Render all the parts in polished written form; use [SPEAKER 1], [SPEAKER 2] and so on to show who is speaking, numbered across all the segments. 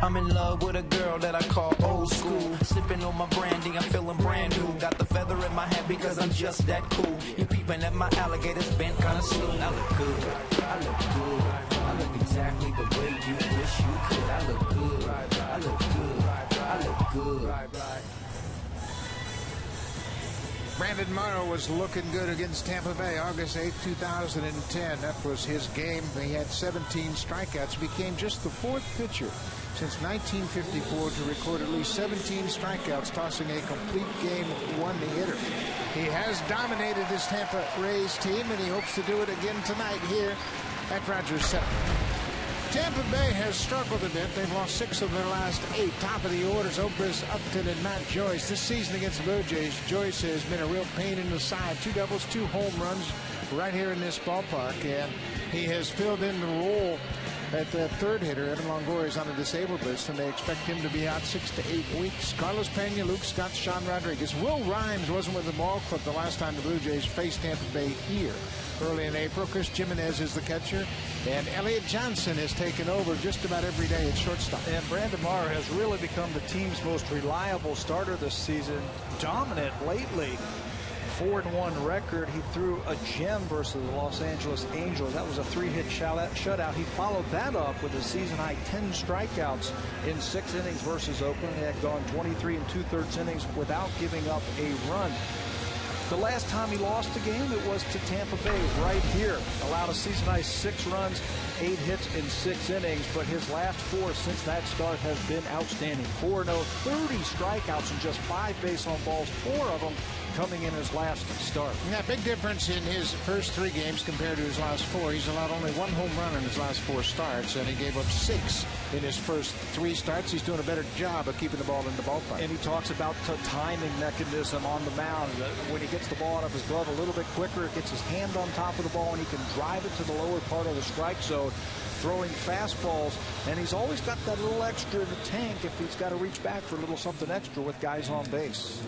[SPEAKER 1] I'm in love with a girl that I call old school. Sipping on my brandy, I'm feeling brand new. Got the feather in my hat because I'm just that cool. You peeping at my alligators bent kinda slow. I look good, I look good, I look exactly the way you wish you could. I look good, I look good, I look good.
[SPEAKER 2] Brandon Morrow was looking good against Tampa Bay August 8, 2010. That was his game. He had 17 strikeouts. Became just the fourth pitcher since 1954 to record at least 17 strikeouts, tossing a complete game one hitter. He has dominated this Tampa Rays team, and he hopes to do it again tonight here at Rogers Center. Tampa Bay has struggled a bit. They've lost 6 of their last 8. Top of the orders, Zobrist, Upton, and Matt Joyce. This season against the Blue Jays, Joyce has been a real pain in the side. 2 doubles, 2 home runs right here in this ballpark, and he has filled in the role at the third hitter. Evan Longoria is on a disabled list, and they expect him to be out 6 to 8 weeks. Carlos Pena, Luke Scott, Sean Rodriguez. Will Rhymes wasn't with the ball club the last time the Blue Jays faced Tampa Bay here early in April. Chris Jimenez is the catcher, and Elliott Johnson has taken over just about every day at shortstop.
[SPEAKER 3] And Brandon Morrow has really become the team's most reliable starter this season. Dominant lately. 4-1 record. He threw a gem versus the Los Angeles Angels. That was a 3-hit shutout. He followed that up with a season-high 10 strikeouts in 6 innings versus Oakland. He had gone 23 2/3 innings without giving up a run. The last time he lost a game, it was to Tampa Bay right here. Allowed a season-high 6 runs, 8 hits in 6 innings, but his last 4 since that start has been outstanding. 4-0, 30 strikeouts and just 5 base on balls, 4 of them coming in his last start.
[SPEAKER 2] Yeah, big difference in his first 3 games compared to his last 4. He's allowed only 1 home run in his last 4 starts, and he gave up 6 in his first 3 starts. He's doing a better job of keeping the ball in the ballpark.
[SPEAKER 3] And he talks about the timing mechanism on the mound. When he gets the ball out of his glove a little bit quicker, it gets his hand on top of the ball, and he can drive it to the lower part of the strike zone, throwing fastballs. And he's always got that little extra in the tank if he's got to reach back for a little something extra with guys on base.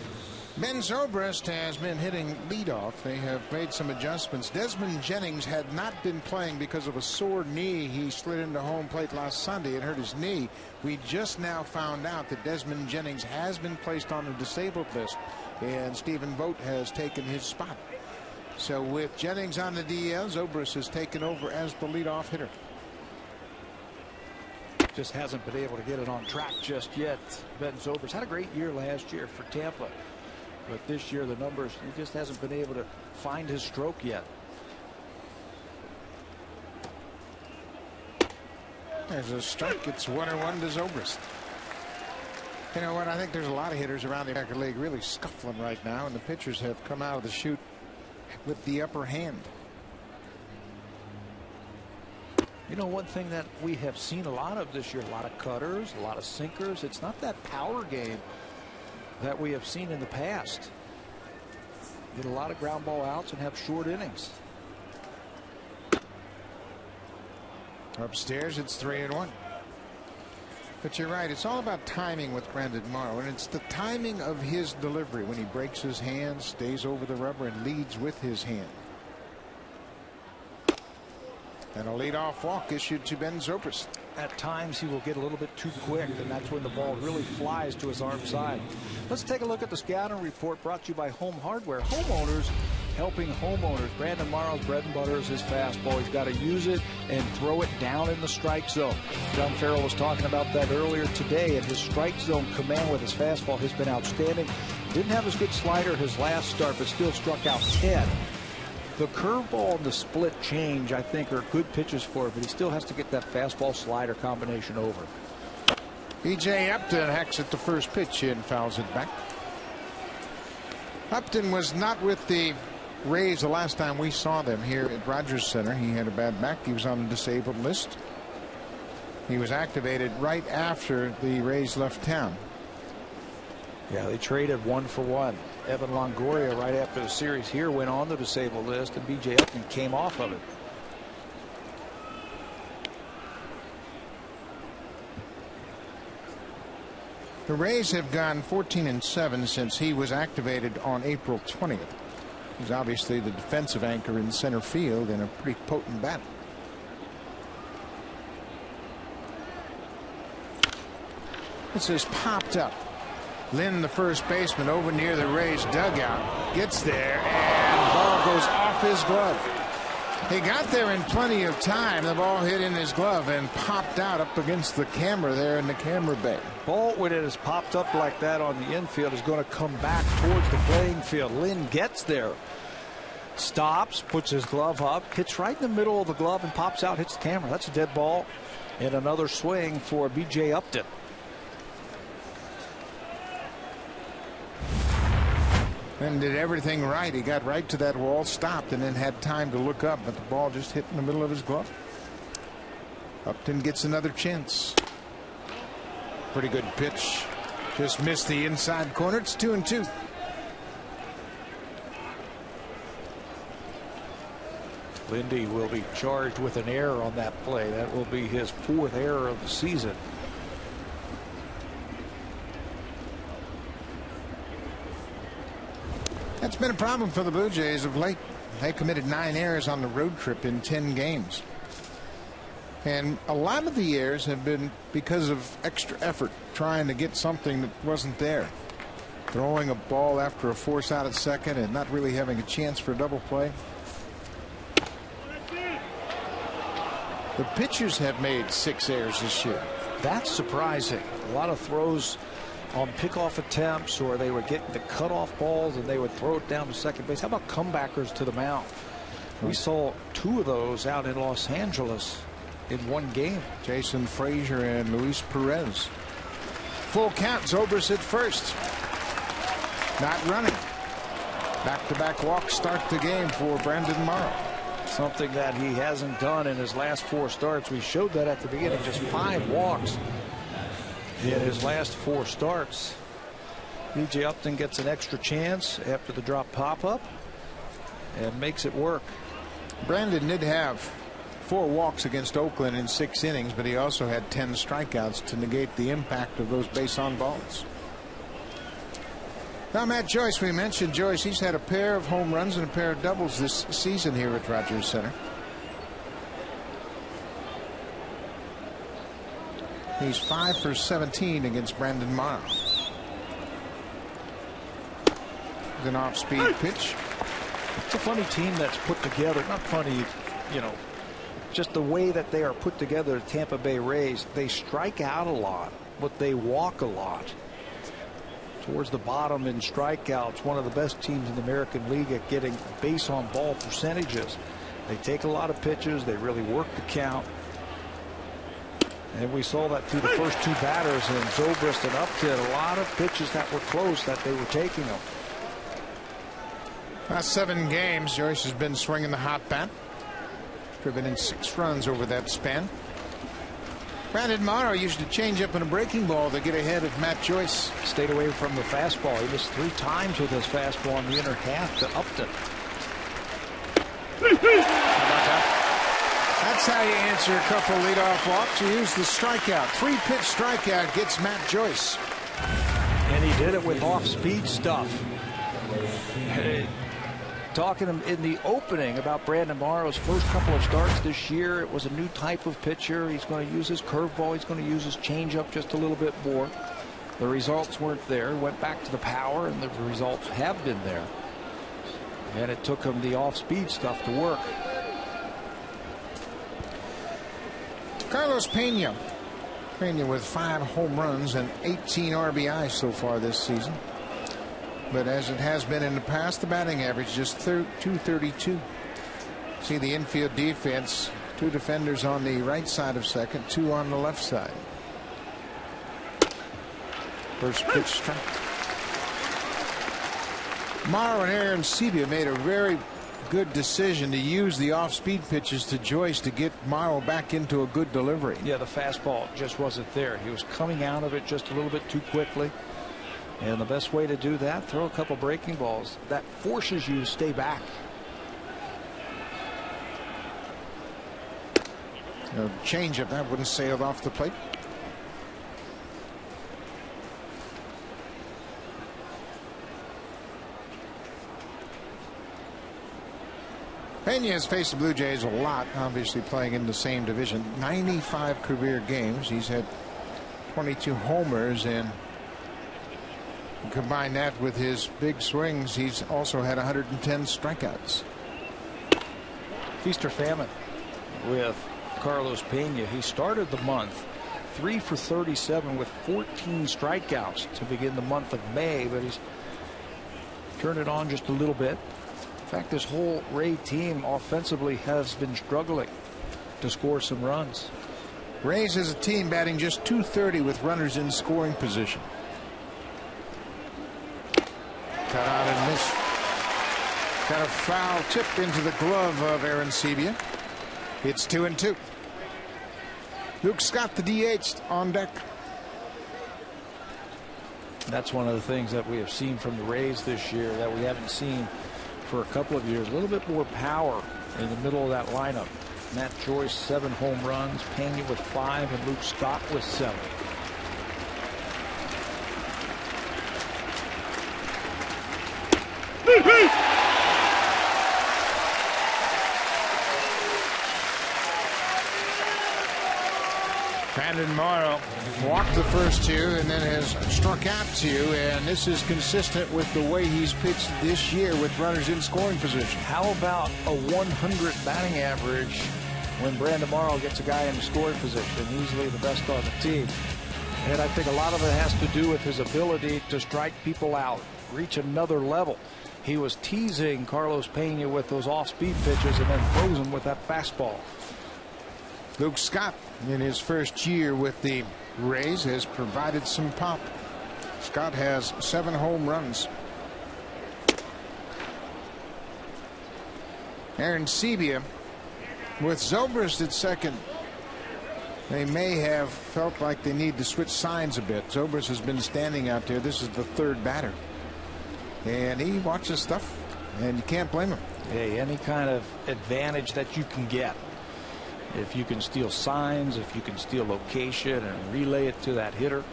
[SPEAKER 2] Ben Zobrist has been hitting leadoff. They have made some adjustments. Desmond Jennings had not been playing because of a sore knee. He slid into home plate last Sunday and hurt his knee. We just now found out that Desmond Jennings has been placed on the disabled list, and Stephen Vogt has taken his spot. So with Jennings on the DL, Zobrist has taken over as the leadoff hitter.
[SPEAKER 3] Just hasn't been able to get it on track just yet. Ben Zobrist had a great year last year for Tampa, but this year the numbers, he just hasn't been able to find his stroke yet.
[SPEAKER 2] There's a strike. It's 1-1 to Zobrist. You know what? I think there's a lot of hitters around the American League really scuffling right now, and the pitchers have come out of the chute with the upper hand.
[SPEAKER 3] You know, one thing that we have seen a lot of this year, a lot of cutters, a lot of sinkers. It's not that power game that we have seen in the past. Get a lot of ground ball outs and have short innings.
[SPEAKER 2] Upstairs, it's 3-1. But you're right, it's all about timing with Brandon Morrow, and it's the timing of his delivery when he breaks his hand, stays over the rubber, and leads with his hand. And a leadoff walk issued to Ben Zobrist.
[SPEAKER 3] At times he will get a little bit too quick, and that's when the ball really flies to his arm side. Let's take a look at the scouting report brought to you by Home Hardware. Homeowners helping homeowners. Brandon Morrow's bread and butter is his fastball. He's got to use it and throw it down in the strike zone. John Farrell was talking about that earlier today, and his strike zone command with his fastball has been outstanding. Didn't have as good slider his last start, but still struck out 10. The curveball and the split change, I think, are good pitches for him, but he still has to get that fastball slider combination over.
[SPEAKER 2] B.J. Upton hacks at the first pitch and fouls it back. Upton was not with the Rays the last time we saw them here at Rogers Center. He had a bad back. He was on the disabled list. He was activated right after the Rays left town.
[SPEAKER 3] Yeah, they traded 1-for-1. Evan Longoria, right after the series here, went on the disabled list, and B.J. Upton came off of it.
[SPEAKER 2] The Rays have gone 14-7 since he was activated on April 20th. He's obviously the defensive anchor in center field and a pretty potent bat. It says popped up. Lynn, the first baseman, over near the Rays dugout, gets there, and the ball goes off his glove. He got there in plenty of time. The ball hit in his glove and popped out up against the camera there in the camera bay.
[SPEAKER 3] Ball, when it is popped up like that on the infield, is going to come back towards the playing field. Lynn gets there, stops, puts his glove up, hits right in the middle of the glove and pops out, hits the camera. That's a dead ball, and another swing for B.J. Upton.
[SPEAKER 2] And did everything right. He got right to that wall, stopped, and then had time to look up, but the ball just hit in the middle of his glove. Upton gets another chance. Pretty good pitch. Just missed the inside corner. It's 2-2.
[SPEAKER 3] Lindy will be charged with an error on that play. That will be his 4th error of the season.
[SPEAKER 2] That's been a problem for the Blue Jays of late. They committed 9 errors on the road trip in 10 games. And a lot of the errors have been because of extra effort, trying to get something that wasn't there. Throwing a ball after a force out at second and not really having a chance for a double play. The pitchers have made 6 errors this year.
[SPEAKER 3] That's surprising. A lot of throws on pickoff attempts, or they were getting the cutoff balls and they would throw it down to second base. How about comebackers to the mound? We saw 2 of those out in Los Angeles in one game.
[SPEAKER 2] Jason Frazier and Luis Perez. Full count. Zobrist at first. Not running. Back-to-back walks start the game for Brandon Morrow.
[SPEAKER 3] Something that he hasn't done in his last 4 starts. We showed that at the beginning. Just 5 walks in his last 4 starts. B.J. Upton gets an extra chance after the drop pop-up and makes it work.
[SPEAKER 2] Brandon did have 4 walks against Oakland in 6 innings, but he also had 10 strikeouts to negate the impact of those base on balls. Now Matt Joyce, we mentioned Joyce. He's had a pair of home runs and a pair of doubles this season here at Rogers Center. He's 5 for 17 against Brandon Morrow. An off-speed pitch.
[SPEAKER 3] It's a funny team that's put together. Not funny, you know, just the way that they are put together. The Tampa Bay Rays, they strike out a lot, but they walk a lot. Towards the bottom in strikeouts, one of the best teams in the American League at getting base on ball percentages. They take a lot of pitches. They really work the count. And we saw that through the first 2 batters, and Zobrist and Upton, a lot of pitches that were close that they were taking them.
[SPEAKER 2] Last 7 games, Joyce has been swinging the hot bat. Driven in 6 runs over that span. Brandon Morrow used a changeup and a breaking ball to get ahead of Matt Joyce.
[SPEAKER 3] Stayed away from the fastball. He missed 3 times with his fastball in the inner half to Upton. How about that?
[SPEAKER 2] That's how you answer a couple leadoff walks. You use the strikeout. 3-pitch strikeout gets Matt Joyce.
[SPEAKER 3] And he did it with off-speed stuff. Talking in the opening about Brandon Morrow's first couple of starts this year, it was a new type of pitcher. He's going to use his curveball. He's going to use his changeup just a little bit more. The results weren't there. He went back to the power, and the results have been there. And it took him the off-speed stuff to work.
[SPEAKER 2] Carlos Pena. Pena with 5 home runs and 18 RBIs so far this season. But as it has been in the past, the batting average just 232. See the infield defense. 2 defenders on the right side of second, 2 on the left side. First pitch strike. Morrow and Aaron Sebia made a very good decision to use the off-speed pitches to Joyce to get Morrow back into a good delivery.
[SPEAKER 3] Yeah, the fastball just wasn't there. He was coming out of it just a little bit too quickly. And the best way to do that, throw a couple breaking balls. That forces you to stay back.
[SPEAKER 2] Changeup that wouldn't sail off the plate. Pena has faced the Blue Jays a lot, obviously playing in the same division. 95 career games. He's had 22 homers, and combine that with his big swings, he's also had 110 strikeouts.
[SPEAKER 3] Feast or famine with Carlos Pena. He started the month 3 for 37 with 14 strikeouts to begin the month of May, but he's turned it on just a little bit. In fact, this whole Ray team offensively has been struggling to score some runs.
[SPEAKER 2] Rays as a team batting just .230 with runners in scoring position. Cut out and missed. Got a foul tip into the glove of Aaron Sebia. It's 2-2. Luke Scott, the DH, on deck.
[SPEAKER 3] That's one of the things that we have seen from the Rays this year that we haven't seen for a couple of years. A little bit more power in the middle of that lineup. Matt Joyce, 7 home runs, Pena with 5, and Luke Scott with 7.
[SPEAKER 2] Brandon Morrow walked the first 2 and then has struck out 2, and this is consistent with the way he's pitched this year with runners in scoring position.
[SPEAKER 3] How about a 100 batting average when Brandon Morrow gets a guy in the scoring position? Easily the best on the team. And I think a lot of it has to do with his ability to strike people out, reach another level. He was teasing Carlos Pena with those off-speed pitches and then froze him with that fastball.
[SPEAKER 2] Luke Scott, in his first year with the Rays, has provided some pop. Scott has 7 home runs. Aaron Sebia with Zobrist at second. They may have felt like they need to switch signs a bit. Zobrist has been standing out there. This is the 3rd batter, and he watches stuff, and you can't blame him.
[SPEAKER 3] Hey, any kind of advantage that you can get, if you can steal signs, if you can steal location and relay it to that hitter,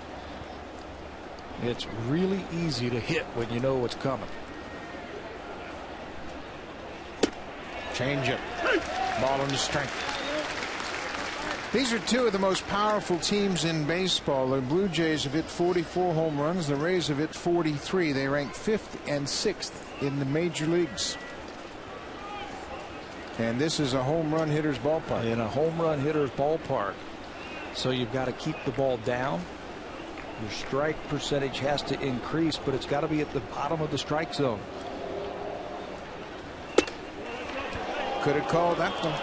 [SPEAKER 3] it's really easy to hit when you know what's coming.
[SPEAKER 2] Change it. Ball into strike. These are 2 of the most powerful teams in baseball. The Blue Jays have hit 44 home runs. The Rays have hit 43. They rank 5th and 6th in the major leagues. And this is a home run hitter's ballpark.
[SPEAKER 3] In a home run hitter's ballpark. So you've got to keep the ball down. Your strike percentage has to increase, but it's got to be at the bottom of the strike zone.
[SPEAKER 2] Could have called that one.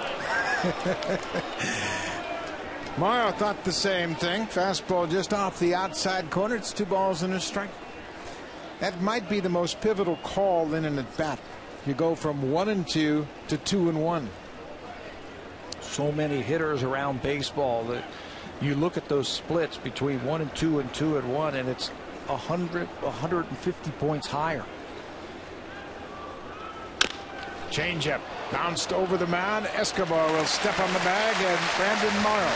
[SPEAKER 2] Morrow thought the same thing. Fastball just off the outside corner. It's 2 balls and a strike. That might be the most pivotal call in an at bat. You go from 1-2 to 2-1.
[SPEAKER 3] So many hitters around baseball that you look at those splits between 1-2 and 2-1, and it's 100, 150 points higher.
[SPEAKER 2] Changeup bounced over the mound. Escobar will step on the bag, and Brandon Morrow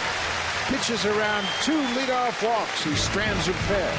[SPEAKER 2] pitches around 2 leadoff walks. He strands a pair.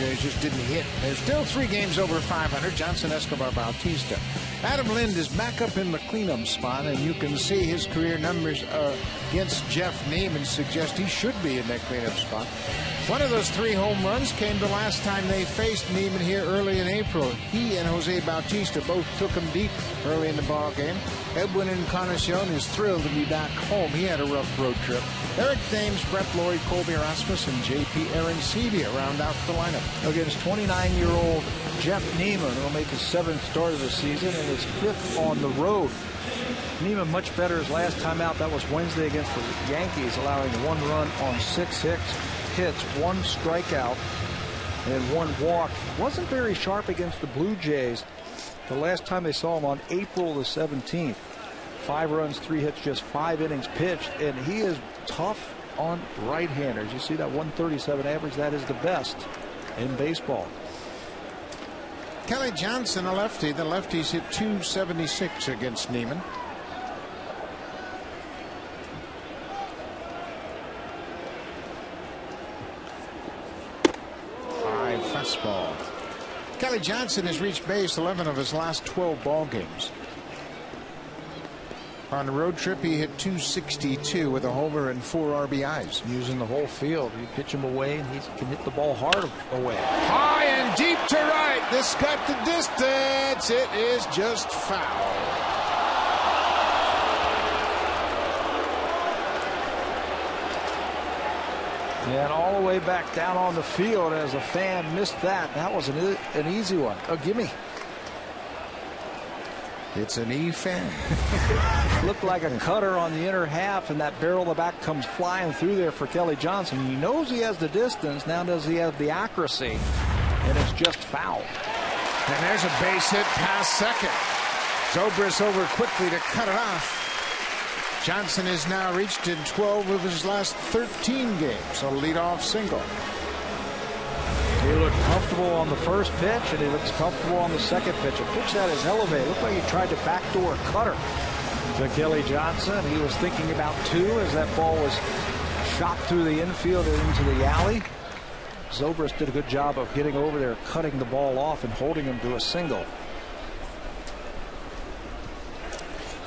[SPEAKER 2] Jays just didn't hit. They're still 3 games over 500. Johnson, Escobar, Bautista. Adam Lind is back up in the cleanup spot, and you can see his career numbers against Jeff Neiman suggest he should be in that cleanup spot. One of those 3 home runs came the last time they faced Neiman here early in April. He and Jose Bautista both took him deep early in the ball game. Edwin Encarnacion is thrilled to be back home. He had a rough road trip. Eric Thames, Brett Lloyd, Colby Rasmus, and J.P. Arancibia round out the lineup.
[SPEAKER 3] Against 29-year-old Jeff Neiman, who will make his 7th start of the season and his 5th on the road. Neiman much better his last time out. That was Wednesday against the Yankees, allowing 1 run on 6 hits, 1 strikeout, and 1 walk. Wasn't very sharp against the Blue Jays. The last time they saw him on April the 17th. 5 runs, 3 hits, just 5 innings pitched, and he is tough on right-handers. You see that 137 average? That is the best in baseball.
[SPEAKER 2] Kelly Johnson, a lefty. The lefties hit .276 against Neiman. High fastball. Kelly Johnson has reached base 11 of his last 12 ball games. On the road trip, he hit .262 with a homer and 4 RBIs.
[SPEAKER 3] Using the whole field. You pitch him away, and he can hit the ball hard away.
[SPEAKER 2] High and deep to right. This got the distance. It is just foul.
[SPEAKER 3] And all the way back down on the field as a fan missed that. That was an easy one. A gimme.
[SPEAKER 2] It's an E fan.
[SPEAKER 3] Looked like a cutter on the inner half, and that barrel of the back comes flying through there for Kelly Johnson. He knows he has the distance. Now does he have the accuracy? And it's just foul.
[SPEAKER 2] And there's a base hit past second. Zobrist over quickly to cut it off. Johnson has now reached in 12 of his last 13 games. A leadoff single.
[SPEAKER 3] He looked comfortable on the first pitch, and he looks comfortable on the second pitch. A pitch that is elevated. Looked like he tried to backdoor cutter to Kelly Johnson. He was thinking about 2 as that ball was shot through the infield and into the alley. Zobrist did a good job of getting over there, cutting the ball off and holding him to a single.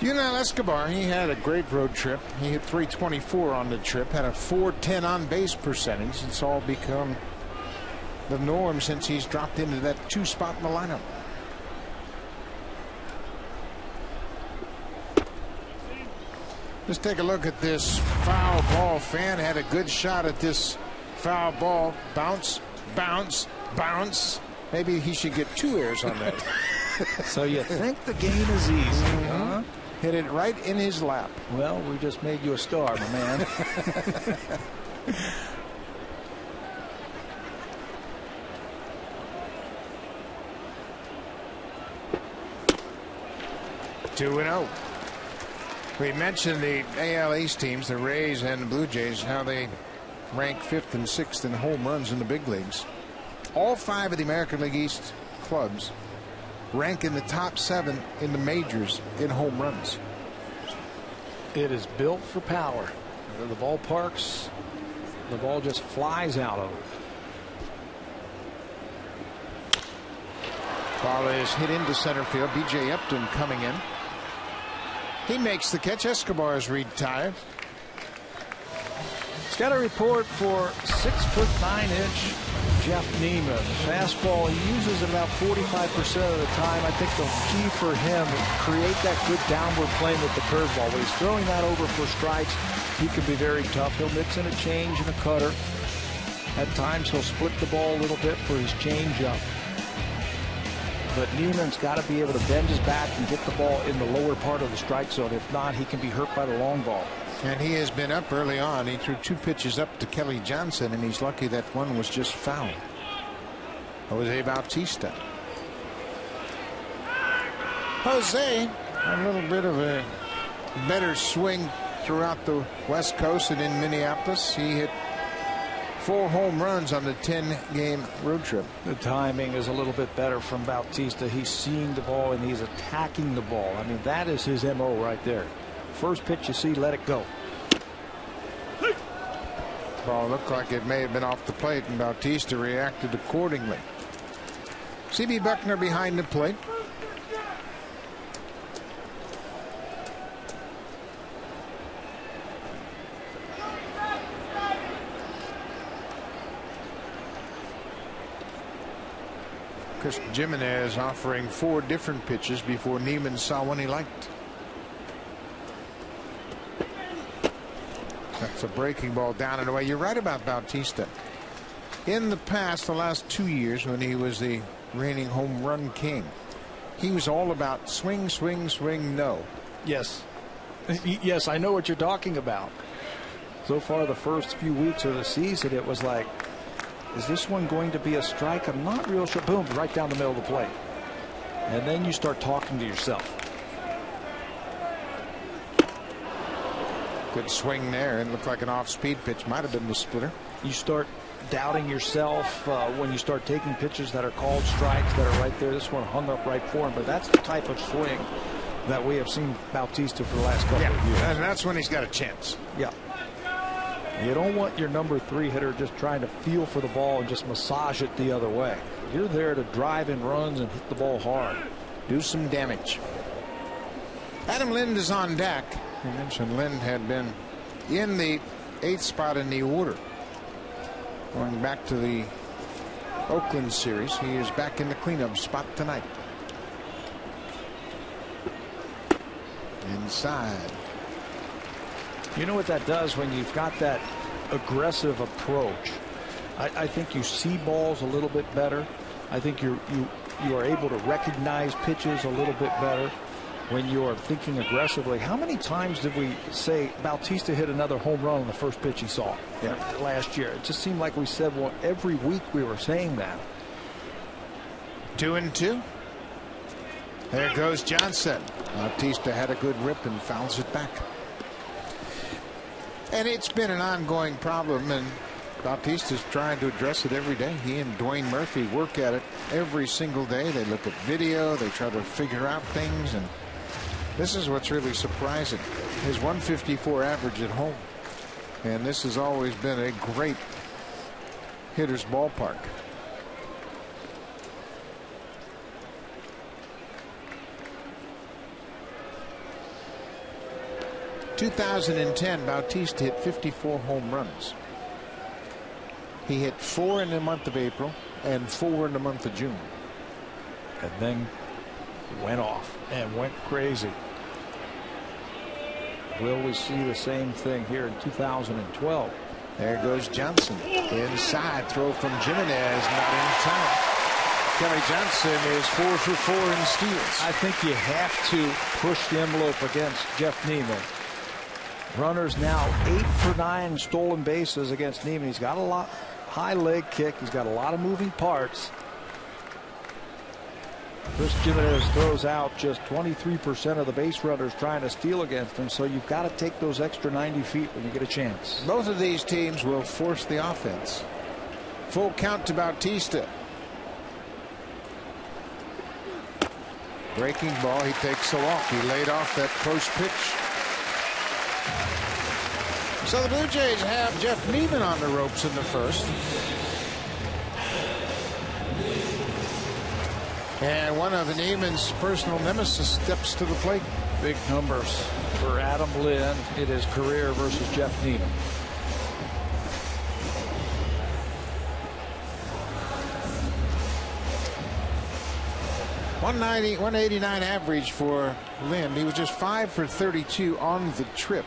[SPEAKER 2] Yunel Escobar, he had a great road trip. He hit .324 on the trip, had a .410 on base percentage. It's all become the norm since he's dropped into that 2 spot in the lineup. Let's take a look at this foul ball. Fan had a good shot at this foul ball. Bounce, bounce, bounce. Maybe he should get 2 errors on that.
[SPEAKER 3] So you think the game is easy, huh?
[SPEAKER 2] Hit it right in his lap.
[SPEAKER 3] Well, we just made you a star, my man.
[SPEAKER 2] 2-0. We mentioned the AL East teams, the Rays and the Blue Jays, how they rank 5th and 6th in home runs in the big leagues. All 5 of the American League East clubs rank in the top 7 in the majors in home runs.
[SPEAKER 3] It is built for power. The ballparks, the ball just flies out of it.
[SPEAKER 2] Ball is hit into center field. B.J. Upton coming in. He makes the catch. Escobar is retired.
[SPEAKER 3] He's got a report for 6'9" Jeff Neiman. Fastball, he uses it about 45% of the time. I think the key for him is create that good downward plane with the curveball. When he's throwing that over for strikes, he can be very tough. He'll mix in a change and a cutter. At times, he'll split the ball a little bit for his changeup. But Neiman's got to be able to bend his bat and get the ball in the lower part of the strike zone. If not, he can be hurt by the long ball.
[SPEAKER 2] And he has been up early on. He threw 2 pitches up to Kelly Johnson, and he's lucky that one was just foul. Jose Bautista. Jose, a little bit of a better swing throughout the West Coast and in Minneapolis. He hit 4 home runs on the 10-game road trip.
[SPEAKER 3] The timing is a little bit better from Bautista. He's seeing the ball and he's attacking the ball. I mean, that is his MO right there. First pitch you see, let it go.
[SPEAKER 2] Ball looked like it may have been off the plate, and Bautista reacted accordingly. C.B. Buckner behind the plate. Chris Jimenez offering 4 different pitches before Neiman saw one he liked. That's a breaking ball down and away. You're right about Bautista. In the past, the last 2 years, when he was the reigning home run king, he was all about swing, swing, swing, no.
[SPEAKER 3] Yes. Yes, I know what you're talking about. So far, the first few weeks of the season, it was like, is this one going to be a strike? I'm not real sure. Boom, right down the middle of the plate. And then you start talking to yourself.
[SPEAKER 2] Good swing there. It looked like an off-speed pitch. Might have been the splitter.
[SPEAKER 3] You start doubting yourself when you start taking pitches that are called strikes that are right there. This one hung up right for him. But that's the type of swing that we have seen Bautista for the last couple of years.
[SPEAKER 2] And that's when he's got a chance.
[SPEAKER 3] Yeah. You don't want your number 3 hitter just trying to feel for the ball and just massage it the other way. You're there to drive in runs and hit the ball hard.
[SPEAKER 2] Do some damage. Adam Lind is on deck. You mentioned Lind had been in the 8th spot in the order. Going back to the Oakland series, he is back in the cleanup spot tonight. Inside.
[SPEAKER 3] You know what that does when you've got that aggressive approach? I think you see balls a little bit better. I think you are able to recognize pitches a little bit better when you are thinking aggressively. How many times did we say Bautista hit another home run on the first pitch he saw last year? It just seemed like we said, well, every week we were saying that.
[SPEAKER 2] 2-2. There goes Johnson. Bautista had a good rip and fouls it back. And it's been an ongoing problem, and Bautista's trying to address it every day. He and Dwayne Murphy work at it every single day. They look at video, they try to figure out things, and this is what's really surprising. His 154 average at home, and this has always been a great hitter's ballpark. In 2010, Bautista hit 54 home runs. He hit 4 in the month of April and 4 in the month of June.
[SPEAKER 3] And then went off and went crazy. Will we see the same thing here in 2012?
[SPEAKER 2] There goes Johnson. Inside throw from Jimenez, not in time. Kelly Johnson is 4 for 4 in steals.
[SPEAKER 3] I think you have to push the envelope against Jeff Neiman. Runners now 8 for 9 stolen bases against Neiman. He's got a lot high leg kick. He's got a lot of moving parts. Chris Jimenez throws out just 23% of the base runners trying to steal against him. So you've got to take those extra 90 feet when you get a chance.
[SPEAKER 2] Both of these teams will force the offense. Full count to Bautista. Breaking ball. He takes a walk. He laid off that first pitch. So the Blue Jays have Jeff Neiman on the ropes in the first. And one of Neiman's personal nemesis steps to the plate.
[SPEAKER 3] Big numbers for Adam Lind in his career versus Jeff Neiman. .189
[SPEAKER 2] average for Lind. He was just 5 for 32 on the trip.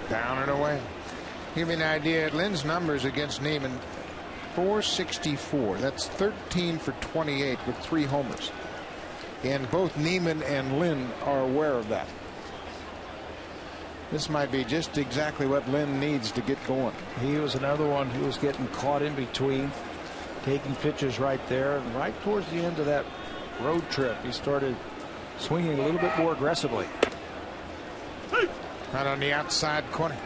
[SPEAKER 2] Down and away. Give me an idea. Lind's numbers against Neiman: 464. That's 13 for 28 with 3 homers. And both Neiman and Lind are aware of that. This might be just exactly what Lind needs to get going.
[SPEAKER 3] He was another one who was getting caught in between, taking pitches right there. And right towards the end of that road trip, he started swinging a little bit more aggressively.
[SPEAKER 2] Right on the outside corner.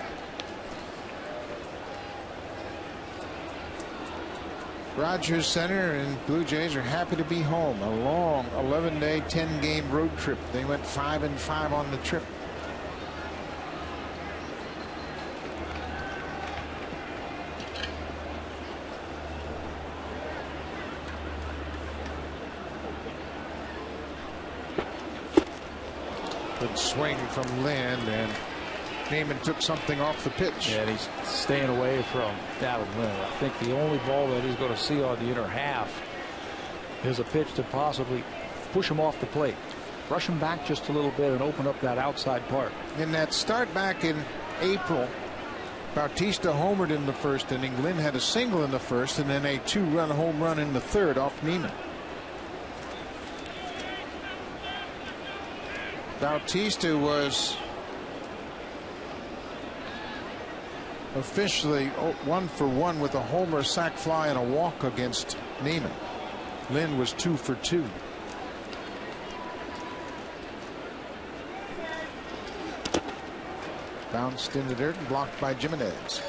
[SPEAKER 2] Rogers Center, and Blue Jays are happy to be home. A long 11-day, 10-game road trip. They went 5-5 on the trip. Good swing from Lynn, and Neiman took something off the pitch.
[SPEAKER 4] Yeah, and he's staying away from Adam Lynn. I think the only ball that he's going to see on the inner half is a pitch to possibly push him off the plate, rush him back just a little bit, and open up that outside part.
[SPEAKER 2] In that start back in April, Bautista homered in the first inning. Lynn had a single in the first, and then a 2-run home run in the third off Neiman. Bautista was officially 1-for-1 with a homer, sac fly, and a walk against Neiman. Lynn was 2-for-2. Bounced in the dirt and blocked by Jimenez.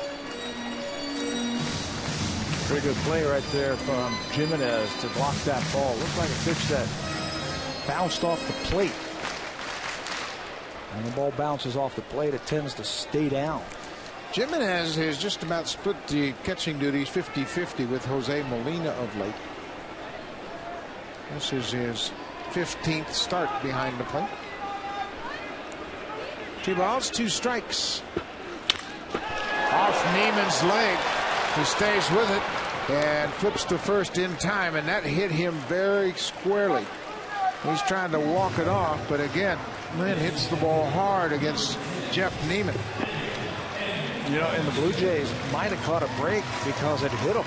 [SPEAKER 4] Pretty good play right there from Jimenez to block that ball. Looked like a pitch that bounced off the plate. When the ball bounces off the plate, it tends to stay down.
[SPEAKER 2] Jimenez has just about split the catching duties 50-50 with Jose Molina of late. This is his 15th start behind the plate. 2 balls, 2 strikes. Off Neiman's leg. He stays with it and flips to first in time, and that hit him very squarely. He's trying to walk it off, but again, Lynn hits the ball hard against Jeff Neiman.
[SPEAKER 3] You know, and the Blue Jays might have caught a break because it hit him.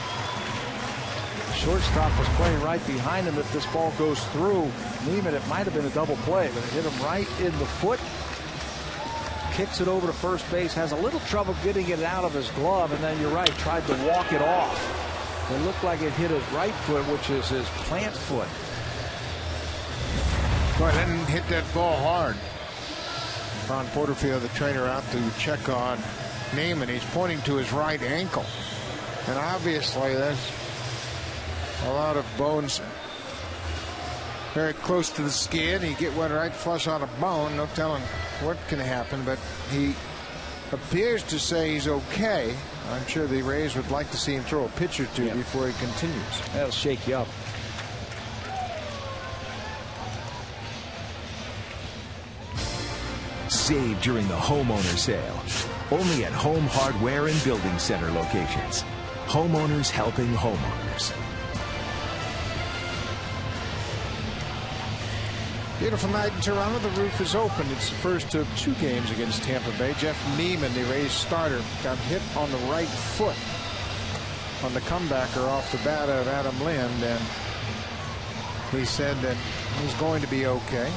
[SPEAKER 3] The shortstop was playing right behind him. If this ball goes through Neiman, it might have been a double play, but it hit him right in the foot. Kicks it over to first base, has a little trouble getting it out of his glove, and then you're right, tried to walk it off. It looked like it hit his right foot, which is his plant foot.
[SPEAKER 2] Boy, Lynn hit that ball hard. Ron Porterfield, the trainer, out to check on Neiman. He's pointing to his right ankle. And obviously there's a lot of bones very close to the skin. You get one right flush on a bone, no telling what can happen, but he appears to say he's okay. I'm sure the Rays would like to see him throw a pitch or two before he continues.
[SPEAKER 3] That'll shake you up.
[SPEAKER 5] Save during the homeowner sale. Only at Home Hardware and Building Center locations. Homeowners helping homeowners.
[SPEAKER 2] Beautiful night in Toronto. The roof is open. It's the first of 2 games against Tampa Bay. Jeff Neiman, the Rays starter, got hit on the right foot on the comebacker off the bat of Adam Lynn, and he said that he's going to be okay.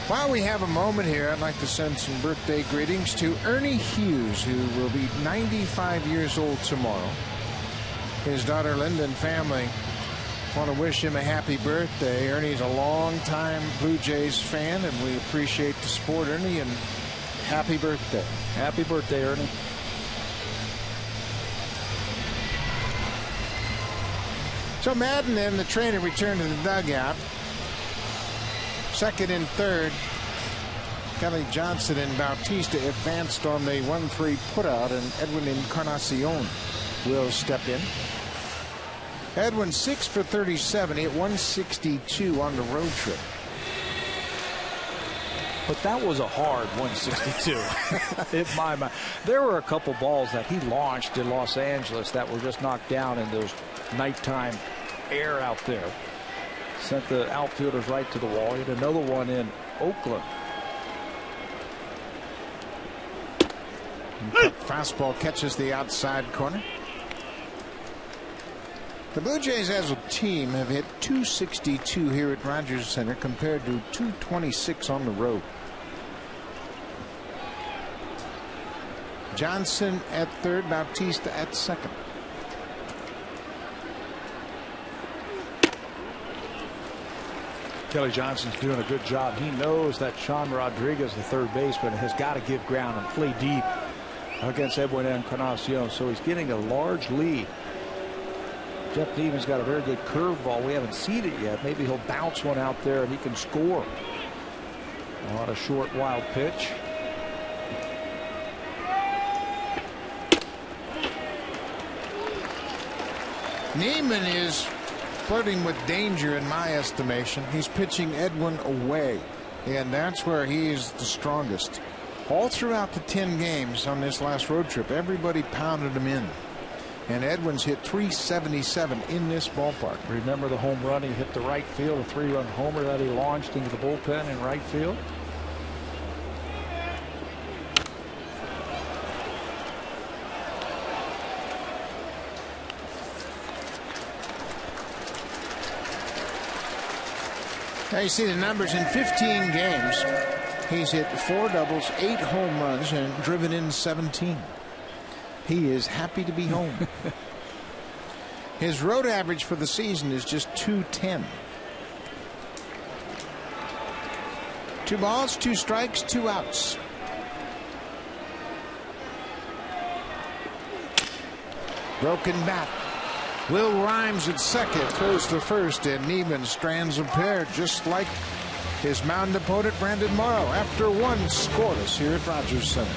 [SPEAKER 2] While we have a moment here, I'd like to send some birthday greetings to Ernie Hughes, who will be 95 years old tomorrow. His daughter Linda and family want to wish him a happy birthday. Ernie's a long-time Blue Jays fan, and we appreciate the support, Ernie, and happy birthday.
[SPEAKER 3] Happy birthday, Ernie.
[SPEAKER 2] So Madden and the trainer return to the dugout. Second and third, Kelly Johnson and Bautista advanced on the 1-3 putout, and Edwin Encarnacion will step in. Edwin 6 for 37, hit 162 on the road trip.
[SPEAKER 3] But that was a hard 162. In my mind, there were a couple balls that he launched in Los Angeles that were just knocked down in those nighttime air out there. Sent the outfielders right to the wall. He had another one in Oakland.
[SPEAKER 2] Fastball catches the outside corner. The Blue Jays as a team have hit 262 here at Rogers Center compared to 226 on the road. Johnson at third, Bautista at second.
[SPEAKER 3] Kelly Johnson's doing a good job. He knows that Sean Rodriguez, the third baseman, has got to give ground and play deep against Edwin Encarnacion. So he's getting a large lead
[SPEAKER 4] Jeff Neiman's got a very good curveball. We haven't seen it yet. Maybe he'll bounce one out there and he can score. A lot of short, wild pitch.
[SPEAKER 2] Neiman is flirting with danger in my estimation. He's pitching Edwin away, and that's where he is the strongest. All throughout the 10 games on this last road trip, everybody pounded him in. And Edwin's hit 377 in this ballpark.
[SPEAKER 4] Remember the home run he hit to right field, a 3-run homer that he launched into the bullpen in right field.
[SPEAKER 2] Now you see the numbers in 15 games. He's hit 4 doubles, 8 home runs, and driven in 17. He is happy to be home. His road average for the season is just .210. 2 balls, 2 strikes, 2 outs. Broken bat. Will Rhymes at second, throws to first, and Neiman strands a pair just like his mound opponent Brandon Morrow after 1 scoreless here at Rogers Center.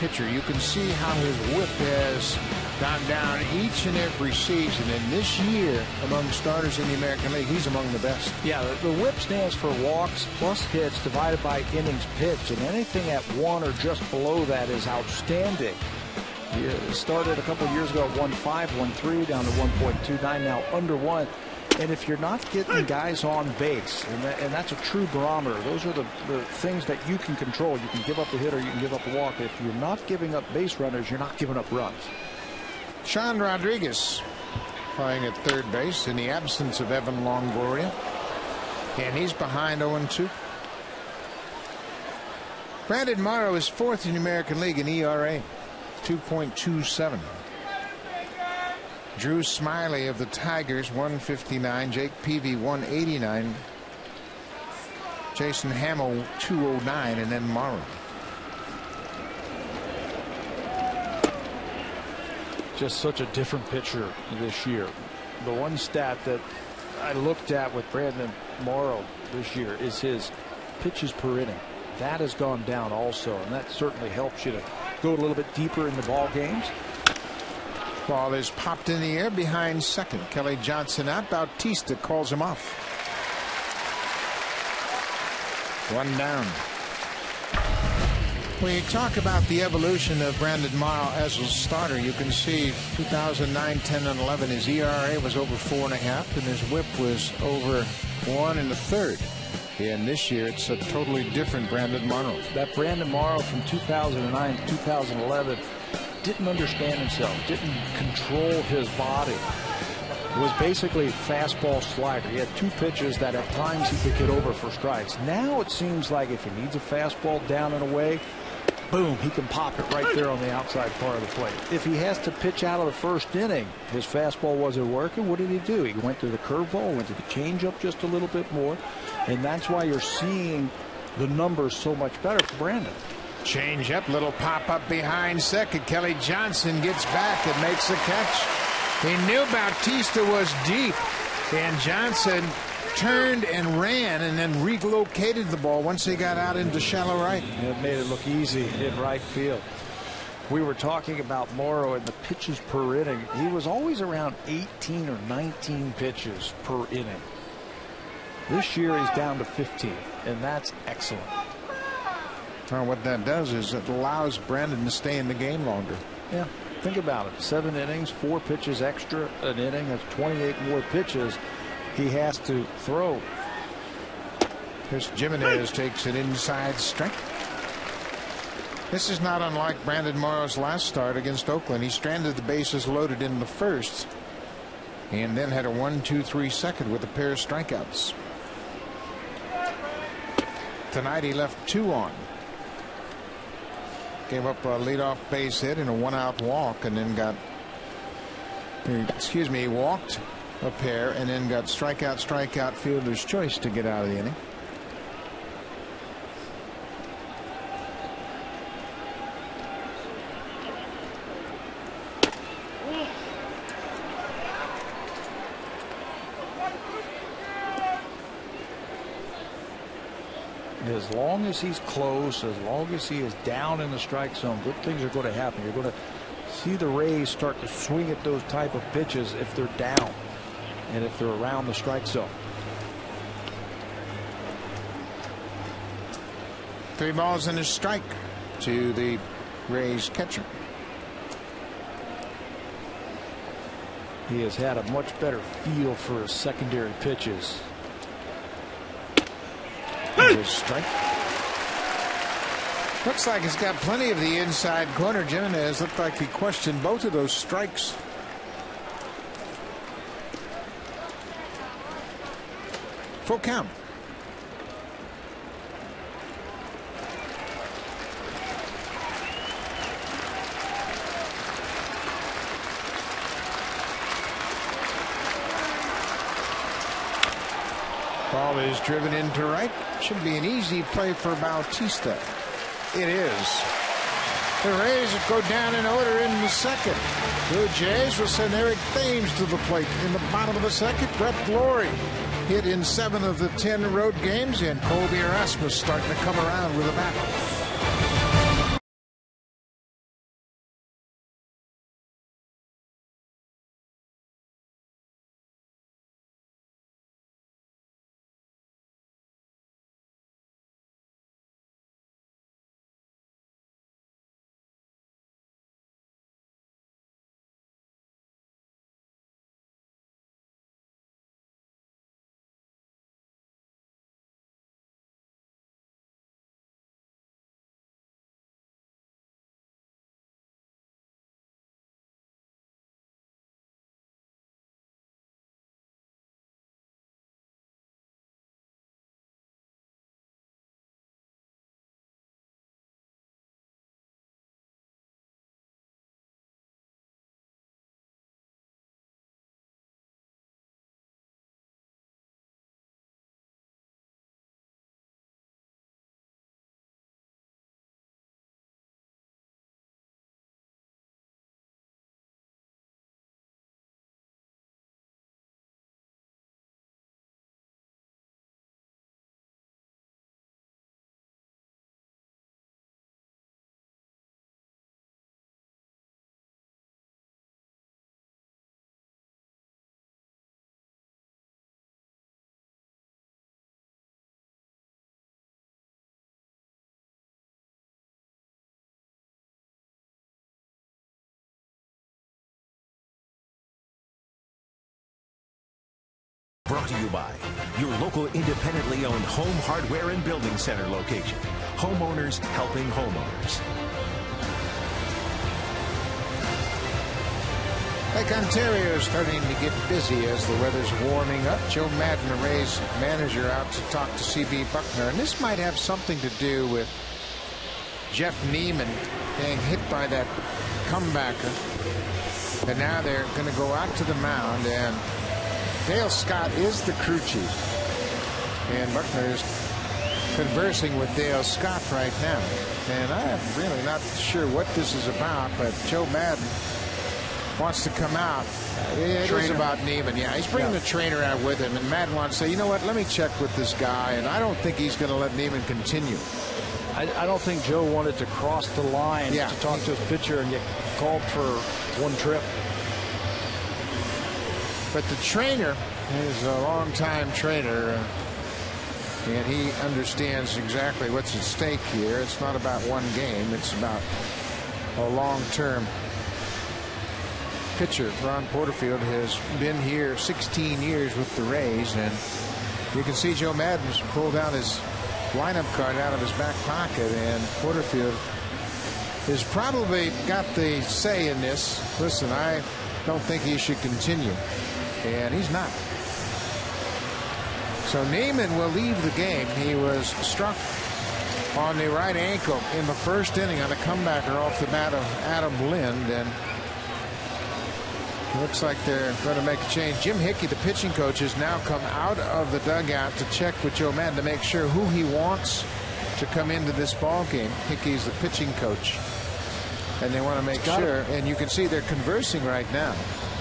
[SPEAKER 2] Pitcher, you can see how his whip has gone down each and every season, and this year among starters in the American League, he's among the best.
[SPEAKER 4] Yeah, the whip stands for walks plus hits divided by innings pitched, and anything at 1 or just below that is outstanding. He started a couple of years ago at 1.5, 1.3, down to 1.29, now under 1. And if you're not getting guys on base, and that's a true barometer, those are the things that you can control. You can give up a hit or you can give up a walk. If you're not giving up base runners, you're not giving up runs.
[SPEAKER 2] Sean Rodriguez playing at third base in the absence of Evan Longoria. And he's behind 0-2. Brandon Morrow is 4th in the American League in ERA, 2.27. Drew Smiley of the Tigers, 159. Jake Peavy, 189. Jason Hamill, 209, and then Morrow.
[SPEAKER 4] Just such a different pitcher this year. The one stat that I looked at with Brandon Morrow this year is his pitches per inning. That has gone down also, and that certainly helps you to go a little bit deeper in the ball games.
[SPEAKER 2] Ball is popped in the air behind second. Kelly Johnson out. Bautista calls him off. 1 down. When you talk about the evolution of Brandon Morrow as a starter, you can see 2009, 10, and 11. His ERA was over 4.5, and his WHIP was over 1 1/3. And this year, it's a totally different Brandon Morrow.
[SPEAKER 4] That Brandon Morrow from 2009 to 2011 didn't understand himself, didn't control his body. was basically fastball slider. He had two pitches that at times he could get over for strikes. Now it seems like if he needs a fastball down and away, boom, he can pop it right there on the outside part of the plate. If he has to pitch out of the first inning, his fastball wasn't working, what did he do? He went to the curveball, went to the changeup just a little bit more, and that's why you're seeing the numbers so much better for Brandon.
[SPEAKER 2] Change up, little pop up behind second. Kelly Johnson gets back and makes the catch. He knew Bautista was deep, and Johnson turned and ran and then relocated the ball once he got out into shallow right.
[SPEAKER 4] It made it look easy in right field. We were talking about Morrow and the pitches per inning. He was always around 18 or 19 pitches per inning. This year he's down to 15, and that's excellent.
[SPEAKER 2] Well, what that does is it allows Brandon to stay in the game longer.
[SPEAKER 4] Yeah, think about it. 7 innings, 4 pitches extra an inning. That's 28 more pitches he has to throw.
[SPEAKER 2] Here's Jimenez, takes an inside strike. This is not unlike Brandon Morrow's last start against Oakland. He stranded the bases loaded in the first and then had a 1-2-3 second with a pair of strikeouts. Tonight he left 2 on. Gave up a leadoff base hit and a 1-out walk, and then got, he walked a pair and then got strikeout, fielder's choice to get out of the inning.
[SPEAKER 4] As long as he's close, as long as he is down in the strike zone, good things are going to happen. You're going to see the Rays start to swing at those type of pitches if they're down and if they're around the strike zone.
[SPEAKER 2] 3 balls and a strike to the Rays catcher.
[SPEAKER 4] He has had a much better feel for his secondary pitches.
[SPEAKER 2] Strike. Looks like he's got plenty of the inside corner. Jimenez looked like he questioned both of those strikes. Full count. Ball is driven into right. Should be an easy play for Bautista. It is. The Rays go down in order in the second. Blue Jays will send Eric Thames to the plate in the bottom of the second. Brett Glory hit in 7 of the 10 road games, and Colby Erasmus starting to come around with a bat.
[SPEAKER 5] Brought to you by your local independently owned home hardware and building center location. Homeowners helping homeowners.
[SPEAKER 2] Lake Ontario is starting to get busy as the weather's warming up. Joe Madden, the Rays manager, out to talk to C.B. Buckner. And this might have something to do with Jeff Neiman being hit by that comebacker. And now they're going to go out to the mound. And Dale Scott is the crew chief. And Buckner is conversing with Dale Scott right now. And I'm really not sure what this is about, but Joe Madden wants to come out. It is about Neiman. Yeah, he's bringing the trainer out with him, and Madden wants to say, you know what, let me check with this guy, and I don't think he's going to let Neiman continue.
[SPEAKER 4] I don't think Joe wanted to cross the line to talk to his pitcher and get called for one trip.
[SPEAKER 2] But the trainer is a long-time trainer, and he understands exactly what's at stake here. It's not about one game. It's about a long-term pitcher. Ron Porterfield has been here 16 years with the Rays, and you can see Joe Madden's pulled out his lineup card out of his back pocket, and Porterfield has probably got the say in this. Listen, I don't think he should continue, and he's not. So Neiman will leave the game. He was struck on the right ankle in the first inning on a comebacker off the bat of Adam Lind, and looks like they're going to make a change. Jim Hickey, the pitching coach, has now come out of the dugout to check with Joe Madden to make sure who he wants to come into this ball game. Hickey's the pitching coach, and they want to make sure. And you can see they're conversing right now.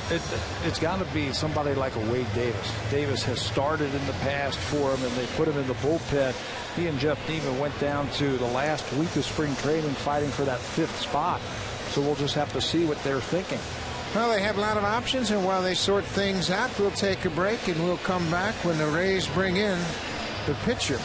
[SPEAKER 4] It's got to be somebody like a Wade Davis. Davis has started in the past for him, and they put him in the bullpen. He and Jeff Neiman went down to the last week of spring training fighting for that 5th spot. So we'll just have to see what they're thinking.
[SPEAKER 2] Well, they have a lot of options, and while they sort things out, we'll take a break, and we'll come back when the Rays bring in the pitcher.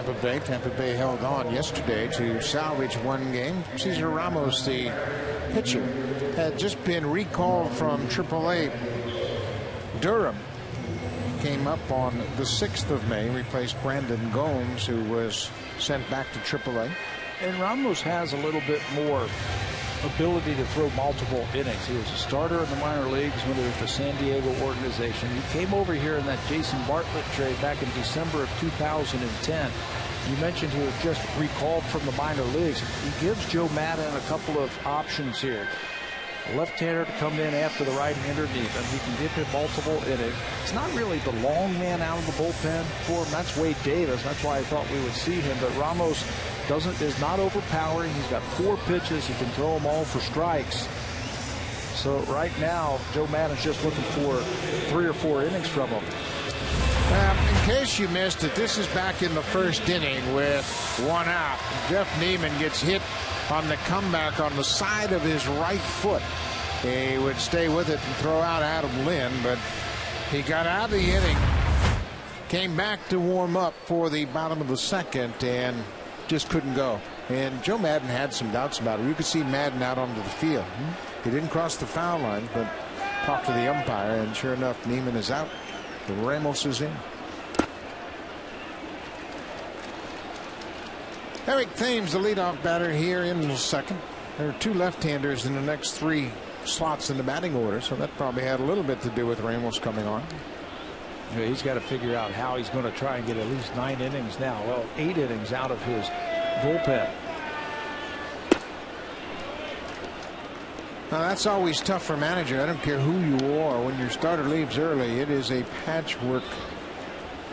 [SPEAKER 2] Tampa Bay. Tampa Bay held on yesterday to salvage one game. Cesar Ramos, the pitcher, had just been recalled from AAA Durham. Came up on the 6th of May, replaced Brandon Gomes, who was sent back to AAA.
[SPEAKER 4] And Ramos has a little bit more ability to throw multiple innings. He was a starter in the minor leagues when he was the San Diego organization. He came over here in that Jason Bartlett trade back in December of 2010. You mentioned he was just recalled from the minor leagues. He gives Joe Maddon a couple of options here. A left-hander to come in after the righty-hander underneath him. He can give him multiple innings. It's not really the long man out of the bullpen for him. That's Wade Davis. That's why I thought we would see him. But Ramos is not overpowering. He's got 4 pitches. He can throw them all for strikes. So right now, Joe Maddon's just looking for 3 or 4 innings from him.
[SPEAKER 2] In case you missed it, this is back in the first inning with 1 out. Jeff Neiman gets hit on the comeback on the side of his right foot. He would stay with it and throw out Adam Lynn, but he got out of the inning, came back to warm up for the bottom of the 2nd, and just couldn't go. And Joe Maddon had some doubts about it. You could see Maddon out onto the field. He didn't cross the foul line, but talked to the umpire, and sure enough, Neiman is out. Ramos is in. Eric Thames, the leadoff batter here in the 2nd. There are 2 left-handers in the next 3 slots in the batting order, so that probably had a little bit to do with Ramos coming on.
[SPEAKER 4] Yeah, he's got to figure out how he's going to try and get at least 9 innings now. Well, 8 innings out of his bullpen.
[SPEAKER 2] Now, that's always tough for a manager. I don't care who you are. When your starter leaves early, it is a patchwork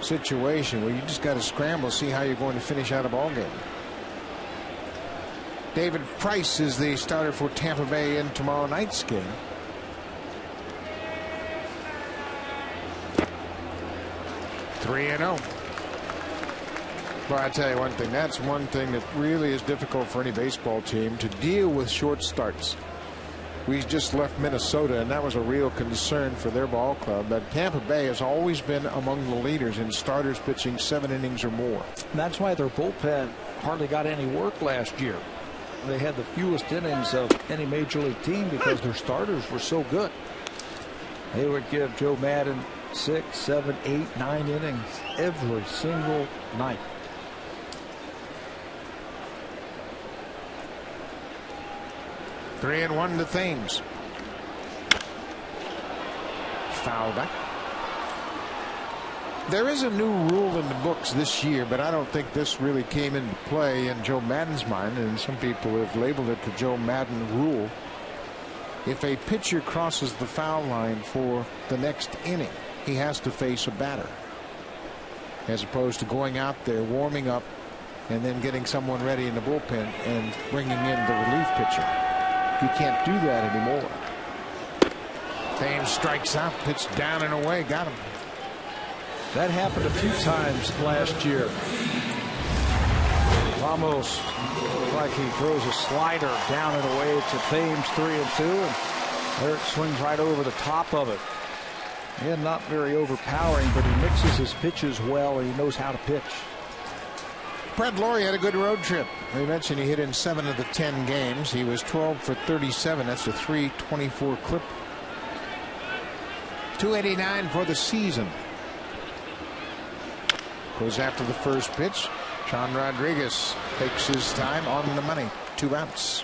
[SPEAKER 2] situation where you just got to scramble, see how you're going to finish out a ball game. David Price is the starter for Tampa Bay in tomorrow night's game. (3-0). Well, I tell you one thing. That's one thing that really is difficult for any baseball team, to deal with short starts. We just left Minnesota, and that was a real concern for their ball club. But Tampa Bay has always been among the leaders in starters pitching 7 innings or more.
[SPEAKER 4] That's why their bullpen hardly got any work last year. They had the fewest innings of any major league team because their starters were so good. They would give Joe Maddon 6, 7, 8, 9 innings every single night.
[SPEAKER 2] Three and 1 to Thames. Foul back. There is a new rule in the books this year, but I don't think this really came into play in Joe Maddon's mind, and some people have labeled it the Joe Maddon rule. If a pitcher crosses the foul line for the next inning, he has to face a batter, as opposed to going out there, warming up, and then getting someone ready in the bullpen and bringing in the relief pitcher. You can't do that anymore. Thames strikes out, pitched down and away, got him.
[SPEAKER 4] That happened a few times last year. Ramos looks like he throws a slider down and away to Thames, 3-2, and there it swings right over the top of it. Again, not very overpowering, but he mixes his pitches well, and he knows how to pitch.
[SPEAKER 2] Brett Lawrie had a good road trip. We mentioned he hit in 7 of the 10 games. He was 12 for 37. That's a .324 clip. .289 for the season. Goes after the first pitch. Sean Rodriguez takes his time on the money. 2 outs.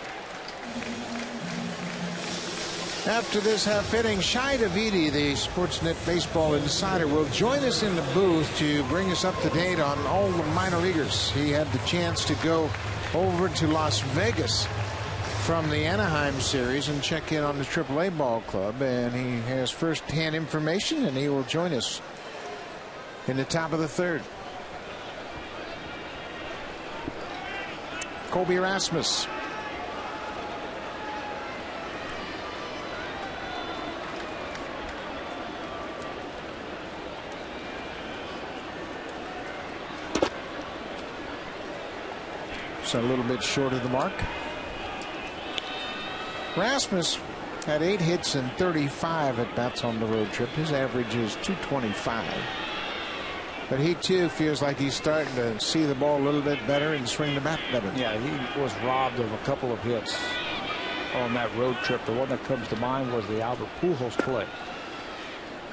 [SPEAKER 2] After this half inning, Shai Davidi, the Sportsnet Baseball Insider, will join us in the booth to bring us up to date on all the minor leaguers. He had the chance to go over to Las Vegas from the Anaheim series and check in on the AAA ball club, and he has first-hand information, and he will join us in the top of the 3rd. Colby Rasmus. So a little bit short of the mark. Rasmus had 8 hits and 35 at bats on the road trip. His average is .225. But he too feels like he's starting to see the ball a little bit better and swing the bat better.
[SPEAKER 4] Yeah, he was robbed of a couple of hits on that road trip. The one that comes to mind was the Albert Pujols play,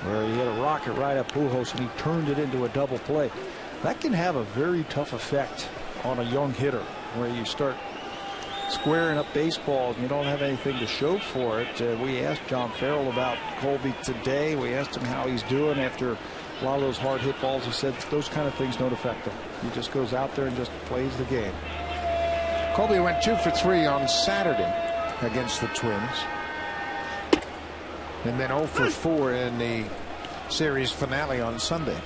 [SPEAKER 4] where he hit a rocket right at Pujols and he turned it into a double play. That can have a very tough effect on a young hitter, where you start squaring up baseballs and you don't have anything to show for it. We asked John Farrell about Colby today. We asked him how he's doing after a lot of those hard hit balls. He said those kind of things don't affect him. He just goes out there and just plays the game.
[SPEAKER 2] Colby went 2 for 3 on Saturday against the Twins, and then 0 for 4 in the series finale on Sunday.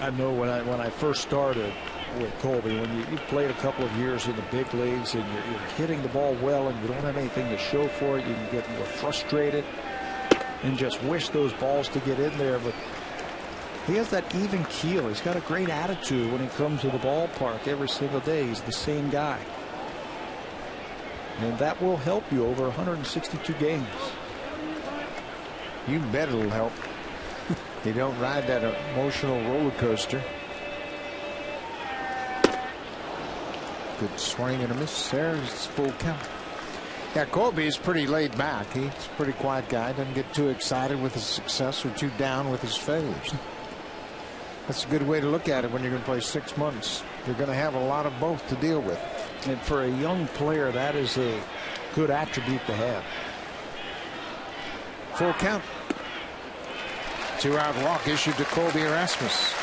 [SPEAKER 4] I know when I first started with Colby, when you played a couple of years in the big leagues and you're hitting the ball well and you don't have anything to show for it, you can get more frustrated and just wish those balls to get in there. But he has that even keel. He's got a great attitude when he comes to the ballpark every single day. He's the same guy, and that will help you over 162 games.
[SPEAKER 2] You bet it'll help. You don't ride that emotional roller coaster. Good swing and a miss there. It's full count. Yeah, Colby is pretty laid back. He's a pretty quiet guy. Doesn't get too excited with his success or too down with his failures. That's a good way to look at it when you're going to play 6 months. You're going to have a lot of both to deal with.
[SPEAKER 4] And for a young player, that is a good attribute to have.
[SPEAKER 2] Full count. 2-out walk issued to Colby Erasmus.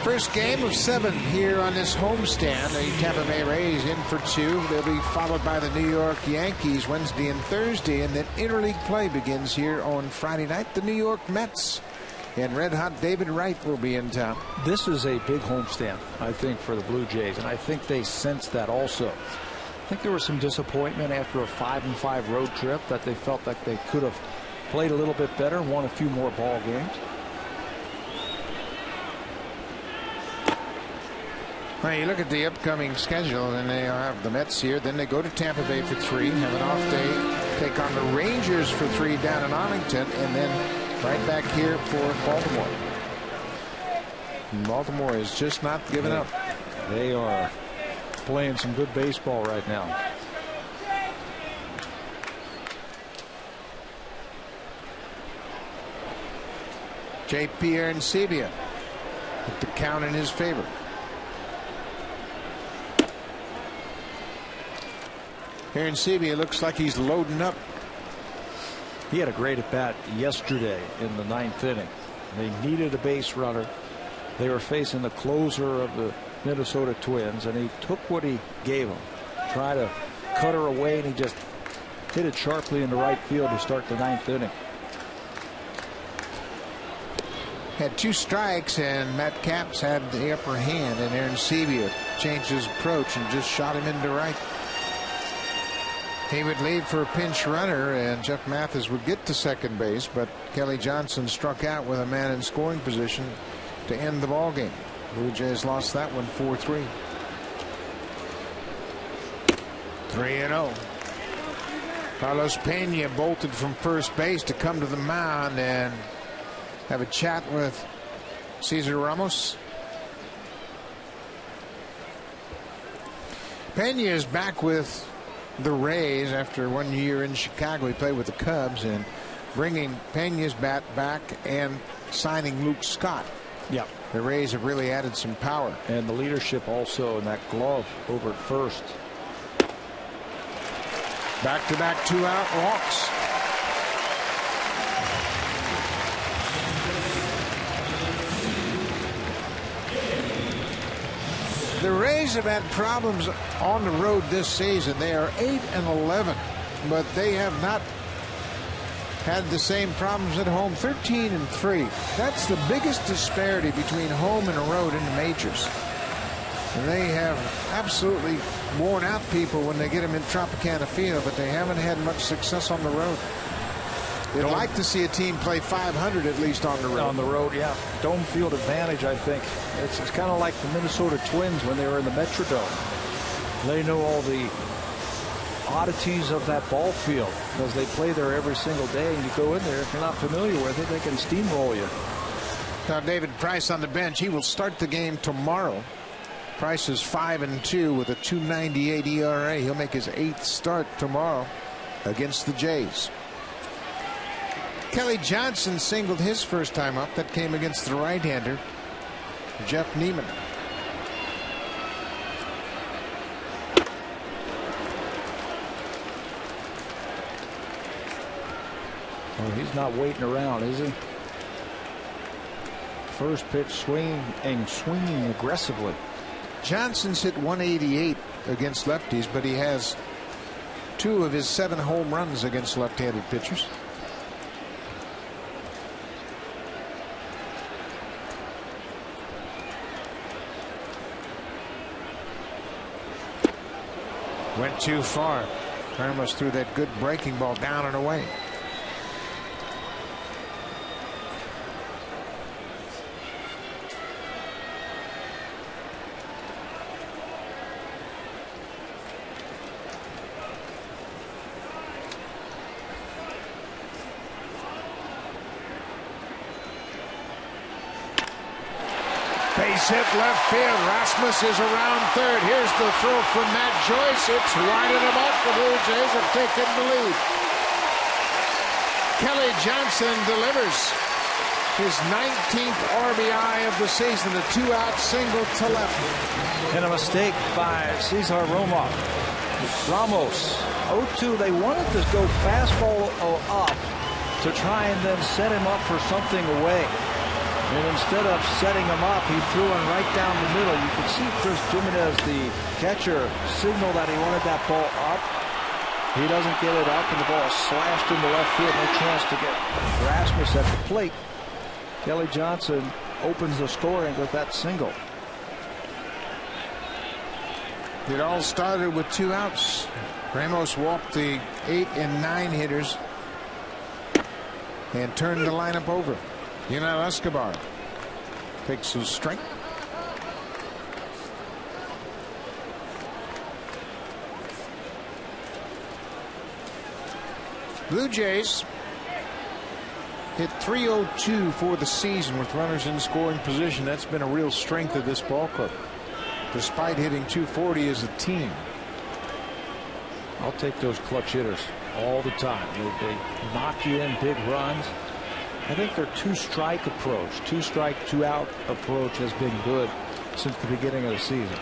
[SPEAKER 2] First game of 7 here on this homestand. The Tampa Bay Rays in for 2. They'll be followed by the New York Yankees Wednesday and Thursday, and then interleague play begins here on Friday night. The New York Mets and red-hot David Wright will be in town.
[SPEAKER 4] This is a big homestand, I think, for the Blue Jays, and I think they sense that also. I think there was some disappointment after a 5-5 road trip that they felt like they could have played a little bit better and won a few more ball games.
[SPEAKER 2] Well, you look at the upcoming schedule, and they have the Mets here. Then they go to Tampa Bay for 3, have an off day, take on the Rangers for 3 down in Arlington, and then right back here for Baltimore. Baltimore is just not giving up.
[SPEAKER 4] They are playing some good baseball right now.
[SPEAKER 2] J.P. Arancibia with the count in his favor. Arancibia looks like he's loading up.
[SPEAKER 4] He had a great at bat yesterday in the 9th inning. They needed a base runner. They were facing the closer of the Minnesota Twins, and he took what he gave them. Tried to cut her away, and he just hit it sharply into right field to start the 9th inning.
[SPEAKER 2] Had 2 strikes, and Matt Capps had the upper hand, and Arancibia changed his approach and just shot him into right. He would lead for a pinch runner, and Jeff Mathis would get to second base, but Kelly Johnson struck out with a man in scoring position to end the ball game. Blue Jays lost that one 4-3. 3-0. Carlos Pena bolted from first base to come to the mound and have a chat with Cesar Ramos. Pena is back with the Rays after 1 year in Chicago. He played with the Cubs, and bringing Pena's bat back and signing Luke Scott.
[SPEAKER 4] Yeah.
[SPEAKER 2] The Rays have really added some power.
[SPEAKER 4] And the leadership also in that glove over at first.
[SPEAKER 2] Back-to-back 2-out walks. The Rays have had problems on the road this season. They are 8-11, but they have not had the same problems at home. 13-3. That's the biggest disparity between home and road in the majors. And they have absolutely worn out people when they get them in Tropicana Field, but they haven't had much success on the road. They'd like to see a team play 500 at least on the road.
[SPEAKER 4] On the road, yeah. Dome field advantage, I think. It's kind of like the Minnesota Twins when they were in the Metrodome. They know all the oddities of that ball field because they play there every single day, and you go in there, if you're not familiar with it, they can steamroll you.
[SPEAKER 2] Now David Price on the bench. He will start the game tomorrow. Price is 5-2 with a 2.98 ERA. He'll make his 8th start tomorrow against the Jays. Kelly Johnson singled his first time up. That came against the right-hander, Jeff Neiman.
[SPEAKER 4] Oh, he's not waiting around, is he? First pitch swinging aggressively.
[SPEAKER 2] Johnson's hit 188 against lefties, but he has 2 of his 7 home runs against left-handed pitchers. Went too far. Ramos threw that good breaking ball down and away. Base hit left field. Rasmus is around third. Here's the throw from Matt Joyce. It's winding him up. The Blue Jays have taken the lead. Kelly Johnson delivers his 19th RBI of the season. A 2-out single to left.
[SPEAKER 4] And a mistake by Cesar Ramos. 0-2. They wanted to go fastball up to try and then set him up for something away. And instead of setting him up, he threw him right down the middle. You could see Chris Jimenez, the catcher, signal that he wanted that ball up. He doesn't get it up, and the ball is slashed into left field. No chance to get Rasmus at the plate. Kelly Johnson opens the scoring with that single.
[SPEAKER 2] It all started with 2 outs. Ramos walked the 8 and 9 hitters and turned the lineup over. Escobar takes his strike. Blue Jays hit .302 for the season with runners in scoring position. That's been a real strength of this ball club, despite hitting .240 as a team.
[SPEAKER 4] I'll take those clutch hitters all the time. They knock you in big runs. I think their 2-strike approach, 2-strike, 2-out approach has been good since the beginning of the season.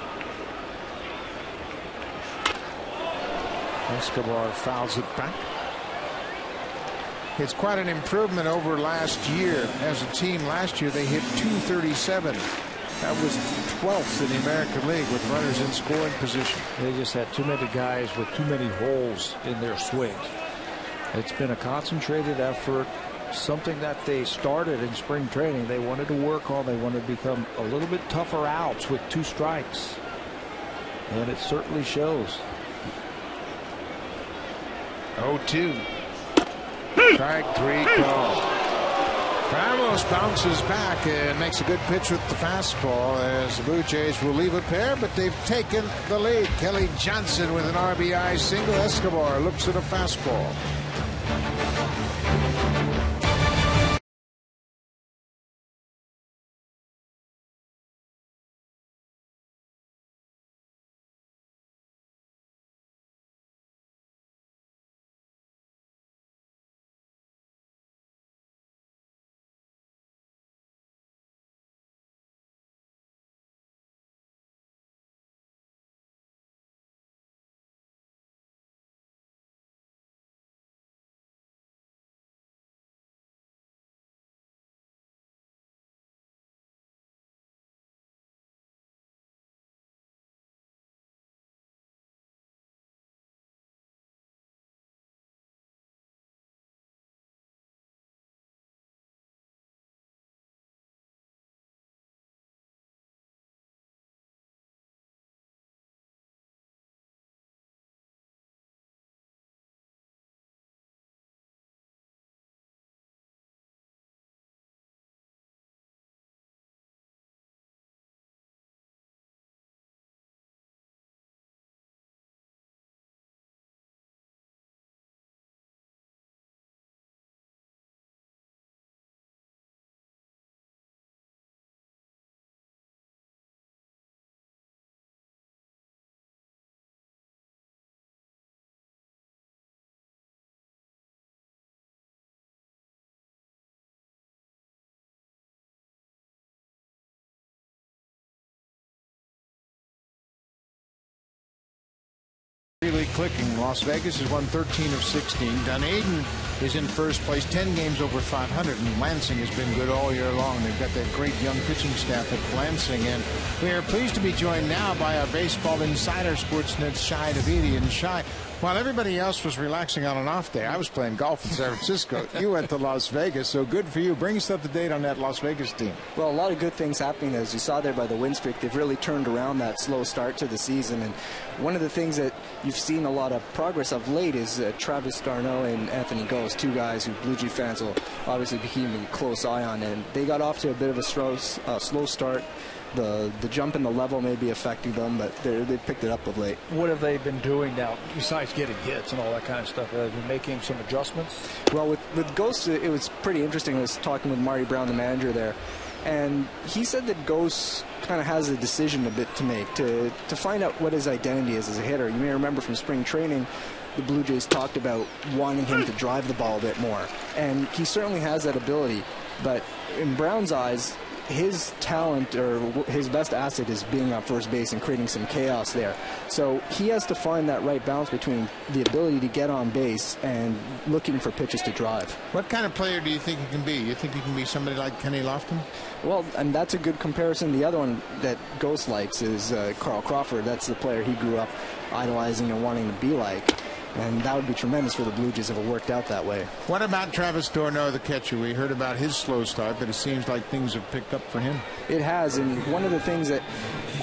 [SPEAKER 2] Escobar fouls it back. It's quite an improvement over last year. As a team last year, they hit .237. That was 12th in the American League with runners in scoring position.
[SPEAKER 4] They just had too many guys with too many holes in their swings. It's been a concentrated effort. Something that they started in spring training. They wanted to work on. They wanted to become a little bit tougher outs with 2 strikes. And it certainly shows.
[SPEAKER 2] 0-2. Strike 3 call. Ramos bounces back and makes a good pitch with the fastball as the Blue Jays will leave a pair, but they've taken the lead. Kelly Johnson with an RBI single. Escobar looks at a fastball. Really clicking. Las Vegas has won 13 of 16. Dunedin is in first place, 10 games over 500, and Lansing has been good all year long. They've got that great young pitching staff at Lansing, and we are pleased to be joined now by our baseball insider, Sportsnet's Shai Davidi. And Shai, while everybody else was relaxing on an off day, I was playing golf in San Francisco. You went to Las Vegas, so good for you. Bring us up to date on that Las Vegas team.
[SPEAKER 6] Well, a lot of good things happening, as you saw there by the win streak. They've really turned around that slow start to the season, and one of the things that you've seen a lot of progress of late is Travis d'Arnaud and Anthony Ghost, two guys who Blue Jay fans will obviously be keeping a close eye on, and they got off to a bit of a slow start. The jump in the level may be affecting them, but they picked it up of late.
[SPEAKER 4] What have they been doing now, besides getting hits and all that kind of stuff? Have they been making some adjustments?
[SPEAKER 6] Well, with Ghost, it was pretty interesting. I was talking with Marty Brown, the manager there, and he said that Ghost kind of has a decision a bit to make to find out what his identity is as a hitter. You may remember from spring training, the Blue Jays talked about wanting him to drive the ball a bit more, and he certainly has that ability, but in Brown's eyes, his talent or his best asset is being on first base and creating some chaos there. So he has to find that right balance between the ability to get on base and looking for pitches to drive.
[SPEAKER 2] What kind of player do you think he can be? You think he can be somebody like Kenny Lofton?
[SPEAKER 6] Well, and that's a good comparison. The other one that Ghost likes is Carl Crawford. That's the player he grew up idolizing and wanting to be like. And that would be tremendous for the Blue Jays if it worked out that way.
[SPEAKER 2] What about Travis d'Arnaud, the catcher? We heard about his slow start, but it seems like things have picked up for him.
[SPEAKER 6] It has, and one of the things that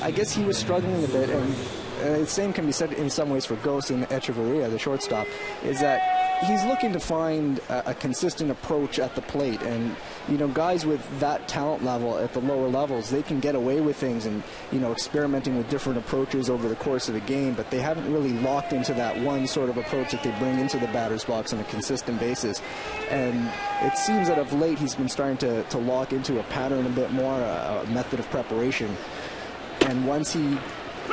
[SPEAKER 6] I guess he was struggling a bit, and the same can be said in some ways for Ghost and Echeverria, the shortstop, is that he's looking to find a consistent approach at the plate. And, you know, guys with that talent level at the lower levels, they can get away with things and, you know, experimenting with different approaches over the course of a game, but they haven't really locked into that one sort of approach that they bring into the batter's box on a consistent basis. And it seems that of late he's been starting to lock into a pattern a bit more, a method of preparation. And once he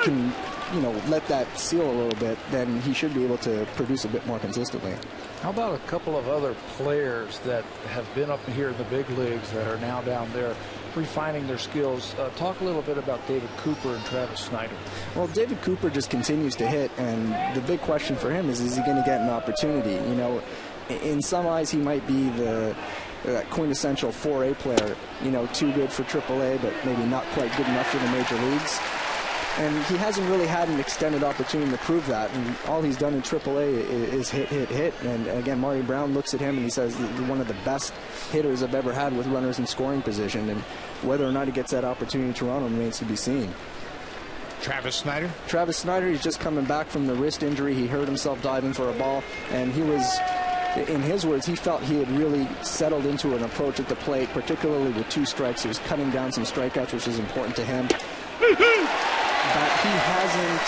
[SPEAKER 6] can, you know, let that seal a little bit, then he should be able to produce a bit more consistently.
[SPEAKER 4] How about a couple of other players that have been up here in the big leagues that are now down there refining their skills? Talk a little bit about David Cooper and Travis Snyder.
[SPEAKER 6] Well, David Cooper just continues to hit, and the big question for him is he going to get an opportunity? You know, in some eyes he might be the quintessential 4A player, you know, too good for AAA, but maybe not quite good enough for the major leagues. And he hasn't really had an extended opportunity to prove that. And all he's done in AAA is hit. And again, Marty Brown looks at him and he says one of the best hitters I've ever had with runners in scoring position. And whether or not he gets that opportunity in Toronto remains to be seen.
[SPEAKER 2] Travis Snyder?
[SPEAKER 6] Travis Snyder, he's just coming back from the wrist injury. He hurt himself diving for a ball. And he was, in his words, he felt he had really settled into an approach at the plate, particularly with 2 strikes. He was cutting down some strikeouts, which is important to him. But he hasn't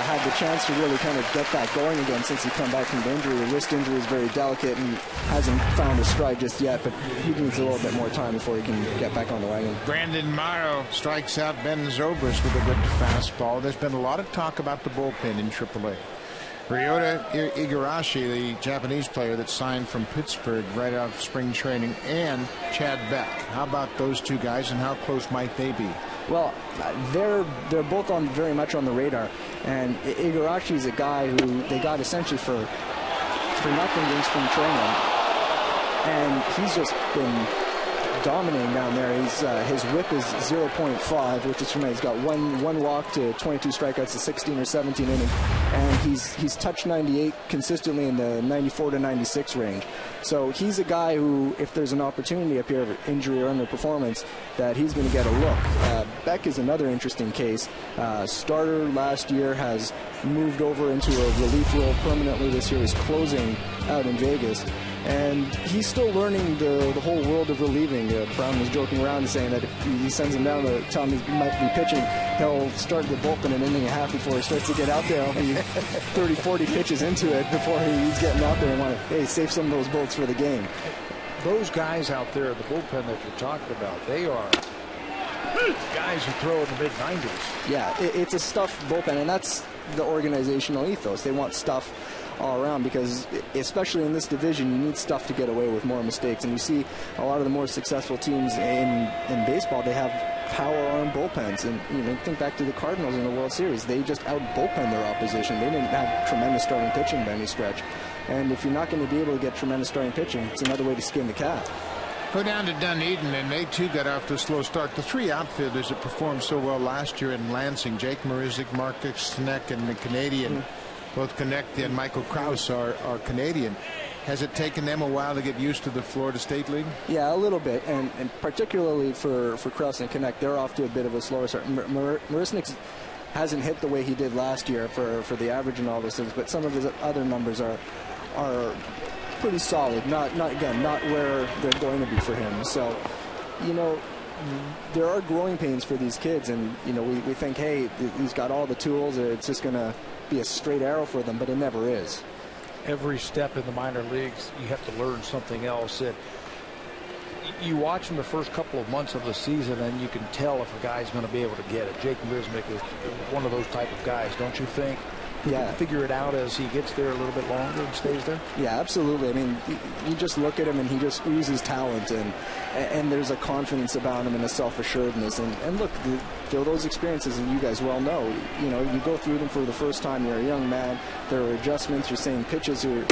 [SPEAKER 6] had the chance to really kind of get that going again since he come back from the injury. The wrist injury is very delicate and hasn't found a stride just yet, but he needs a little bit more time before he can get back on the wagon.
[SPEAKER 2] Brandon Morrow strikes out Ben Zobrist with a good fastball. There's been a lot of talk about the bullpen in AAA. Ryota Igarashi, the Japanese player that signed from Pittsburgh right out of spring training, and Chad Beck. How about those two guys, and how close might they be?
[SPEAKER 6] Well, they're both very much on the radar, and Igarashi is a guy who they got essentially for nothing during spring training, and he's just been dominating down there. His whip is 0.5, which is tremendous. He's got one walk to 22 strikeouts to 16 or 17 innings, and he's touched 98 consistently in the 94 to 96 range. So he's a guy who, if there's an opportunity up here of injury or underperformance, that he's going to get a look. Beck is another interesting case. Starter last year, has moved over into a relief role permanently this year. He's closing out in Vegas. And he's still learning the whole world of relieving. Brown was joking around and saying that if he sends him down to tell him he might be pitching, he'll start the bullpen an inning and a half before he starts to get out there. He'll be 30, 40 pitches into it before he's getting out there and want to, hey, save some of those bullets for the game.
[SPEAKER 4] Those guys out there in the bullpen that you're talking about, they are guys who throw in the mid-90s.
[SPEAKER 6] Yeah, it's a stuffed bullpen, and that's the organizational ethos. They want stuff all around, because especially in this division, you need stuff to get away with more mistakes. And you see a lot of the more successful teams in baseball, they have power arm bullpens. And think back to the Cardinals in the World Series. They just out bullpen their opposition. They didn't have tremendous starting pitching by any stretch. And if you're not going to be able to get tremendous starting pitching, it's another way to skin the cat.
[SPEAKER 2] Go down to Dunedin, and they too got off to a slow start. The three outfielders that performed so well last year in Lansing, Jake Marisnik, Marcus Knecht, and the Canadian, both Knecht and Michael Krause are Canadian. Has it taken them a while to get used to the Florida State League?
[SPEAKER 6] Yeah, a little bit, and particularly for Krause and Knecht, they're off to a bit of a slower start. Marisnik hasn't hit the way he did last year for the average and all those things, but some of his other numbers are pretty solid. Not where they're going to be for him. So, there are growing pains for these kids, and we think, hey, he's got all the tools. It's just going to be a straight arrow for them, but it never is.
[SPEAKER 4] Every step in the minor leagues, you have to learn something else. You watch him the first couple of months of the season, and you can tell if a guy's going to be able to get it. Jake Marisnik is one of those type of guys, don't you think?
[SPEAKER 6] Yeah.
[SPEAKER 4] Figure it out as he gets there a little bit longer and stays there?
[SPEAKER 6] Yeah, absolutely. I mean, you just look at him and he just oozes talent, and there's a confidence about him and a self-assuredness. And look, those experiences, and you guys well know, you go through them for the first time. You're a young man. There are adjustments. You're saying pitches. You're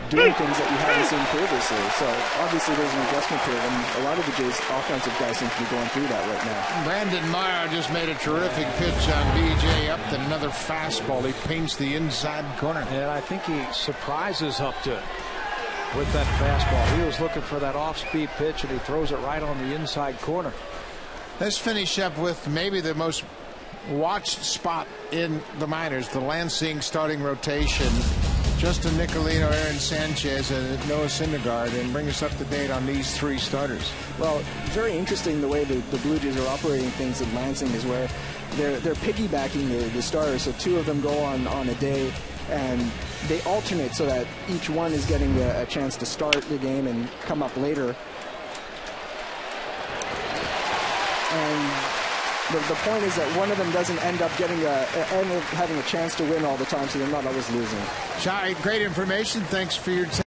[SPEAKER 6] doing things that you haven't seen previously. So obviously there's an adjustment period, and a lot of the Jays offensive guys seem to be going through that right now.
[SPEAKER 2] Brandon Morrow just made a terrific pitch on BJ Upton. Another fastball. He paints the inside corner.
[SPEAKER 4] And I think he surprises Upton with that fastball. He was looking for that off-speed pitch, and he throws it right on the inside corner.
[SPEAKER 2] Let's finish up with maybe the most watched spot in the minors, the Lansing starting rotation. Justin Nicolino, Aaron Sanchez, and Noah Syndergaard, and bring us up to date on these three starters.
[SPEAKER 6] Well, very interesting the way the Blue Jays are operating things at Lansing is where they're piggybacking the starters. So two of them go on a day, and they alternate so that each one is getting a chance to start the game and come up later. And the point is that one of them doesn't end up having a chance to win all the time, so they're not always losing.
[SPEAKER 2] Shai, great information. Thanks for your time.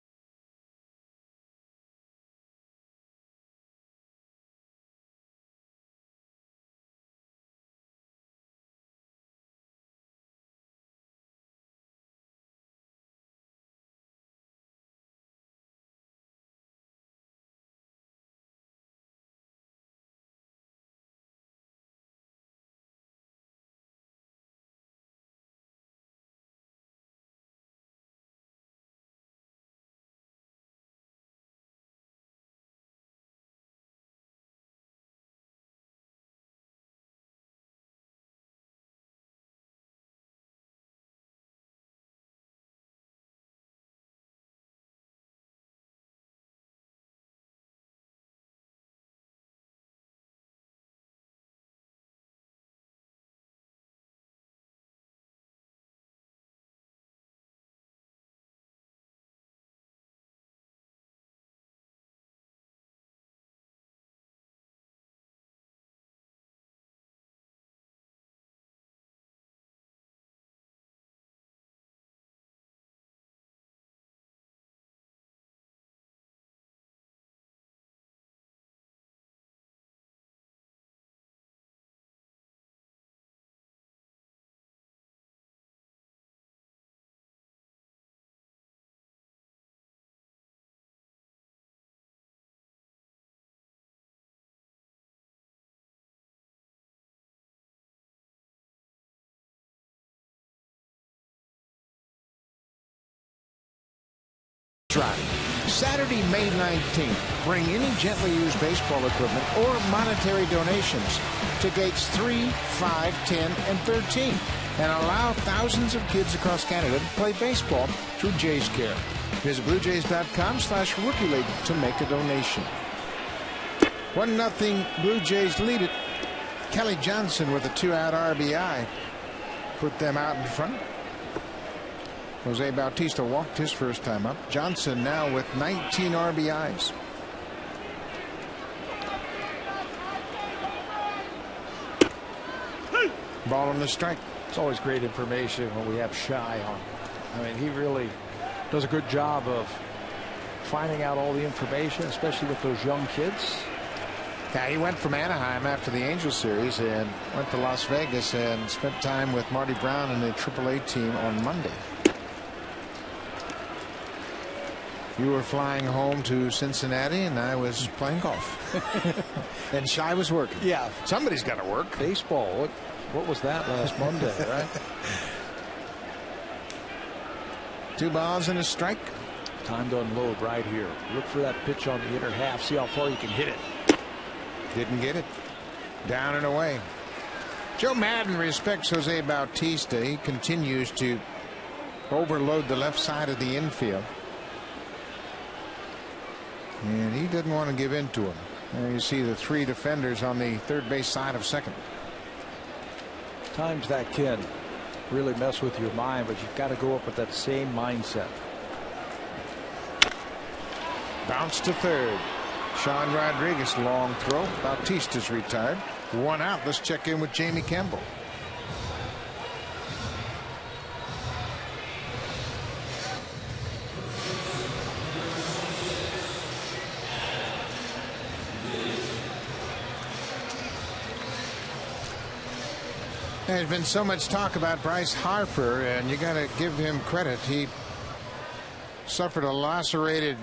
[SPEAKER 2] Saturday, May 19th. Bring any gently used baseball equipment or monetary donations to gates 3, 5, 10, and 13 and allow thousands of kids across Canada to play baseball through Jays Care. Visit BlueJays.com/Rookie League to make a donation. 1-0 Blue Jays lead it. Kelly Johnson with a 2-out RBI put them out in front. Jose Bautista walked his first time up. Johnson now with 19 RBIs. Ball on the strike.
[SPEAKER 4] It's always great information when we have Shai on. I mean, he really does a good job of finding out all the information, especially with those young kids.
[SPEAKER 2] Yeah, he went from Anaheim after the Angels series and went to Las Vegas and spent time with Marty Brown and the AAA team on Monday. You were flying home to Cincinnati and I was playing golf. And Shai was working.
[SPEAKER 4] Yeah.
[SPEAKER 2] Somebody's got to work.
[SPEAKER 4] Baseball. What was that last Monday, right?
[SPEAKER 2] 2 balls and a strike.
[SPEAKER 4] Time to unload right here. Look for that pitch on the inner half. See how far you can hit it.
[SPEAKER 2] Didn't get it. Down and away. Joe Madden respects Jose Bautista. He continues to overload the left side of the infield. And he doesn't want to give in to him. There you see the 3 defenders on the third base side of second.
[SPEAKER 4] Times that can really mess with your mind, but you've got to go up with that same mindset.
[SPEAKER 2] Bounce to third. Sean Rodriguez, long throw. Bautista's retired. 1 out. Let's check in with Jamie Campbell. There's been so much talk about Bryce Harper, and you got to give him credit. He suffered a lacerated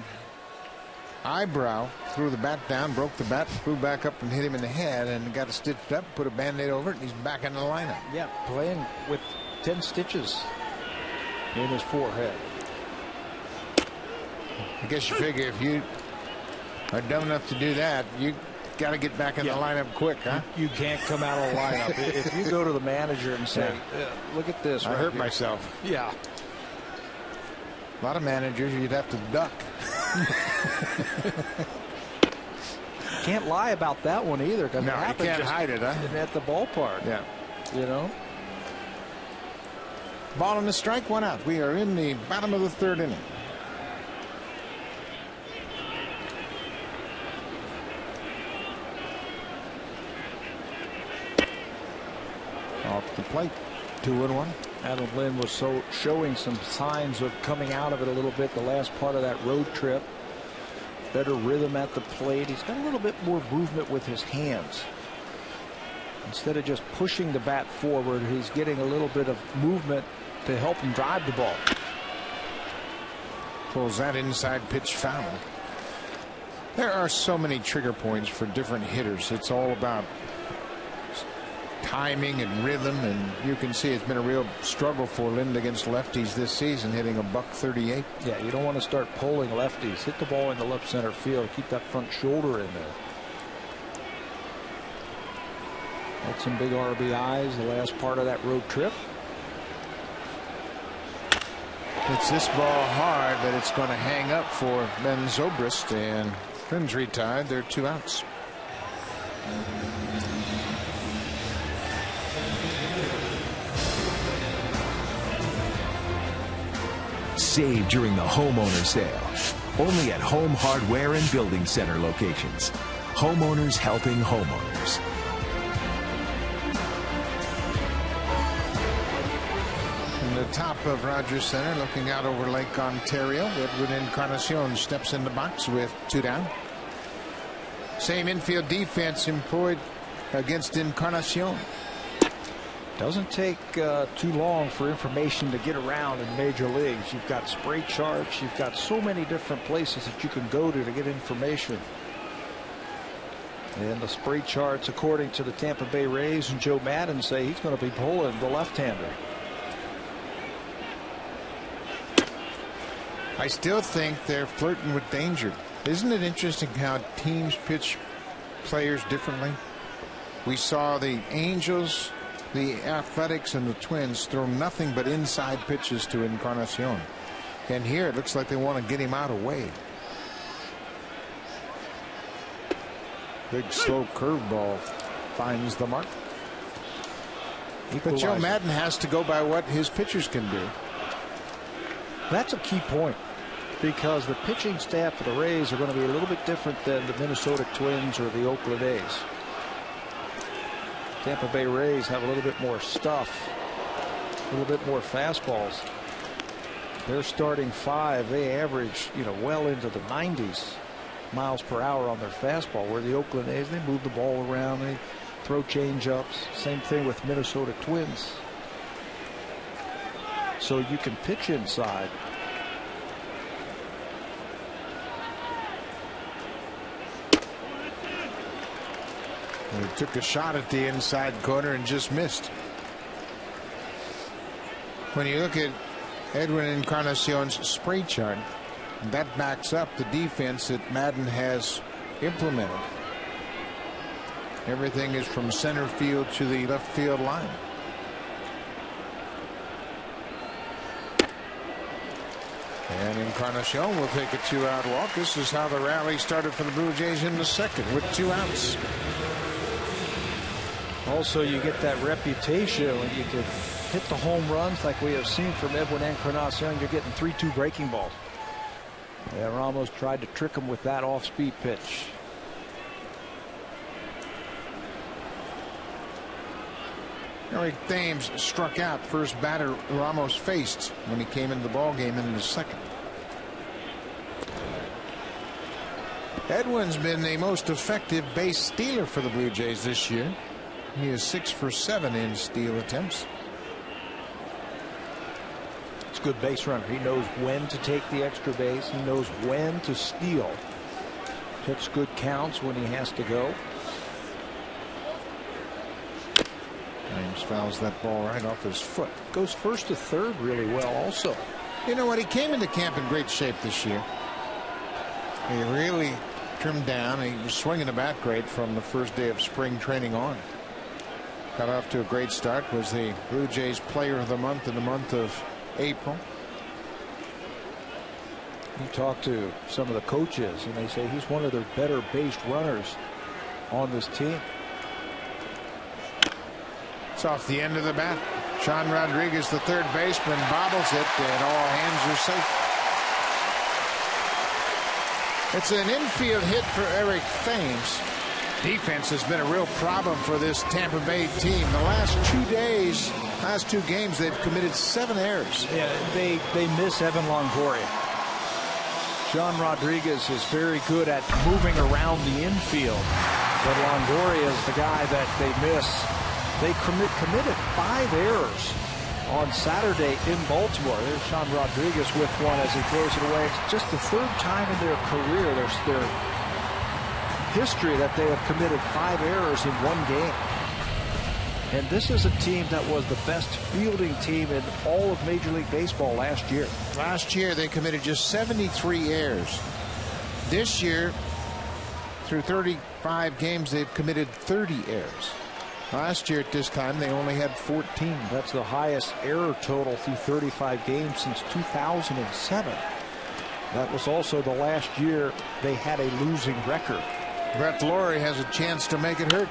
[SPEAKER 2] eyebrow, threw the bat down, broke the bat, flew back up and hit him in the head, and got it stitched up, put a Band-Aid over it, and he's back in the lineup.
[SPEAKER 4] Yeah, playing with 10 stitches in his forehead.
[SPEAKER 2] I guess you figure if you are dumb enough to do that, you got to get back in the lineup quick, huh?
[SPEAKER 4] You can't come out of the lineup. If you go to the manager and say, look at this.
[SPEAKER 2] I hurt myself.
[SPEAKER 4] Yeah.
[SPEAKER 2] A lot of managers you'd have to duck.
[SPEAKER 4] Can't lie about that one either.
[SPEAKER 2] No, you can't hide it, huh?
[SPEAKER 4] At the ballpark.
[SPEAKER 2] Yeah.
[SPEAKER 4] You know?
[SPEAKER 2] Ball and a strike, 1 out. We are in the bottom of the 3rd inning. Off the plate, 2-1.
[SPEAKER 4] Adam Lynn was showing some signs of coming out of it a little bit the last part of that road trip. Better rhythm at the plate. He's got a little bit more movement with his hands. Instead of just pushing the bat forward, he's getting a little bit of movement to help him drive the ball.
[SPEAKER 2] Pulls that inside pitch foul. There are so many trigger points for different hitters. It's all about timing and rhythm, and you can see it's been a real struggle for Lind against lefties this season, hitting a .138.
[SPEAKER 4] Yeah, you don't want to start pulling lefties. Hit the ball in the left center field. Keep that front shoulder in there. Had some big RBIs the last part of that road trip.
[SPEAKER 2] It's this ball hard, but it's going to hang up for Ben Zobrist, and Lind's retired. There are 2 outs.
[SPEAKER 5] Save during the homeowner sale. Only at Home Hardware and Building Center locations. Homeowners helping homeowners.
[SPEAKER 2] From the top of Rogers Center, looking out over Lake Ontario, Edwin Encarnacion steps in the box with 2 down. Same infield defense employed against Encarnacion.
[SPEAKER 4] Doesn't take too long for information to get around in major leagues. You've got spray charts. You've got so many different places that you can go to get information. And the spray charts, according to the Tampa Bay Rays and Joe Madden, say he's going to be pulling the left-hander.
[SPEAKER 2] I still think they're flirting with danger. Isn't it interesting how teams pitch players differently? We saw the Angels, the Athletics, and the Twins throw nothing but inside pitches to Encarnacion. And here it looks like they want to get him out of Wade. Big slow curveball finds the mark. But Joe Madden has to go by what his pitchers can do.
[SPEAKER 4] That's a key point, because the pitching staff for the Rays are going to be a little bit different than the Minnesota Twins or the Oakland A's. Tampa Bay Rays have a little bit more stuff, a little bit more fastballs. Their starting 5, they average, well into the 90s. miles per hour on their fastball, where the Oakland A's, they move the ball around, they throw change-ups. Same thing with Minnesota Twins. So you can pitch inside.
[SPEAKER 2] He took a shot at the inside corner and just missed. When you look at Edwin Encarnacion's spray chart, that backs up the defense that Madden has implemented. Everything is from center field to the left field line. And Encarnacion will take a 2-out walk. This is how the rally started for the Blue Jays in the second with 2 outs.
[SPEAKER 4] Also, you get that reputation when you can hit the home runs like we have seen from Edwin Encarnacion. You're getting 3-2 breaking balls. Yeah, Ramos tried to trick him with that off-speed pitch.
[SPEAKER 2] Eric Thames struck out, first batter Ramos faced when he came into the ball game in the second. Edwin's been the most effective base stealer for the Blue Jays this year. He is 6 for 7 in steal attempts.
[SPEAKER 4] It's a good base runner. He knows when to take the extra base. He knows when to steal. Hits good counts when he has to go.
[SPEAKER 2] James fouls that ball right off his foot.
[SPEAKER 4] Goes first to third really well also.
[SPEAKER 2] You know what? He came into camp in great shape this year. He really trimmed down. He was swinging the bat great from the first day of spring training on. Got off to a great start. Was the Blue Jays Player of the Month in the month of April.
[SPEAKER 4] You talk to some of the coaches and they say he's one of their better based runners on this team.
[SPEAKER 2] It's off the end of the bat. Sean Rodriguez, the third baseman, bobbles it, and all hands are safe. It's an infield hit for Eric Thames. Defense has been a real problem for this Tampa Bay team. The last 2 days, last 2 games, they've committed 7 errors.
[SPEAKER 4] Yeah, they miss Evan Longoria. Sean Rodriguez is very good at moving around the infield, but Longoria is the guy that they miss. They committed 5 errors on Saturday in Baltimore. There's Sean Rodriguez with one as he throws it away. It's just the 3rd time in their career, their history, that they have committed 5 errors in 1 game. And this is a team that was the best fielding team in all of Major League Baseball last year.
[SPEAKER 2] Last year they committed just 73 errors. This year, through 35 games, they've committed 30 errors. Last year at this time they only had 14.
[SPEAKER 4] That's the highest error total through 35 games since 2007. That was also the last year they had a losing record.
[SPEAKER 2] Brett Lawrie has a chance to make it hurt.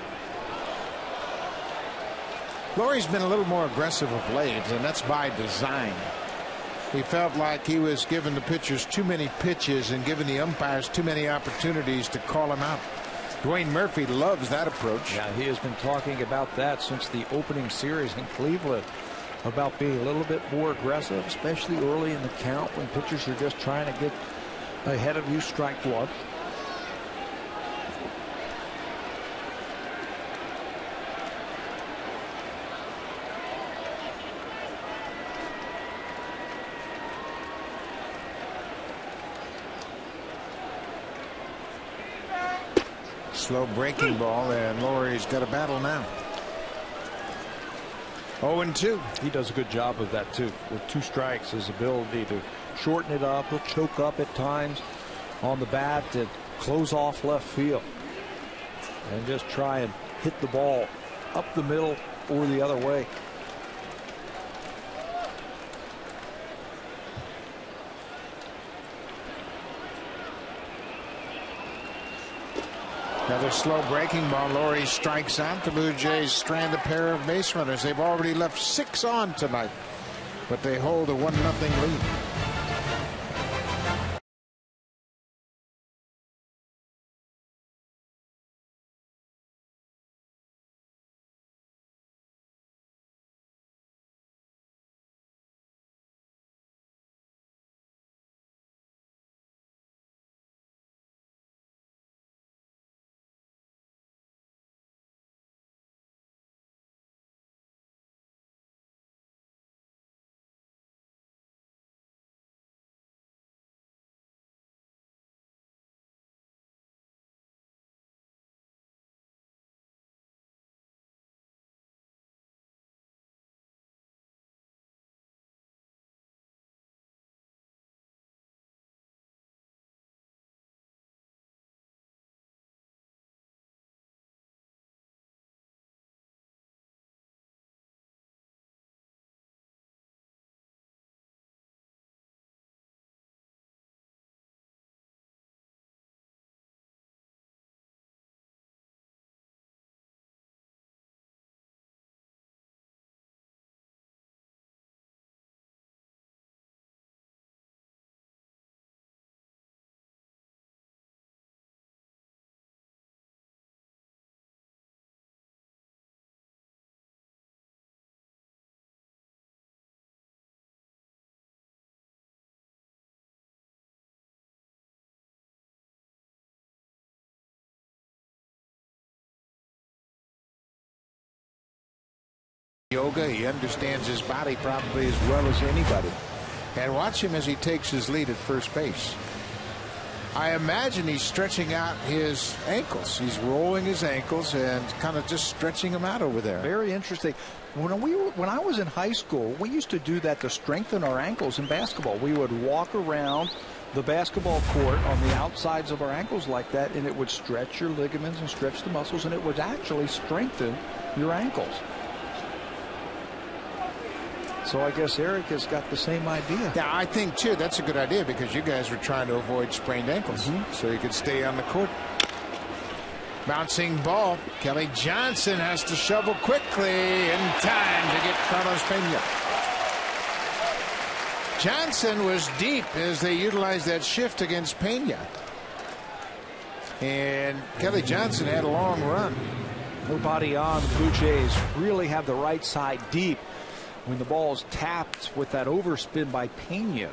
[SPEAKER 2] Laurie's been a little more aggressive of late, and that's by design. He felt like he was giving the pitchers too many pitches and giving the umpires too many opportunities to call him out. Dwayne Murphy loves that approach.
[SPEAKER 4] Yeah, he has been talking about that since the opening series in Cleveland, about being a little bit more aggressive, especially early in the count when pitchers are just trying to get ahead of you, strike one.
[SPEAKER 2] Slow breaking ball, and Laurie's got a battle now. 0-2.
[SPEAKER 4] He does a good job of that too. With 2 strikes, his ability to shorten it up, he'll choke up at times on the bat and close off left field and just try and hit the ball up the middle or the other way.
[SPEAKER 2] Another slow breaking ball. Lawrie strikes out. The Blue Jays strand a pair of base runners. They've already left 6 on tonight, but they hold a 1-0 lead. yoga. He understands his body probably as well as anybody. And watch him as he takes his lead at first base. I imagine he's stretching out his ankles. He's rolling his ankles and kind of just stretching them out over there.
[SPEAKER 3] Very interesting. When I was in high school, we used to do that to strengthen our ankles in basketball. We would walk around the basketball court on the outsides of our ankles like that, and it would stretch your ligaments and stretch the muscles, and it would actually strengthen your ankles. So I guess Eric has got the same idea.
[SPEAKER 2] Yeah, I think too that's a good idea, because you guys were trying to avoid sprained ankles, so you could stay on the court. Bouncing ball. Kelly Johnson has to shovel quickly in time to get Carlos Pena. Johnson was deep as they utilized that shift against Pena. And Kelly Johnson had a long run.
[SPEAKER 3] Nobody on. The Blue Jays really have the right side deep when the ball is tapped with that overspin by Pena.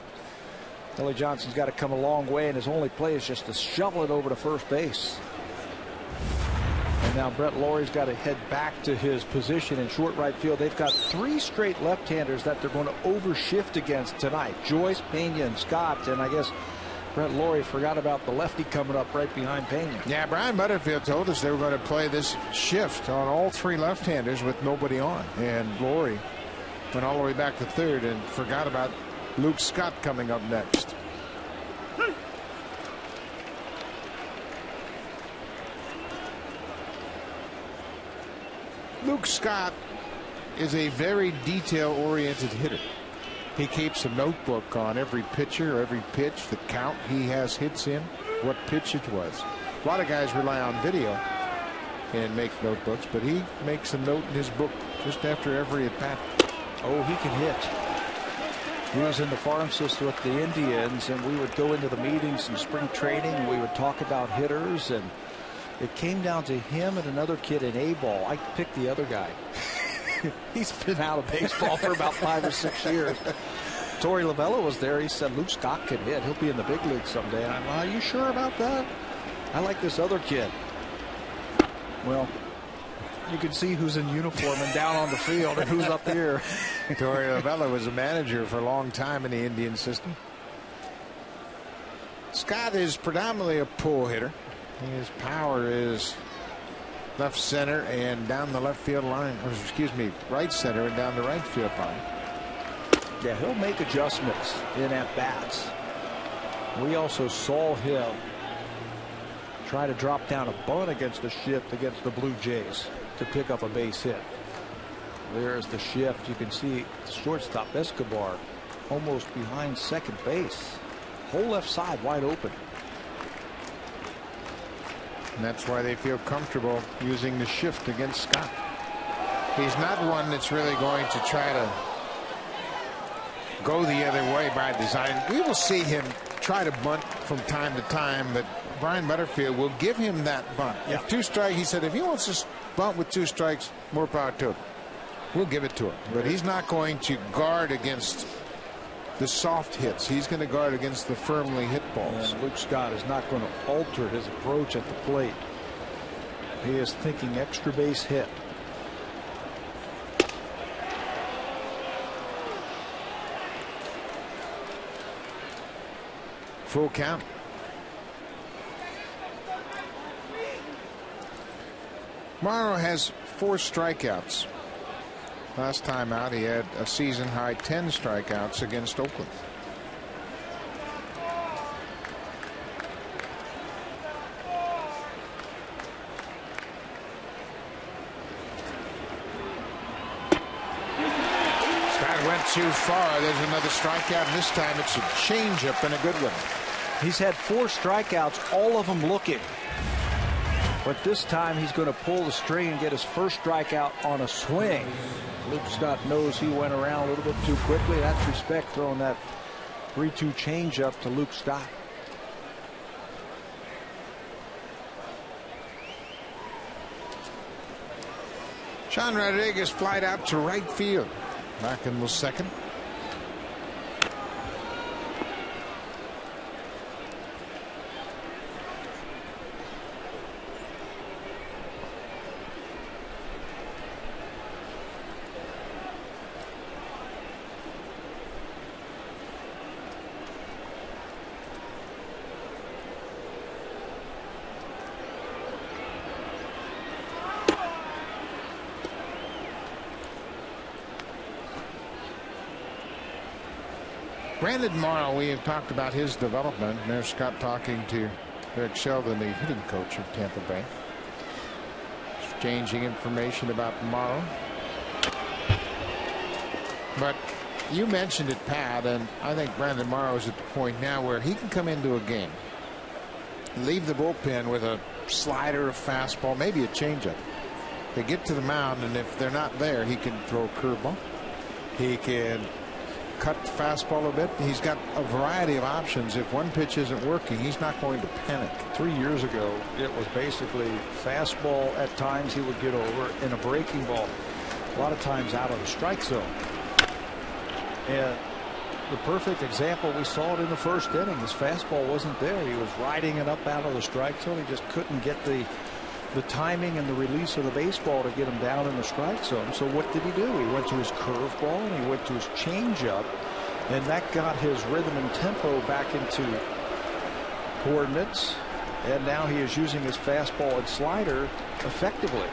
[SPEAKER 3] Kelly Johnson's got to come a long way, and his only play is just to shovel it over to first base. And now Brett Lawrie's got to head back to his position in short right field. They've got 3 straight left-handers that they're going to overshift against tonight. Joyce, Pena, and Scott. And I guess Brett Lawrie forgot about the lefty coming up right behind Pena.
[SPEAKER 2] Yeah, Brian Butterfield told us they were going to play this shift on all 3 left-handers with nobody on. And Lawrie went all the way back to third and forgot about Luke Scott coming up next. Luke Scott is a very detail-oriented hitter. He keeps a notebook on every pitcher, every pitch, the count he has hits in, what pitch it was. A lot of guys rely on video and make notebooks, but he makes a note in his book just after every at-bat.
[SPEAKER 3] Oh, he can hit. He was in the farm system with the Indians, and we would go into the meetings in spring training, and we would talk about hitters, and it came down to him and another kid in A-ball. I picked the other guy. He's been out of baseball for about 5 or 6 years. Torey Lovella was there. He said Luke Scott can hit. He'll be in the big league someday. And I'm like, are you sure about that? I like this other kid. Well, you can see who's in uniform and down on the field and who's up here.
[SPEAKER 2] Torey Lovella was a manager for a long time in the Indian system. Scott is predominantly a pull hitter. His power is left center and down the left field line, or excuse me, right center and down the right field line.
[SPEAKER 3] Yeah, he'll make adjustments in at-bats. We also saw him try to drop down a bunt against the shift against the Blue Jays to pick up a base hit. There's the shift. You can see shortstop Escobar almost behind second base. Whole left side wide open.
[SPEAKER 2] And that's why they feel comfortable using the shift against Scott. He's not one that's really going to try to go the other way by design. We will see him try to bunt from time to time, but Brian Butterfield will give him that bunt.
[SPEAKER 3] Yeah.
[SPEAKER 2] If 2 strikes, he said if he wants to bunt with 2 strikes, more power to him. We'll give it to him. But he's not going to guard against the soft hits. He's going to guard against the firmly hit balls.
[SPEAKER 3] And Luke Scott is not going to alter his approach at the plate. He is thinking extra base hit.
[SPEAKER 2] Full count. Morrow has 4 strikeouts. Last time out, he had a season high 10 strikeouts against Oakland. Scott went too far. There's another strikeout, and this time it's a changeup and a good one.
[SPEAKER 3] He's had 4 strikeouts, all of them looking. But this time he's going to pull the string and get his first strikeout on a swing. Luke Scott knows he went around a little bit too quickly. That's respect, throwing that 3-2 changeup to Luke Scott.
[SPEAKER 2] Sean Rodriguez flied out to right field. Larkin was second. Brandon Morrow, we have talked about his development. And there's Scott talking to Eric Sheldon, the hitting coach of Tampa Bay. Exchanging information about Morrow. But you mentioned it, Pat, and I think Brandon Morrow is at the point now where he can come into a game, leave the bullpen with a slider, a fastball, maybe a changeup. They get to the mound, and if they're not there, he can throw a curveball. He can cut the fastball a bit. He's got a variety of options. If one pitch isn't working, he's not going to panic.
[SPEAKER 4] 3 years ago, it was basically fastball at times he would get over and a breaking ball. A lot of times out of the strike zone. And the perfect example, we saw it in the first inning. His fastball wasn't there. He was riding it up out of the strike zone. He just couldn't get the timing and the release of the baseball to get him down in the strike zone. So what did he do? He went to his curveball and he went to his changeup, and that got his rhythm and tempo back into coordinates. And now he is using his fastball and slider effectively.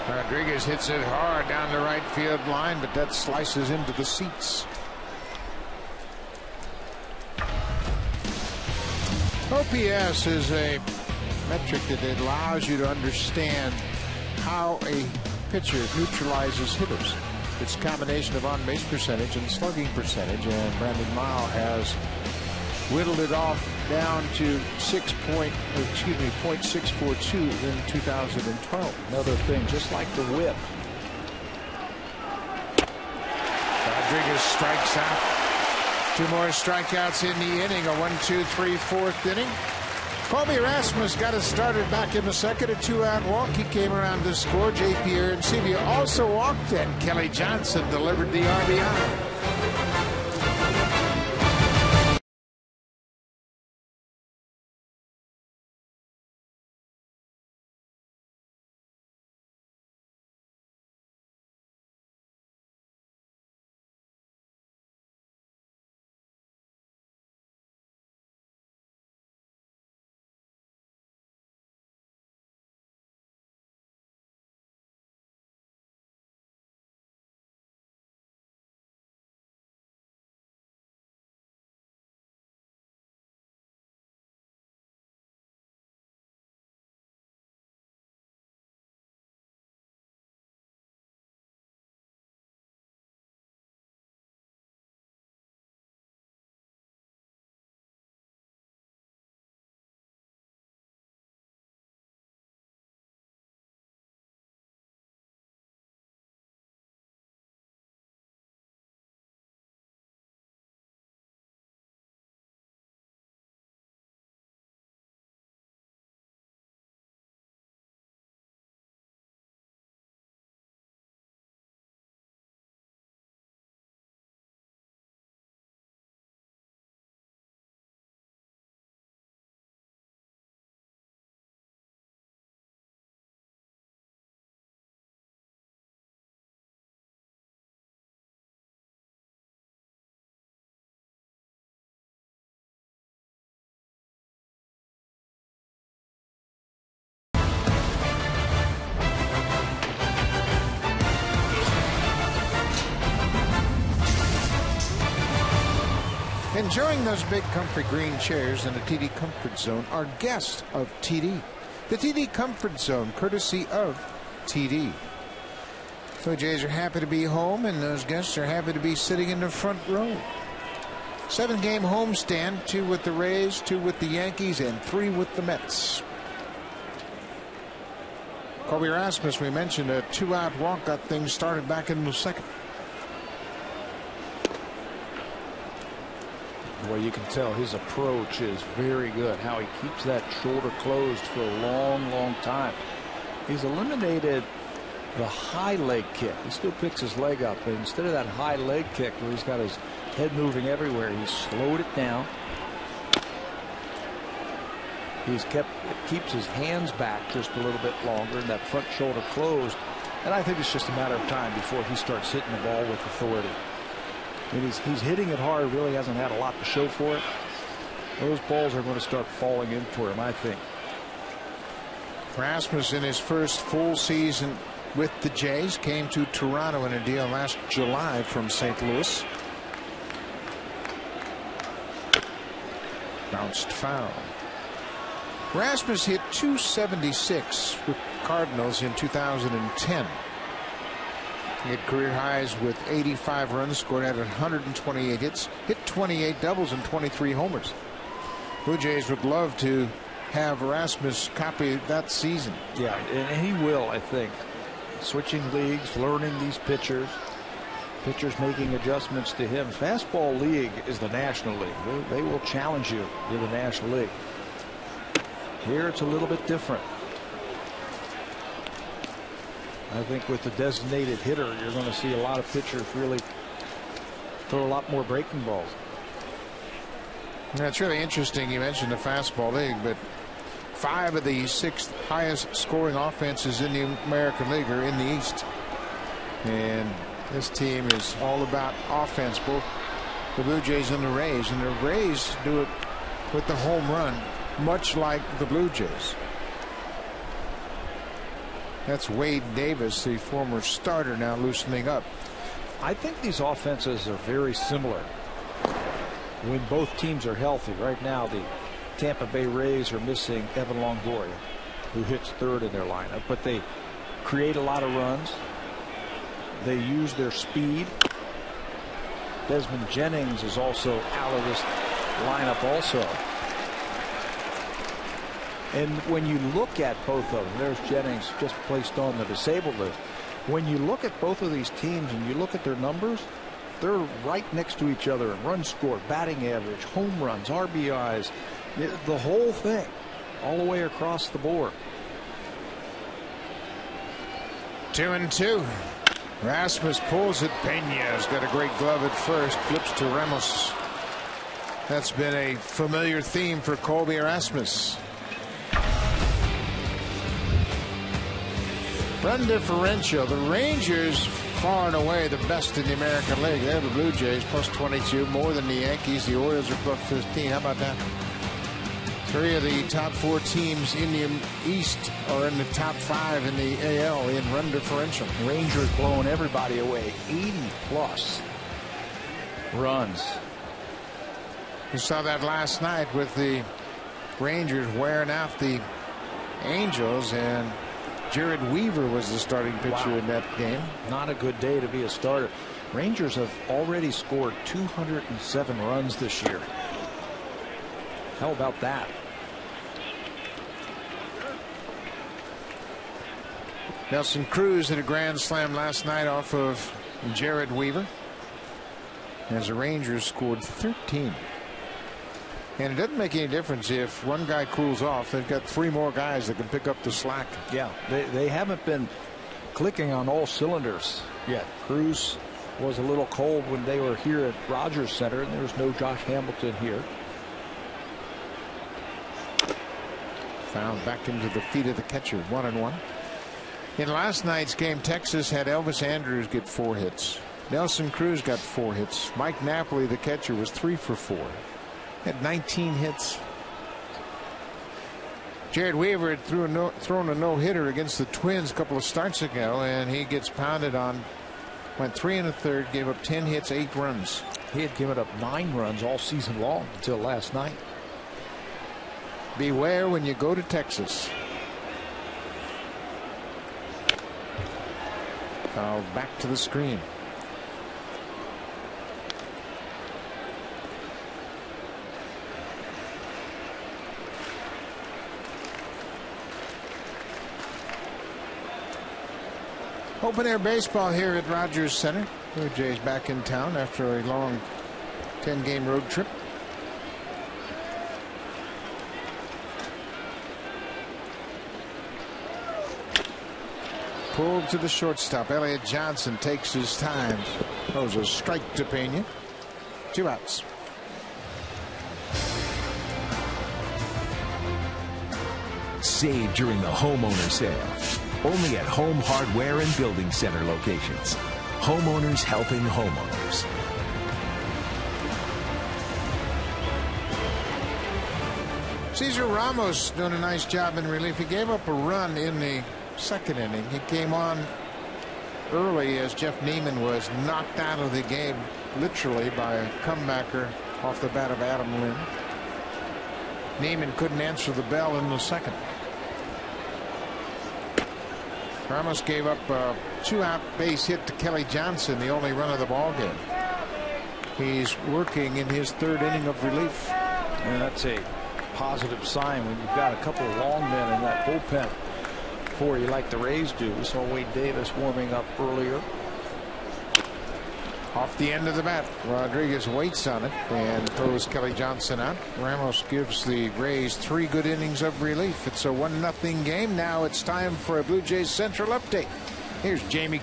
[SPEAKER 2] Rodriguez hits it hard down the right field line, but that slices into the seats. OPS is a metric that allows you to understand how a pitcher neutralizes hitters. It's a combination of on-base percentage and slugging percentage, and Brandon Morrow has whittled it off down to 0.642 in 2012.
[SPEAKER 4] Another thing, just like the whip.
[SPEAKER 2] Rodriguez strikes out. 2 more strikeouts in the inning. A 1, 2, 3, 4th inning. Colby Rasmus got us started back in the second. A 2-out walk. He came around to score. J.P. Arancibia also walked, and Kelly Johnson delivered the RBI. Enjoying those big comfy green chairs in the TD Comfort Zone are guests of TD. The TD Comfort Zone, courtesy of TD. So Jays are happy to be home, and those guests are happy to be sitting in the front row. 7-game homestand, 2 with the Rays, 2 with the Yankees, and 3 with the Mets. Colby Rasmus, we mentioned a 2-out walk, got things started back in the second.
[SPEAKER 4] Well, you can tell his approach is very good. How he keeps that shoulder closed for a long, long time. He's eliminated the high leg kick. He still picks his leg up, but instead of that high leg kick where he's got his head moving everywhere, he's slowed it down. Keeps his hands back just a little bit longer, and that front shoulder closed. And I think it's just a matter of time before he starts hitting the ball with authority. I mean, he's hitting it hard, really hasn't had a lot to show for it. Those balls are going to start falling in for him, I think.
[SPEAKER 2] Rasmus, in his first full season with the Jays, came to Toronto in a deal last July from St. Louis. Bounced foul. Rasmus hit .276 with Cardinals in 2010. He had career highs with 85 runs, scored at 128 hits, hit 28 doubles and 23 homers. Blue Jays would love to have Rasmus copy that season.
[SPEAKER 4] Yeah, and he will, I think. Switching leagues, learning these pitchers making adjustments to him. Fastball league is the National League. They will challenge you in the National League. Here it's a little bit different. I think with the designated hitter, you're going to see a lot of pitchers really throw a lot more breaking balls.
[SPEAKER 2] That's really interesting. You mentioned the fastball league, but 5 of the 6 highest scoring offenses in the American League are in the East. And this team is all about offense, both the Blue Jays and the Rays. And the Rays do it with the home run, much like the Blue Jays. That's Wade Davis, the former starter, now loosening up.
[SPEAKER 4] I think these offenses are very similar when both teams are healthy. Right now, the Tampa Bay Rays are missing Evan Longoria, who hits third in their lineup, but they create a lot of runs. They use their speed. Desmond Jennings is also out of this lineup also. And when you look at both of them, there's Jennings just placed on the disabled list. When you look at both of these teams and you look at their numbers, they're right next to each other in runs scored, batting average, home runs, RBIs, the whole thing, all the way across the board.
[SPEAKER 2] 2-2. Rasmus pulls it. Pena's got a great glove at first, flips to Ramos. That's been a familiar theme for Colby Rasmus. Run differential. The Rangers far and away the best in the American League. They're the Blue Jays plus 22, more than the Yankees. The Orioles are plus 15. How about that? 3 of the top 4 teams in the East are in the top 5 in the AL in run differential.
[SPEAKER 4] Rangers blowing everybody away. 80+ runs.
[SPEAKER 2] You saw that last night with the Rangers wearing out the Angels, and Jared Weaver was the starting pitcher in that game.
[SPEAKER 4] Not a good day to be a starter. Rangers have already scored 207 runs this year. How about that?
[SPEAKER 2] Nelson Cruz hit a grand slam last night off of Jared Weaver, as the Rangers scored 13. And it doesn't make any difference if one guy cools off. They've got 3 more guys that can pick up the slack.
[SPEAKER 4] Yeah, they haven't been clicking on all cylinders yet. Cruz was a little cold when they were here at Rogers Center, and there's no Josh Hamilton here.
[SPEAKER 2] Fouled back into the feet of the catcher. 1-1. In last night's game, Texas had Elvis Andrus get 4 hits. Nelson Cruz got 4 hits. Mike Napoli, the catcher, was 3 for 4. Had 19 hits. Jared Weaver had thrown a no-hitter against the Twins a couple of starts ago, and he gets pounded on. Went 3 1/3, gave up 10 hits, 8 runs.
[SPEAKER 4] He had given up 9 runs all season long until last night.
[SPEAKER 2] Beware when you go to Texas. Foul back to the screen. Open air baseball here at Rogers Center. Blue Jays back in town after a long 10-game road trip. Pulled to the shortstop. Elliott Johnson takes his time. That was a strike to Pena. 2 outs.
[SPEAKER 5] Save during the homeowner sale. Only at Home Hardware and Building Center locations. Homeowners helping homeowners.
[SPEAKER 2] Cesar Ramos doing a nice job in relief. He gave up a run in the 2nd inning. He came on early as Jeff Neiman was knocked out of the game literally by a comebacker off the bat of Adam Lynn. Neiman couldn't answer the bell in the second. Ramos gave up a 2-out base hit to Kelly Johnson, the only run of the ball game. He's working in his third inning of relief.
[SPEAKER 4] And that's a positive sign when you've got a couple of long men in that bullpen for you, like the Rays do. We saw Wade Davis warming up earlier.
[SPEAKER 2] Off the end of the bat, Rodriguez waits on it and throws Kelly Johnson out. Ramos gives the Rays 3 good innings of relief. It's a 1-0 game. Now it's time for a Blue Jays Central update. Here's Jamie.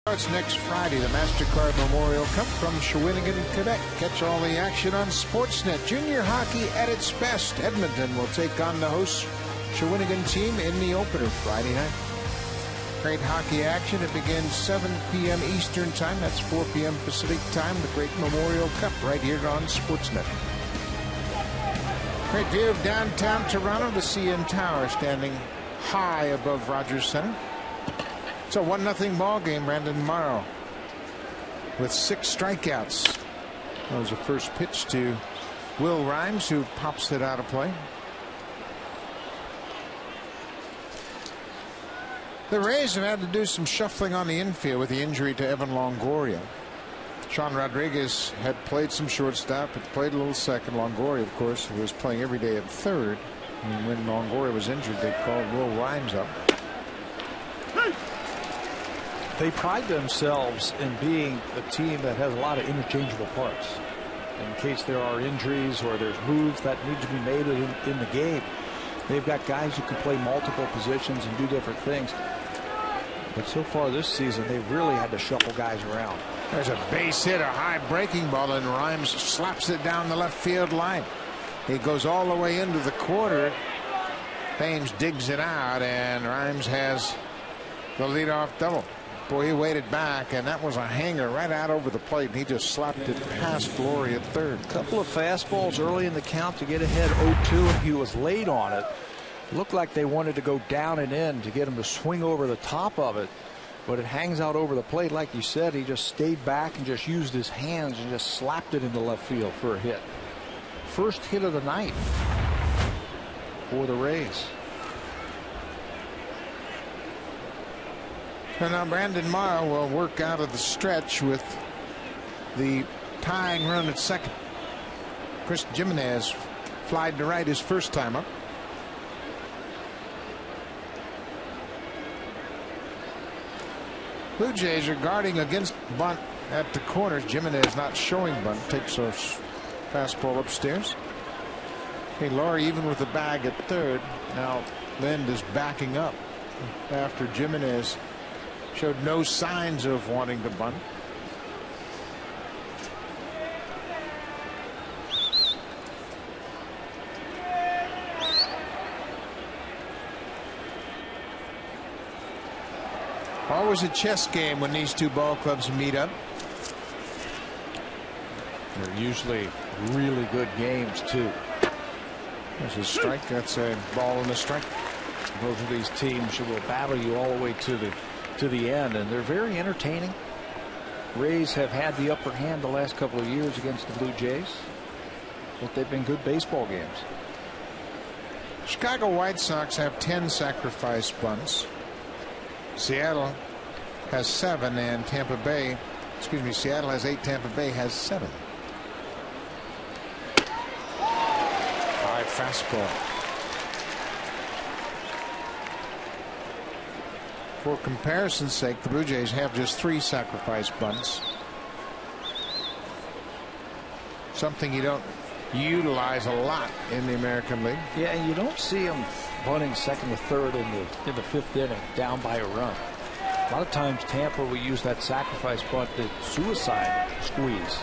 [SPEAKER 2] Starts next Friday, the MasterCard Memorial Cup from Shawinigan, Quebec. Catch all the action on Sportsnet. Junior hockey at its best. Edmonton will take on the host Shawinigan team in the opener Friday night. Great hockey action. It begins 7 p.m. Eastern Time. That's 4 p.m. Pacific Time. The Great Memorial Cup right here on Sportsnet. Great view of downtown Toronto. The CN Tower standing high above Rogers Center. It's a 1-0 ball game. Brandon Morrow with 6 strikeouts. That was the first pitch to Will Rhymes, who pops it out of play. The Rays have had to do some shuffling on the infield with the injury to Evan Longoria. Sean Rodriguez had played some shortstop, had played a little second. Longoria, of course, was playing every day at third. And when Longoria was injured, they called Will Rhymes up.
[SPEAKER 4] They pride themselves in being a team that has a lot of interchangeable parts. In case there are injuries or there's moves that need to be made in the game, they've got guys who can play multiple positions and do different things. But so far this season, they've really had to shuffle guys around.
[SPEAKER 2] There's a base hit, a high breaking ball, and Rhymes slaps it down the left field line. He goes all the way into the quarter. Thames digs it out, and Rhymes has the leadoff double. Boy, he waited back, and that was a hanger right out over the plate, and he just slapped it past Glory at third.
[SPEAKER 4] A couple of fastballs early in the count to get ahead 0-2, and he was late on it. Looked like they wanted to go down and in to get him to swing over the top of it, but it hangs out over the plate. Like you said, he just stayed back and just used his hands and just slapped it into left field for a hit. First hit of the night for the Rays.
[SPEAKER 2] And now Brandon Morrow will work out of the stretch with the tying run at second. Chris Jimenez flied to right his first time up. Blue Jays are guarding against bunt at the corners. Jimenez not showing bunt. Takes a fastball upstairs. Hey, Laurie even with the bag at third. Now Lind is backing up after Jimenez showed no signs of wanting to bunt. Always a chess game when these two ball clubs meet up.
[SPEAKER 4] They're usually really good games too.
[SPEAKER 2] There's a strike. That's a ball and a strike.
[SPEAKER 4] Both of these teams will battle you all the way to the end, and they're very entertaining. Rays have had the upper hand the last couple of years against the Blue Jays, but they've been good baseball games.
[SPEAKER 2] Chicago White Sox have 10 sacrifice bunts. Seattle has 7, and Seattle has 8. Tampa Bay has 7. High fastball. For comparison's sake, the Blue Jays have just 3 sacrifice bunts. Something you don't utilize a lot in the American League.
[SPEAKER 4] Yeah, and you don't see them bunting second or third in the 5th inning down by a run. A lot of times Tampa will use that sacrifice bunt, the suicide squeeze,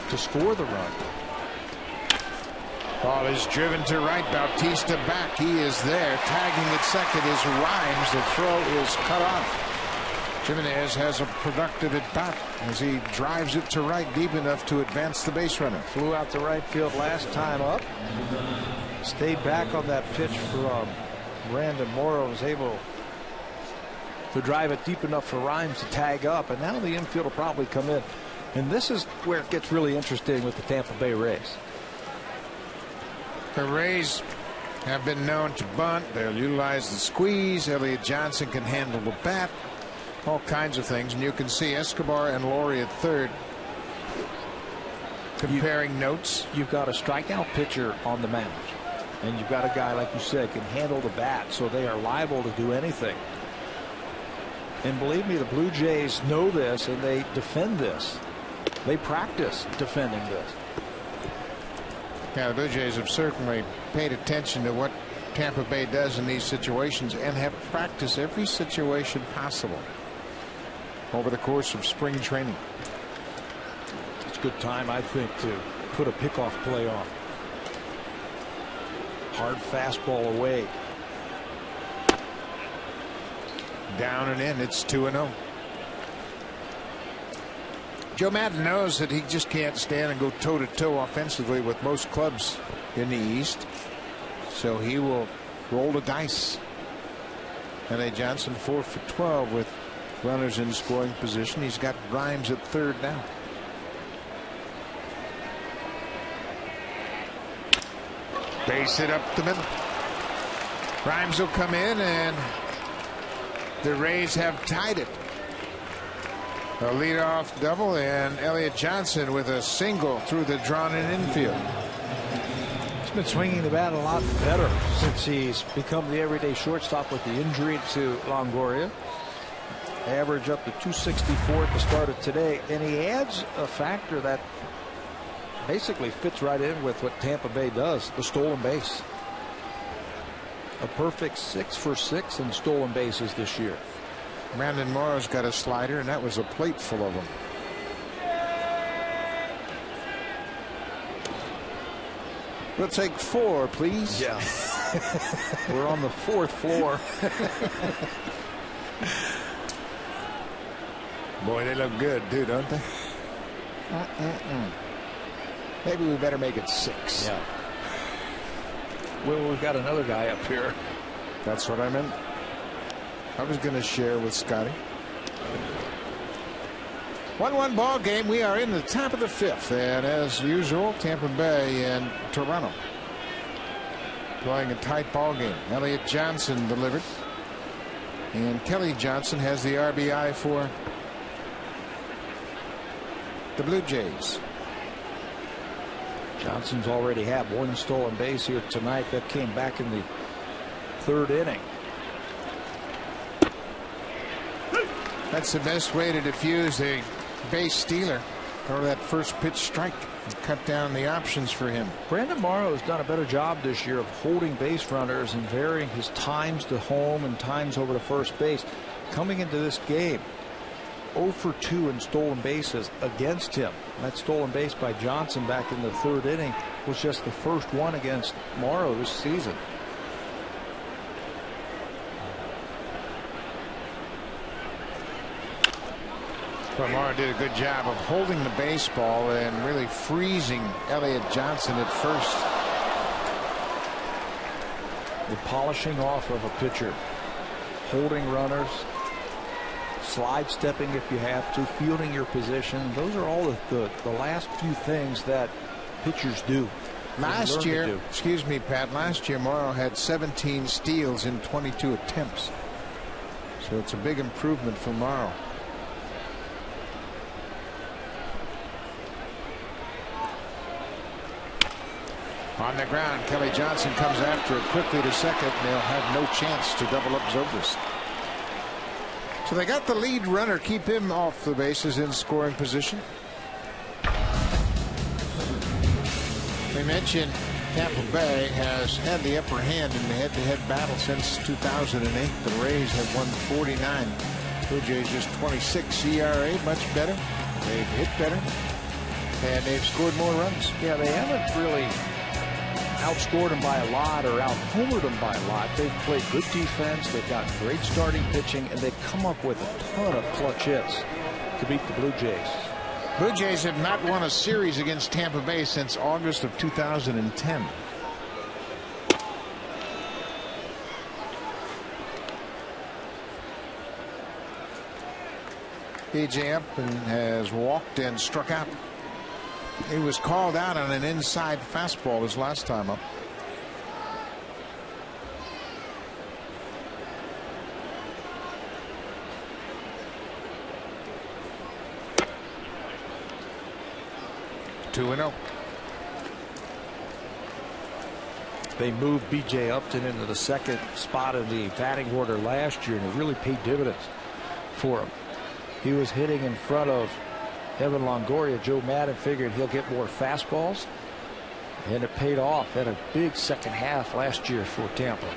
[SPEAKER 4] to score the run.
[SPEAKER 2] Ball is driven to right. Bautista back. He is there. Tagging at second is Rhymes. The throw is cut off. Jimenez has a productive at bat as he drives it to right deep enough to advance the base runner.
[SPEAKER 3] Flew out to right field last time up. Stayed back on that pitch from Brandon Morrow. Was able to drive it deep enough for Rhymes to tag up, and now the infield will probably come in. And this is where it gets really interesting with the Tampa Bay Rays.
[SPEAKER 2] The Rays have been known to bunt. They'll utilize the squeeze. Elliott Johnson can handle the bat. All kinds of things. And you can see Escobar and Laurie at third comparing notes.
[SPEAKER 4] You've got a strikeout pitcher on the mound, and you've got a guy, like you said, can handle the bat, so they are liable to do anything. And believe me, the Blue Jays know this, and they defend this. They practice defending this.
[SPEAKER 2] Yeah, the Blue Jays have certainly paid attention to what Tampa Bay does in these situations and have practiced every situation possible over the course of spring training.
[SPEAKER 4] It's a good time, I think, to put a pickoff play on. Hard fastball away.
[SPEAKER 2] Down and in. It's 2-0. Joe Maddon knows that he just can't stand and go toe-to-toe offensively with most clubs in the East. So he will roll the dice. Elliott Johnson 4 for 12 with runners in scoring position. He's got Rhymes at third now. Base hit up the middle. Rhymes will come in, and the Rays have tied it. A leadoff double, and Elliott Johnson with a single through the drawn-in infield.
[SPEAKER 3] He's been swinging the bat a lot better since he's become the everyday shortstop with the injury to Longoria. Average up to 264 at the start of today, and he adds a factor that basically fits right in with what Tampa Bay does, the stolen base. A perfect 6 for 6 in stolen bases this year.
[SPEAKER 2] Brandon Morrow's got a slider, and that was a plate full of them. We'll take 4, please.
[SPEAKER 3] Yeah. We're on the 4th floor.
[SPEAKER 2] Boy, they look good, too, don't they? Maybe we better make it 6.
[SPEAKER 4] Yeah. Well, we've got another guy up here.
[SPEAKER 2] That's what I meant. I was going to share with Scotty. 1-1 ball game. We are in the top of the 5th, and as usual, Tampa Bay and Toronto playing a tight ball game. Elliott Johnson delivered, and Kelly Johnson has the RBI for the Blue Jays.
[SPEAKER 4] Johnson's already had 1 stolen base here tonight. That came back in the 3rd inning.
[SPEAKER 2] That's the best way to diffuse a base stealer, or that first pitch strike, and cut down the options for him.
[SPEAKER 4] Brandon Morrow has done a better job this year of holding base runners and varying his times to home and times over to first base. Coming into this game, 0 for 2 in stolen bases against him. That stolen base by Johnson back in the 3rd inning was just the first one against Morrow this season.
[SPEAKER 2] Well, Morrow did a good job of holding the baseball and really freezing Elliott Johnson at first.
[SPEAKER 4] You're polishing off of a pitcher, holding runners, slide stepping if you have to, fielding your position. Those are all the last few things that pitchers do.
[SPEAKER 2] Last year, excuse me, Pat, last year Morrow had 17 steals in 22 attempts. So it's a big improvement for Morrow. On the ground, Kelly Johnson comes after it quickly to second. They'll have no chance to double up Zobrist. So they got the lead runner, keep him off the bases in scoring position. We mentioned Tampa Bay has had the upper hand in the head-to-head battle since 2008. The Rays have won 49. Blue Jays just 26. ERA much better. They've hit better. And they've scored more runs.
[SPEAKER 4] Yeah, they haven't really outscored them by a lot or out-homered them by a lot. They've played good defense. They've got great starting pitching, and they've come up with a ton of clutch hits to beat the Blue Jays.
[SPEAKER 2] Blue Jays have not won a series against Tampa Bay since August of 2010. A.J. Upton has walked and struck out. He was called out on an inside fastball his last time up. Two and 0.
[SPEAKER 4] They moved B.J. Upton into the second spot in the batting order last year, and it really paid dividends for him. He was hitting in front of Evan Longoria. Joe Madden figured he'll get more fastballs, and it paid off. Had a big second half last year for Tampa.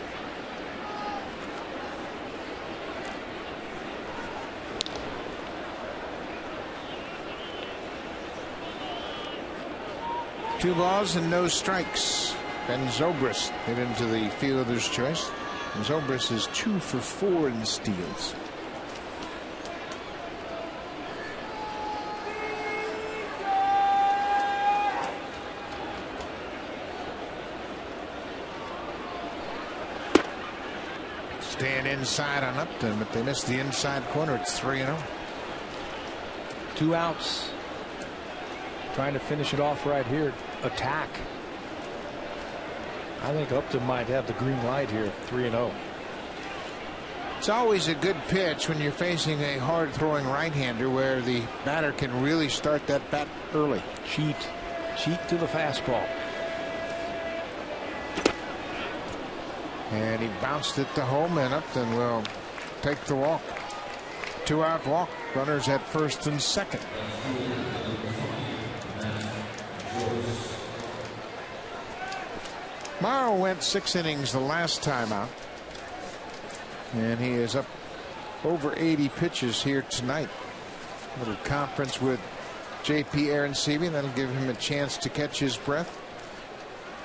[SPEAKER 2] Two balls and no strikes. Ben Zobrist hit into the fielder's choice. And Zobrist is 2 for 4 in steals. Staying inside on Upton, but they missed the inside corner. It's 3-0.
[SPEAKER 4] 2 outs. Trying to finish it off right here. Attack. I think Upton might have the green light here. 3-0.
[SPEAKER 2] It's always a good pitch when you're facing a hard throwing right-hander where the batter can really start that bat early.
[SPEAKER 4] Cheat to the fastball.
[SPEAKER 2] And he bounced it to home, and Upton will take the walk. 2-out walk. Runners at first and second. Morrow went 6 innings the last time out, and he is up over 80 pitches here tonight. A little conference with J.P. Aronsebi. That'll give him a chance to catch his breath.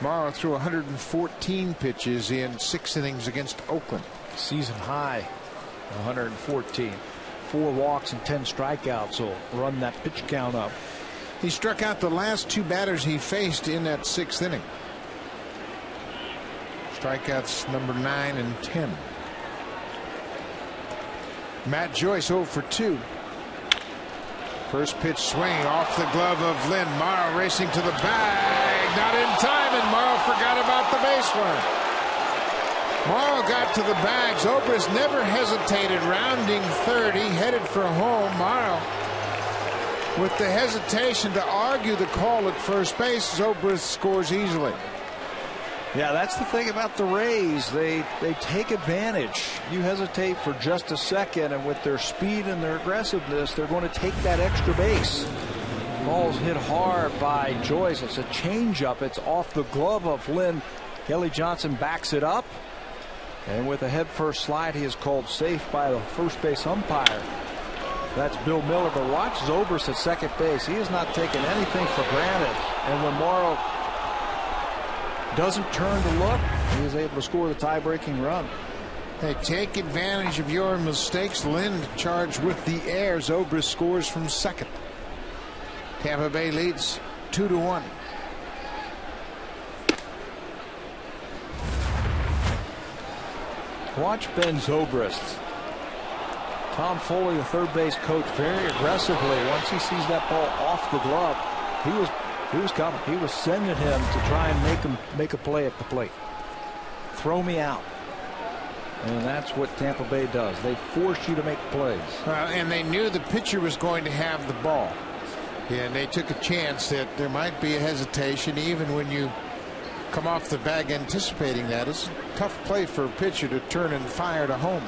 [SPEAKER 2] Morrow threw 114 pitches in 6 innings against Oakland.
[SPEAKER 4] Season high 114. 4 walks and 10 strikeouts will run that pitch count up.
[SPEAKER 2] He struck out the last 2 batters he faced in that 6th inning. Strikeouts number 9 and 10. Matt Joyce 0 for 2. First pitch swing off the glove of Lynn. Morrow racing to the bag. Not in time, and Morrow forgot about the baseline. Morrow got to the bag. Zobrist never hesitated, rounding third. He headed for home. Morrow, with the hesitation to argue the call at first base, Zobrist scores easily.
[SPEAKER 4] Yeah, that's the thing about the Rays. They take advantage. You hesitate for just a second, and with their speed and their aggressiveness, they're going to take that extra base. Ball's hit hard by Joyce. It's a changeup. It's off the glove of Lynn. Kelly Johnson backs it up, and with a head-first slide, he is called safe by the first base umpire. That's Bill Miller. But watch Zobrist at second base. He is not taking anything for granted. And when Morrow doesn't turn to look, he is able to score the tie-breaking run.
[SPEAKER 2] They take advantage of your mistakes. Lind charged with the air. Zobrist scores from second. Tampa Bay leads 2-1.
[SPEAKER 4] Watch Ben Zobrist. Tom Foley, the third base coach, very aggressively. Once he sees that ball off the glove, he was coming. He was sending him to try and make a play at the plate. Throw me out. And that's what Tampa Bay does. They force you to make plays.
[SPEAKER 2] And they knew the pitcher was going to have the ball. And they took a chance that there might be a hesitation even when you come off the bag anticipating that. It's a tough play for a pitcher to turn and fire to home.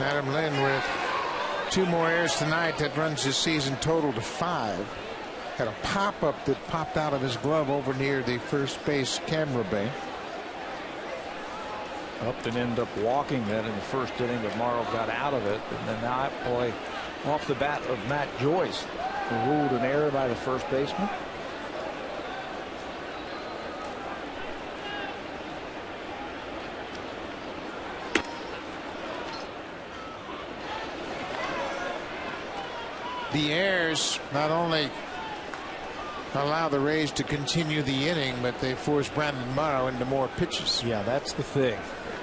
[SPEAKER 2] Adam Lind with 2 more errors tonight. That runs his season total to 5. Had a pop-up that popped out of his glove over near the first base camera bay.
[SPEAKER 4] Upton ended up walking that in the first inning, but Morrow got out of it. And then that play off the bat of Matt Joyce, who ruled an error by the first baseman.
[SPEAKER 2] The errors not only allow the Rays to continue the inning, but they force Brandon Morrow into more pitches.
[SPEAKER 4] Yeah, that's the thing.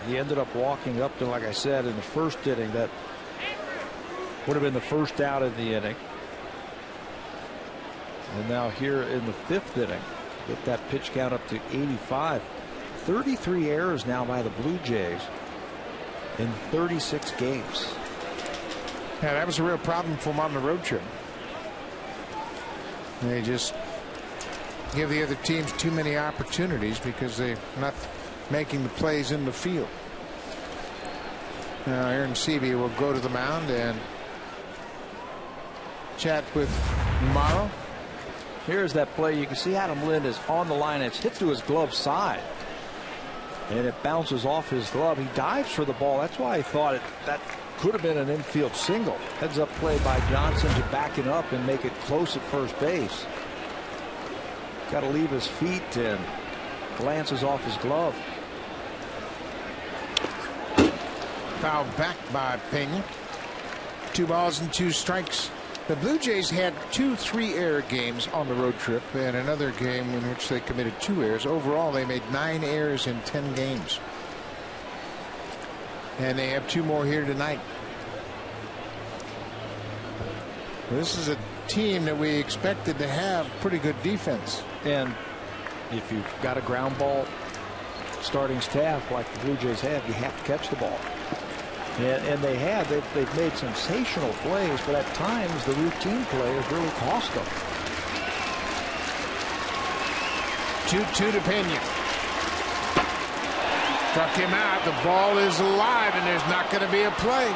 [SPEAKER 4] He ended up walking Upton, like I said, in the first inning. That would have been the first out of the inning. And now here in the 5th inning, get that pitch count up to 85. 33 errors now by the Blue Jays in 36 games.
[SPEAKER 2] Yeah, that was a real problem for them on the road trip. They just give the other teams too many opportunities because they're not making the plays in the field. Now Aaron Seavey will go to the mound and chat with Morrow.
[SPEAKER 4] Here's that play. You can see Adam Lind is on the line. It's hit to his glove side, and it bounces off his glove. He dives for the ball. That's why I thought that could have been an infield single. Heads up play by Johnson to back it up and make it close at first base. Got to leave his feet and glances off his glove.
[SPEAKER 2] Fouled back by Pena. 2 balls and 2 strikes. The Blue Jays had 2 3-error games on the road trip and another game in which they committed 2 errors. Overall, they made 9 errors in 10 games. And they have 2 more here tonight. This is a team that we expected to have pretty good defense.
[SPEAKER 4] And if you've got a ground ball starting staff like the Blue Jays have, you have to catch the ball. And they have. They've made sensational plays, but at times the routine play has really cost them.
[SPEAKER 2] 2-2 to Pena. Struck him out. The ball is alive, and there's not going to be a play.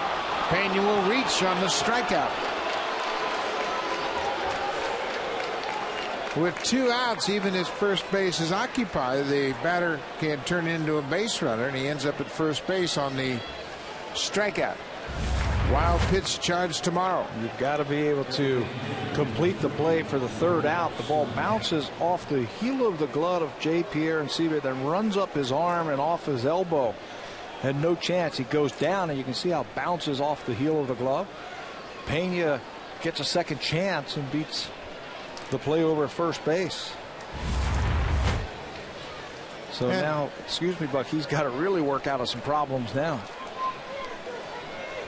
[SPEAKER 2] Pena will reach on the strikeout. With 2 outs, even as first base is occupied, the batter can turn into a base runner, and he ends up at first base on the strikeout. Wild pitch charged tomorrow.
[SPEAKER 4] You've got to be able to complete the play for the 3rd out. The ball bounces off the heel of the glove of J. Pierre and Seaver, then runs up his arm and off his elbow. Had no chance. He goes down, and you can see how it bounces off the heel of the glove. Pena gets a second chance and beats the play over at first base. So now, excuse me, Buck, he's got to really work out of some problems now.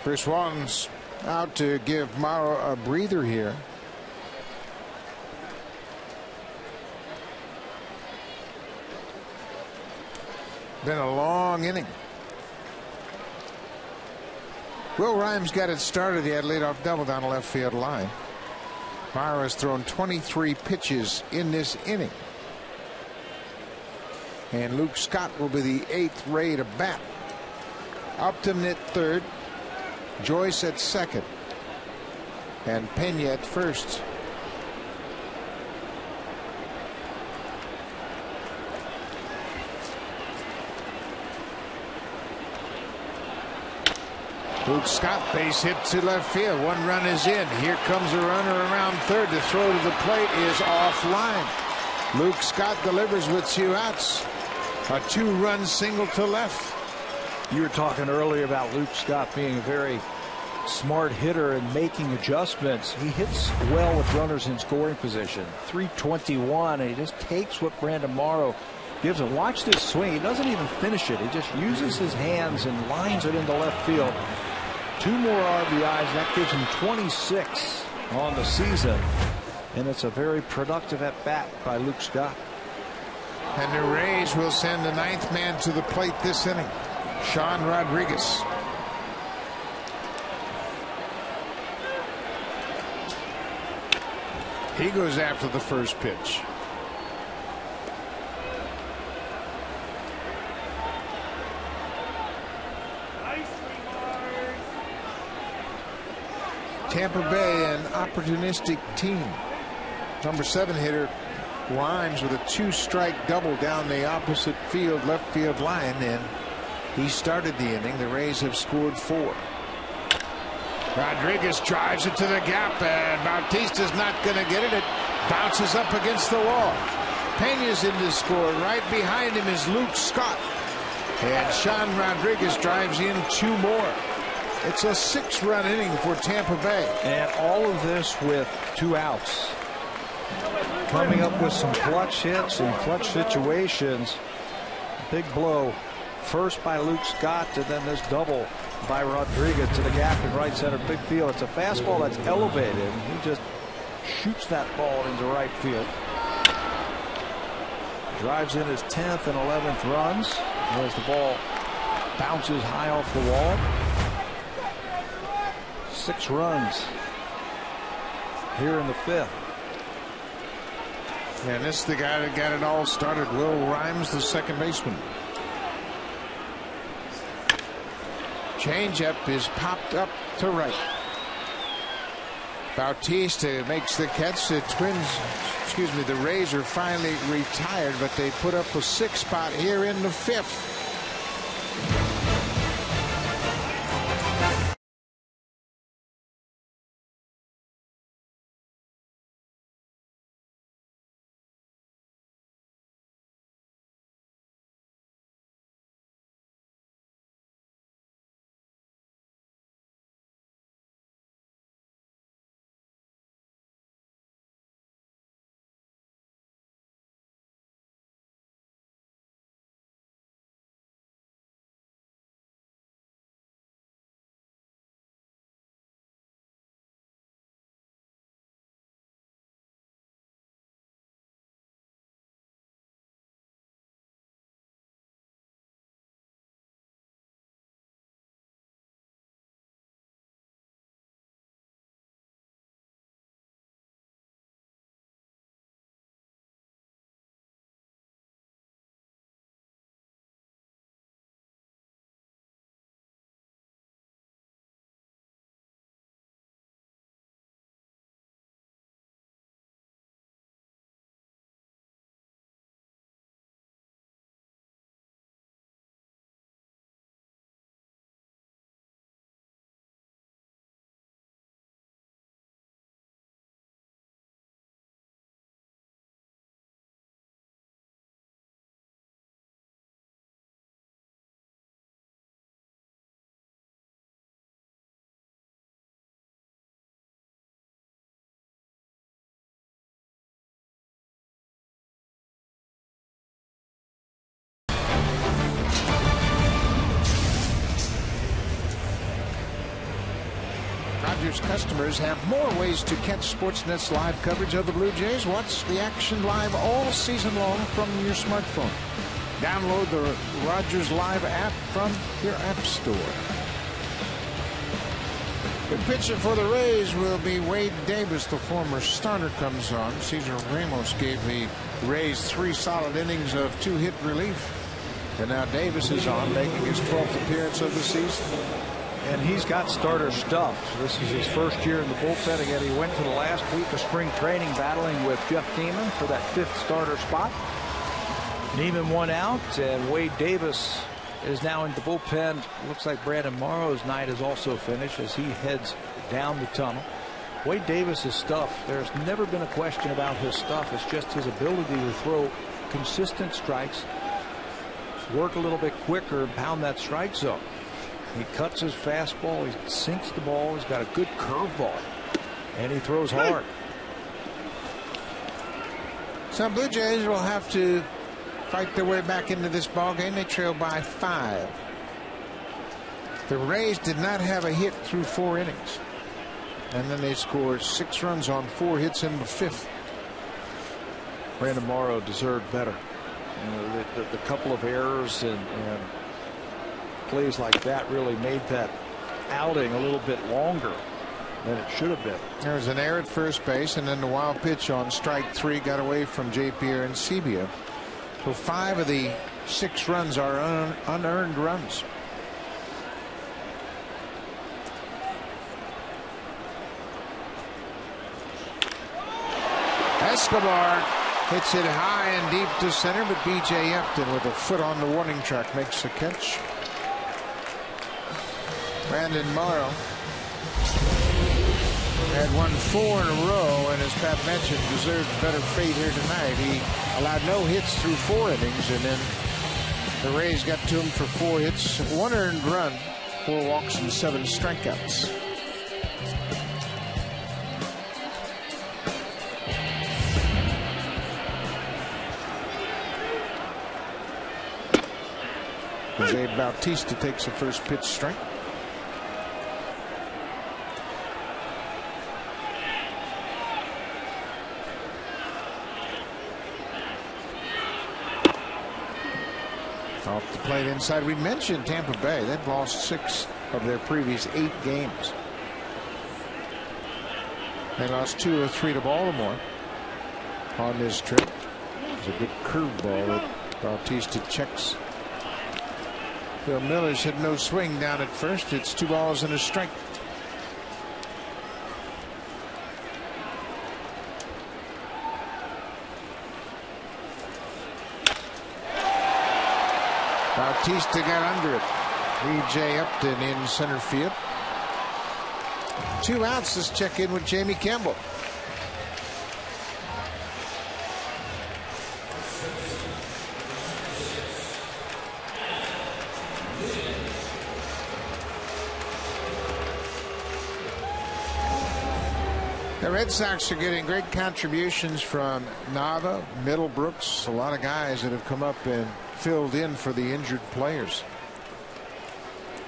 [SPEAKER 2] Chris Walton's out to give Morrow a breather here. Been a long inning. Will Rhymes got it started. He had a leadoff double down the left field line. Morrow has thrown 23 pitches in this inning. And Luke Scott will be the 8th Ray to bat. Upton at 3rd. Joyce at 2nd. And Pena at 1st. Luke Scott, base hit to left field. 1 run is in. Here comes a runner around third. The throw to the plate is offline. Luke Scott delivers with 2 outs. A 2-run single to left.
[SPEAKER 4] You were talking earlier about Luke Scott being a very smart hitter and making adjustments. He hits well with runners in scoring position. 321, and he just takes what Brandon Morrow gives him. Watch this swing. He doesn't even finish it. He just uses his hands and lines it into left field. 2 more RBIs. That gives him 26 on the season. And it's a very productive at-bat by Luke Scott.
[SPEAKER 2] And the Rays will send the 9th man to the plate this inning, Sean Rodriguez. He goes after the first pitch. Tampa Bay, an opportunistic team. Number 7 hitter Rhymes with a 2-strike double down the opposite field, left field line, and he started the inning. The Rays have scored 4. Rodriguez drives it to the gap, and Bautista's not going to get it. It bounces up against the wall. Pena's in to score. Right behind him is Luke Scott. And Sean Rodriguez drives in 2 more. It's a 6-run inning for Tampa Bay.
[SPEAKER 3] And all of this with 2 outs. Coming up with some clutch hits and clutch situations. Big blow. First by Luke Scott, and then this double by Rodriguez to the gap in right center big field. It's a fastball that's elevated, and he just shoots that ball into right field. Drives in his 10th and 11th runs as the ball bounces high off the wall. 6 runs here in the 5th.
[SPEAKER 2] And this is the guy that got it all started, Will Rhymes, the second baseman. Changeup is popped up to right. Bautista makes the catch. The the Rays are finally retired, but they put up a 6 spot here in the 5th. Rogers customers have more ways to catch Sportsnet's live coverage of the Blue Jays. Watch the action live all season long from your smartphone. Download the Rogers Live app from your app store. The pitcher for the Rays will be Wade Davis. The former starter comes on. Cesar Ramos gave the Rays 3 solid innings of 2-hit relief. And now Davis is on, making his 12th appearance of the season.
[SPEAKER 3] And he's got starter stuff. This is his first year in the bullpen. Again, he went to the last week of spring training battling with Jeff Neiman for that 5th starter spot. Neiman 1 out, and Wade Davis
[SPEAKER 4] is now in the bullpen. Looks like Brandon Morrow's night is also finished as he heads down the tunnel. Wade Davis's stuff, there's never been a question about his stuff. It's just his ability to throw consistent strikes, work a little bit quicker, and pound that strike zone. He cuts his fastball, he sinks the ball, he's got a good curveball, and he throws hard.
[SPEAKER 2] So Blue Jays will have to fight their way back into this ball game. They trail by 5. The Rays did not have a hit through 4 innings. And then they scored 6 runs on 4 hits in the 5th.
[SPEAKER 4] Brandon Morrow deserved better. You know, the couple of errors and plays like that really made that outing a little bit longer than it should have been.
[SPEAKER 2] There was an error at first base, and then the wild pitch on strike 3 got away from J. Pierre and Sebia. So 5 of the 6 runs are unearned runs. Escobar hits it high and deep to center, but B.J. Upton with a foot on the warning track makes the catch. Brandon Morrow had won 4 in a row, and as Pat mentioned, deserved better fate here tonight. He allowed no hits through 4 innings, and then the Rays got to him for 4 hits, 1 earned run, 4 walks, and 7 strikeouts. Jose Bautista takes the first pitch strike. Off the plate inside. We mentioned Tampa Bay. They've lost 6 of their previous 8 games. They lost 2 or 3 to Baltimore on this trip. It's a good curveball that Bautista checks. Bill Miller's had no swing down at first. It's 2 balls and a strike. Bautista got under it. B.J. Upton in center field. 2 outs. Let's check in with Jamie Campbell. The Red Sox are getting great contributions from Nava, Middlebrooks, a lot of guys that have come up and filled in for the injured players.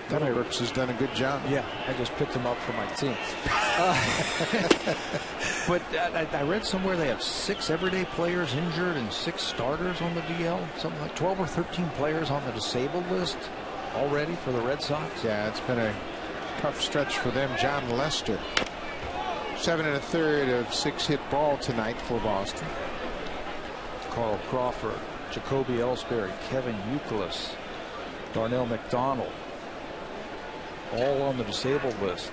[SPEAKER 2] Middlebrooks has done a good job.
[SPEAKER 4] Yeah, I just picked him up for my team. But I read somewhere they have 6 everyday players injured and 6 starters on the DL. Something like 12 or 13 players on the disabled list already for the Red Sox.
[SPEAKER 2] Yeah, it's been a tough stretch for them. John Lester, 7 1/3 of 6 hit ball tonight for Boston.
[SPEAKER 4] Carl Crawford, Jacoby Ellsbury, Kevin Youkilis, Darnell McDonald, all on the disabled list.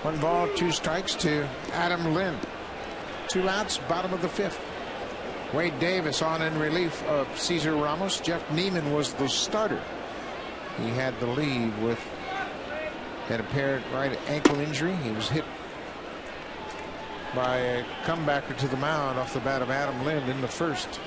[SPEAKER 2] One ball, 2 strikes to Adam Lynn. 2 outs, bottom of the 5th. Wade Davis on in relief of Cesar Ramos. Jeff Neiman was the starter. He had the lead with an apparent right ankle injury. He was hit by a comebacker to the mound off the bat of Adam Lynn in the 1st.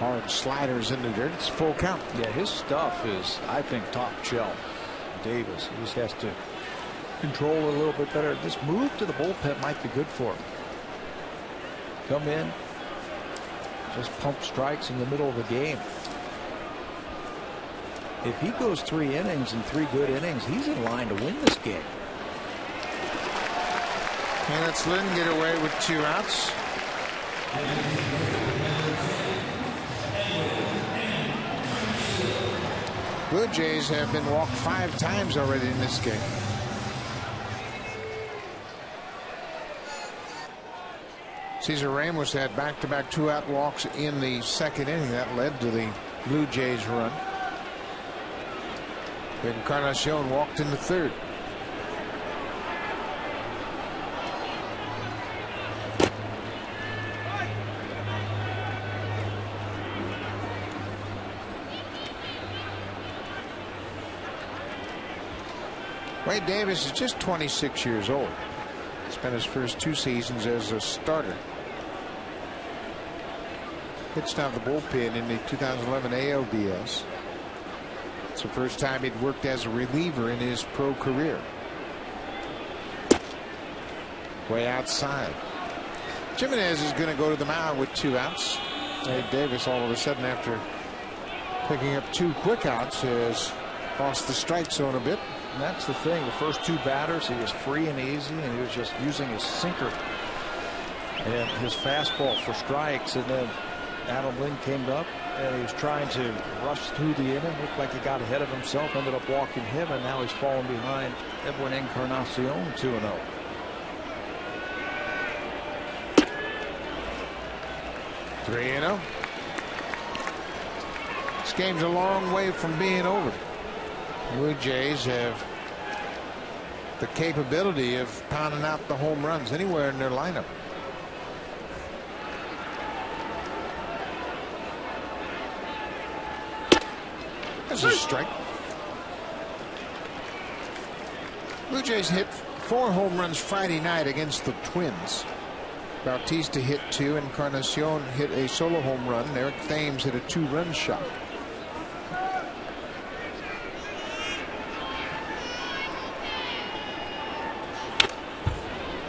[SPEAKER 2] Hard sliders in the dirt. It's full count.
[SPEAKER 4] Yeah, his stuff is, I think, top shelf. Davis, he just has to control a little bit better. This move to the bullpen might be good for him. Come in, just pump strikes in the middle of the game. If he goes 3 innings and 3 good innings, he's in line to win this game.
[SPEAKER 2] And lets Lynn get away with 2 outs. Blue Jays have been walked 5 times already in this game. Cesar Ramos had back-to-back 2-out walks in the second inning. That led to the Blue Jays run. Encarnacion walked in the third. Wade Davis is just 26 years old. Spent his first 2 seasons as a starter. Pitched out of the bullpen in the 2011 ALDS. It's the first time he'd worked as a reliever in his pro career. Way outside. Jimenez is going to go to the mound with 2 outs. Wade Davis, all of a sudden, after picking up 2 quick outs, has lost the strike zone a bit.
[SPEAKER 4] And that's the thing. The first 2 batters, he was free and easy, and he was just using his sinker and his fastball for strikes. And then Adam Lynn came up, and he was trying to rush through the inning. Looked like he got ahead of himself, ended up walking him, and now he's falling behind Edwin Encarnacion 2-0.
[SPEAKER 2] (3-0). This game's a long way from being over. Blue Jays have the capability of pounding out the home runs anywhere in their lineup. That's a strike. Blue Jays hit 4 home runs Friday night against the Twins. Bautista hit 2. Encarnacion hit a solo home run. Eric Thames hit a 2-run shot.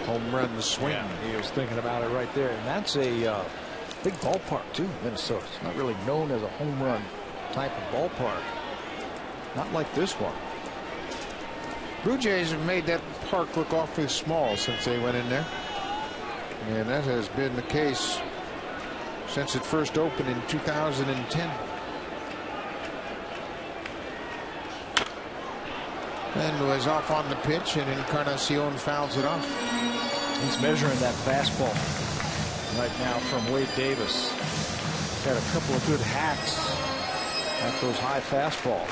[SPEAKER 2] Home run swing.
[SPEAKER 4] Yeah, he was thinking about it right there. And that's a big ballpark, too, Minnesota. It's not really known as a home run type of ballpark. Not like this one.
[SPEAKER 2] Blue Jays have made that park look awfully small since they went in there. And that has been the case since it first opened in 2010. And was off on the pitch, and Encarnacion fouls it off.
[SPEAKER 4] He's measuring that fastball right now from Wade Davis. He's had a couple of good hacks at those high fastballs.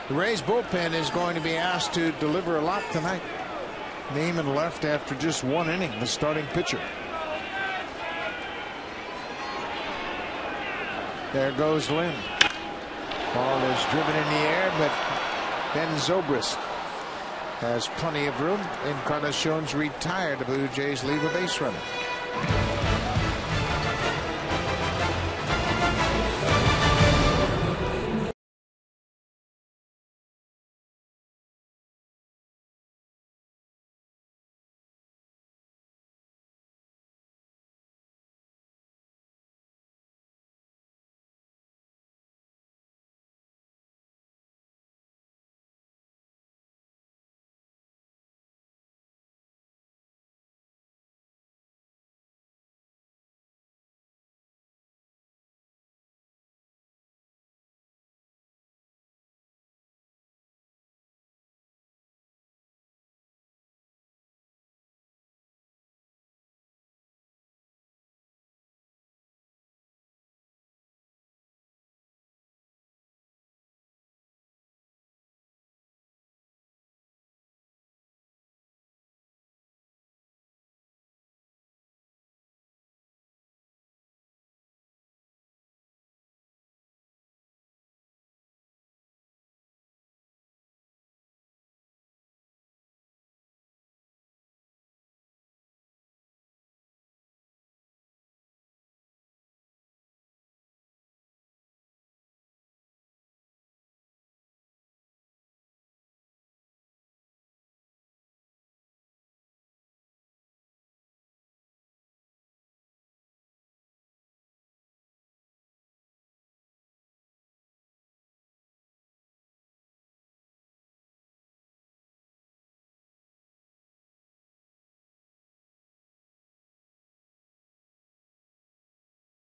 [SPEAKER 2] The Rays bullpen is going to be asked to deliver a lot tonight. Neiman left after just 1 inning, the starting pitcher. There goes Lynn. Ball is driven in the air, but Ben Zobrist has plenty of room. Encarnacion's retired. The Blue Jays leave a base runner.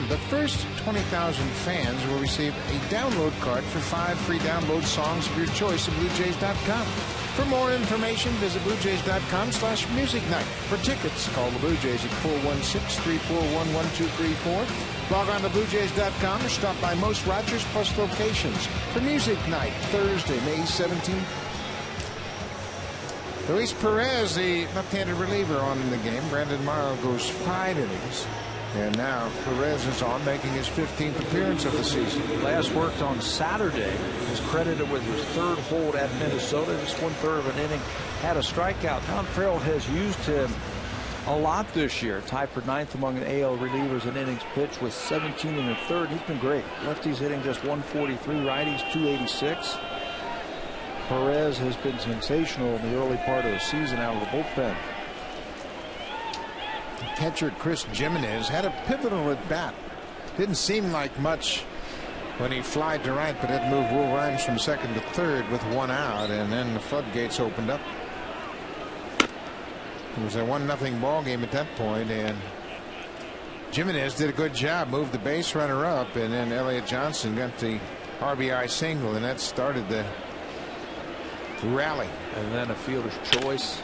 [SPEAKER 2] The first 20,000 fans will receive a download card for 5 free download songs of your choice at BlueJays.com. For more information, visit BlueJays.com/Music Night. For tickets, call the Blue Jays at 416-341-1234. Log on to BlueJays.com or stop by most Rogers Plus locations for Music Night, Thursday, May 17th. Luis Perez, the left-handed reliever, on in the game. Brandon Morrow goes 5 innings. And now Perez is on, making his 15th appearance of the season.
[SPEAKER 4] Last worked on Saturday. Was credited with his 3rd hold at Minnesota. Just 1/3 of an inning. Had a strikeout. Tom Farrell has used him a lot this year. Tied for 9th among the AL relievers in innings pitched with 17 1/3. He's been great. Lefties hitting just 143. Righties 286. Perez has been sensational in the early part of the season out of the bullpen.
[SPEAKER 2] Catcher Chris Jimenez had a pivotal at bat. Didn't seem like much when he flied to right, but had moved Will Rhymes from second to third with 1 out, and then the floodgates opened up. It was a 1-0 ball game at that point, and Jimenez did a good job, moved the base runner up, and then Elliott Johnson got the RBI single, and that started the rally.
[SPEAKER 4] And then a fielder's choice.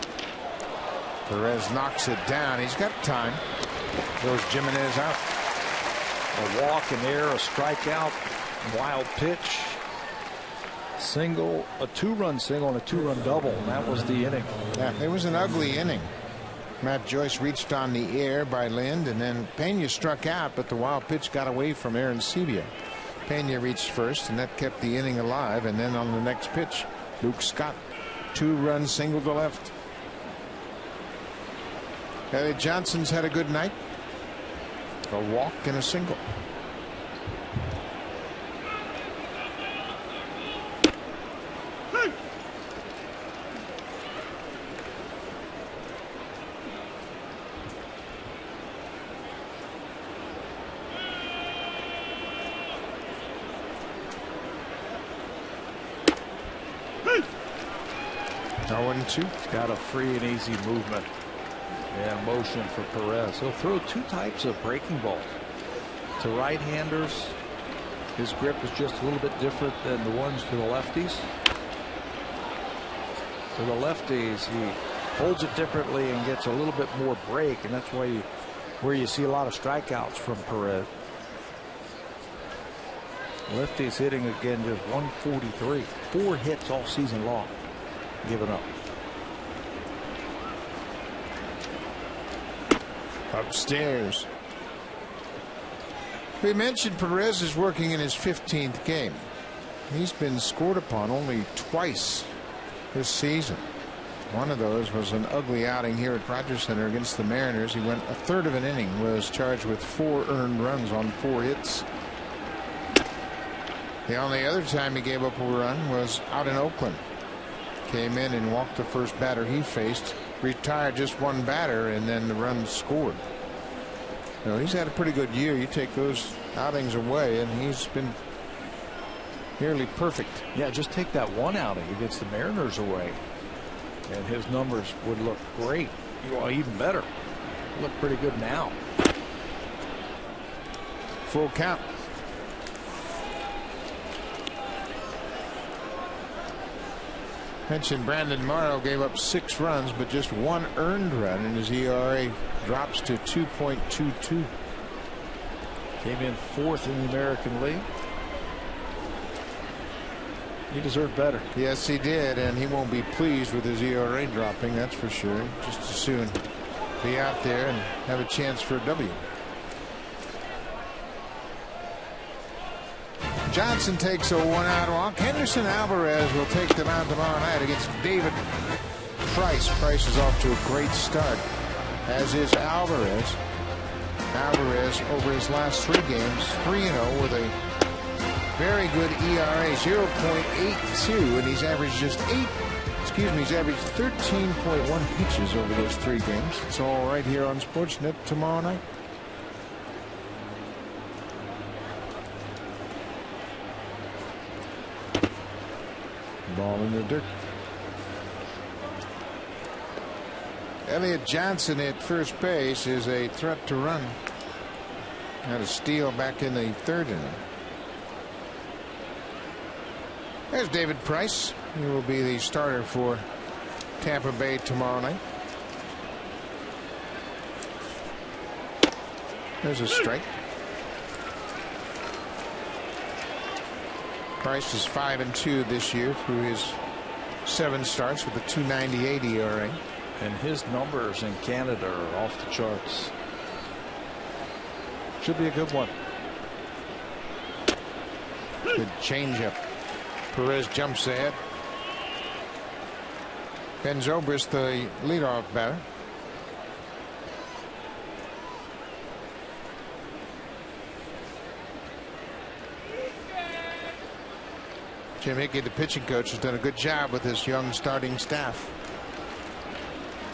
[SPEAKER 2] Perez knocks it down. He's got time. Goes Jimenez out.
[SPEAKER 4] A walk, an error, a strikeout, wild pitch, single, a 2-run single, and a 2-run double. And that was the inning.
[SPEAKER 2] Yeah, it was an ugly inning. Matt Joyce reached on the air by Lind, and then Pena struck out, but the wild pitch got away from Aaron Sebia. Pena reached first, and that kept the inning alive. And then on the next pitch, Luke Scott, 2-run single to left. Elliott Johnson's had a good night. A walk and a single. Oh, 2.
[SPEAKER 4] Got a free and easy movement. And motion for Perez. He'll throw 2 types of breaking balls. To right-handers, his grip is just a little bit different than the ones to the lefties. To the lefties, he holds it differently and gets a little bit more break, and that's where you see a lot of strikeouts from Perez. Lefties hitting again just 143. 4 hits all season long. Given up.
[SPEAKER 2] Upstairs. We mentioned Perez is working in his 15th game. He's been scored upon only twice this season. One of those was an ugly outing here at Rogers Center against the Mariners. He went 1/3 of an inning, was charged with 4 earned runs on 4 hits. The only other time he gave up a run was out in Oakland. Came in and walked the first batter he faced, retired just 1 batter, and then the run scored. You know, he's had a pretty good year. You take those outings away, and he's been nearly perfect.
[SPEAKER 4] Yeah, just take that 1 outing against the Mariners away, and his numbers would look great. Well, even better. Look pretty good now.
[SPEAKER 2] Full count. Mentioned Brandon Morrow gave up 6 runs, but just 1 earned run, and his ERA drops to 2.22.
[SPEAKER 4] Came in 4th in the American League. He deserved better.
[SPEAKER 2] Yes, he did, and he won't be pleased with his ERA dropping, that's for sure. Just as soon be out there and have a chance for a W. Johnson takes a 1-out walk. Henderson Alvarez will take them out tomorrow night against David Price. Price is off to a great start, as is Alvarez. Alvarez over his last 3 games, 3-0 with a very good ERA, 0.82, and he's averaged he's averaged 13.1 pitches over those 3 games. It's all right here on Sportsnet tomorrow night. Ball in the dirt. Elliott Johnson at first base is a threat to run. Had a steal back in the 3rd inning. There's David Price. He will be the starter for Tampa Bay tomorrow night. There's a strike. Price is 5-2 this year through his 7 starts with a 2.98 ERA.
[SPEAKER 4] And his numbers in Canada are off the charts. Should be a good one.
[SPEAKER 2] Good changeup. Perez jumps ahead. Ben Zobrist, the leadoff batter. Jim Hickey, the pitching coach, has done a good job with his young starting staff.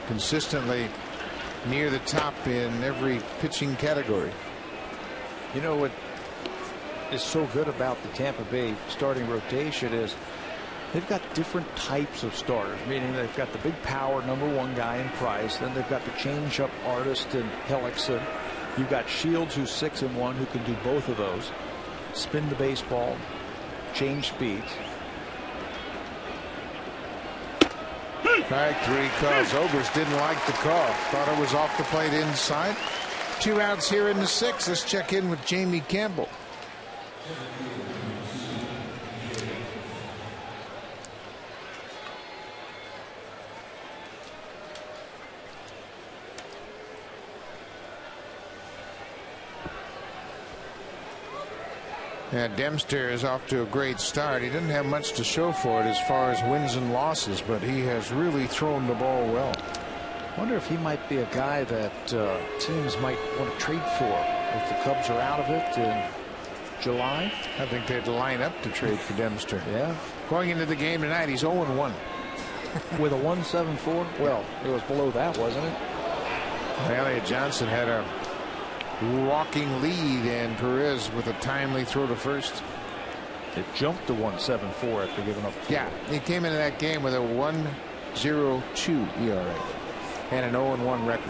[SPEAKER 2] Consistently near the top in every pitching category.
[SPEAKER 4] You know what is so good about the Tampa Bay starting rotation is they've got different types of starters, meaning they've got the big power #1 guy in Price, then they've got the changeup artist in Hellickson. You've got Shields, who's 6-1, who can do both of those, spin the baseball, change speeds.
[SPEAKER 2] Strike 3 calls. Zobrist didn't like the call. Thought it was off the plate inside. 2 outs here in the 6th. Let's check in with Jamie Campbell. Yeah, Dempster is off to a great start. He didn't have much to show for it as far as wins and losses, but he has really thrown the ball well.
[SPEAKER 4] Wonder if he might be a guy that teams might want to trade for if the Cubs are out of it in July.
[SPEAKER 2] I think they'd line up to trade for Dempster.
[SPEAKER 4] Yeah.
[SPEAKER 2] Going into the game tonight, he's 0-1.
[SPEAKER 4] With a 1.74? Well, it was below that, wasn't it?
[SPEAKER 2] Elliott Johnson had a walking lead, and Perez with a timely throw to first.
[SPEAKER 4] It jumped to 1.74 after giving up 4.
[SPEAKER 2] Yeah, he came into that game with a 1.02 ERA and an 0-1 record.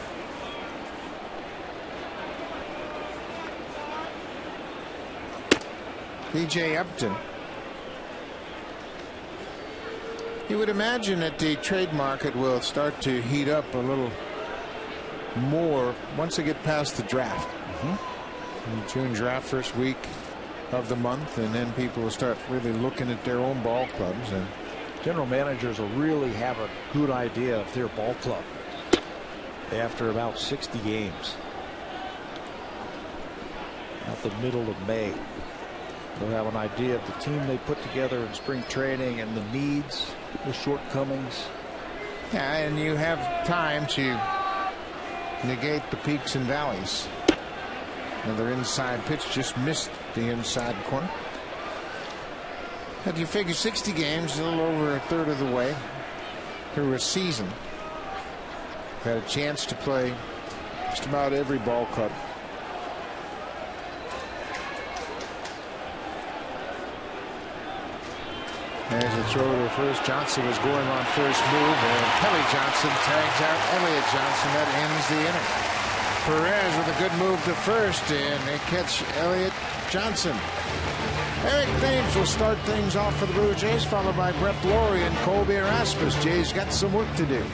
[SPEAKER 2] B.J. Upton. You would imagine that the trade market will start to heat up a little more once they get past the draft. June draft, first week of the month, and then people will start really looking at their own ball clubs, and
[SPEAKER 4] general managers will really have a good idea of their ball club after about 60 games. At the middle of May, they'll have an idea of the team they put together in spring training and the needs, the shortcomings.
[SPEAKER 2] Yeah, and you have time to negate the peaks and valleys. Another inside pitch just missed the inside corner. But you figure 60 games, a little over a third of the way through a season. Had a chance to play just about every ball club. There's a throw to first. Johnson was going on first move, and Kelly Johnson tags out Elliott Johnson. That ends the inning. Perez with a good move to first, and they catch Elliott Johnson. Eric Thames will start things off for the Blue Jays, followed by Brett Laurie and Colby Erasmus. Jays got some work to do.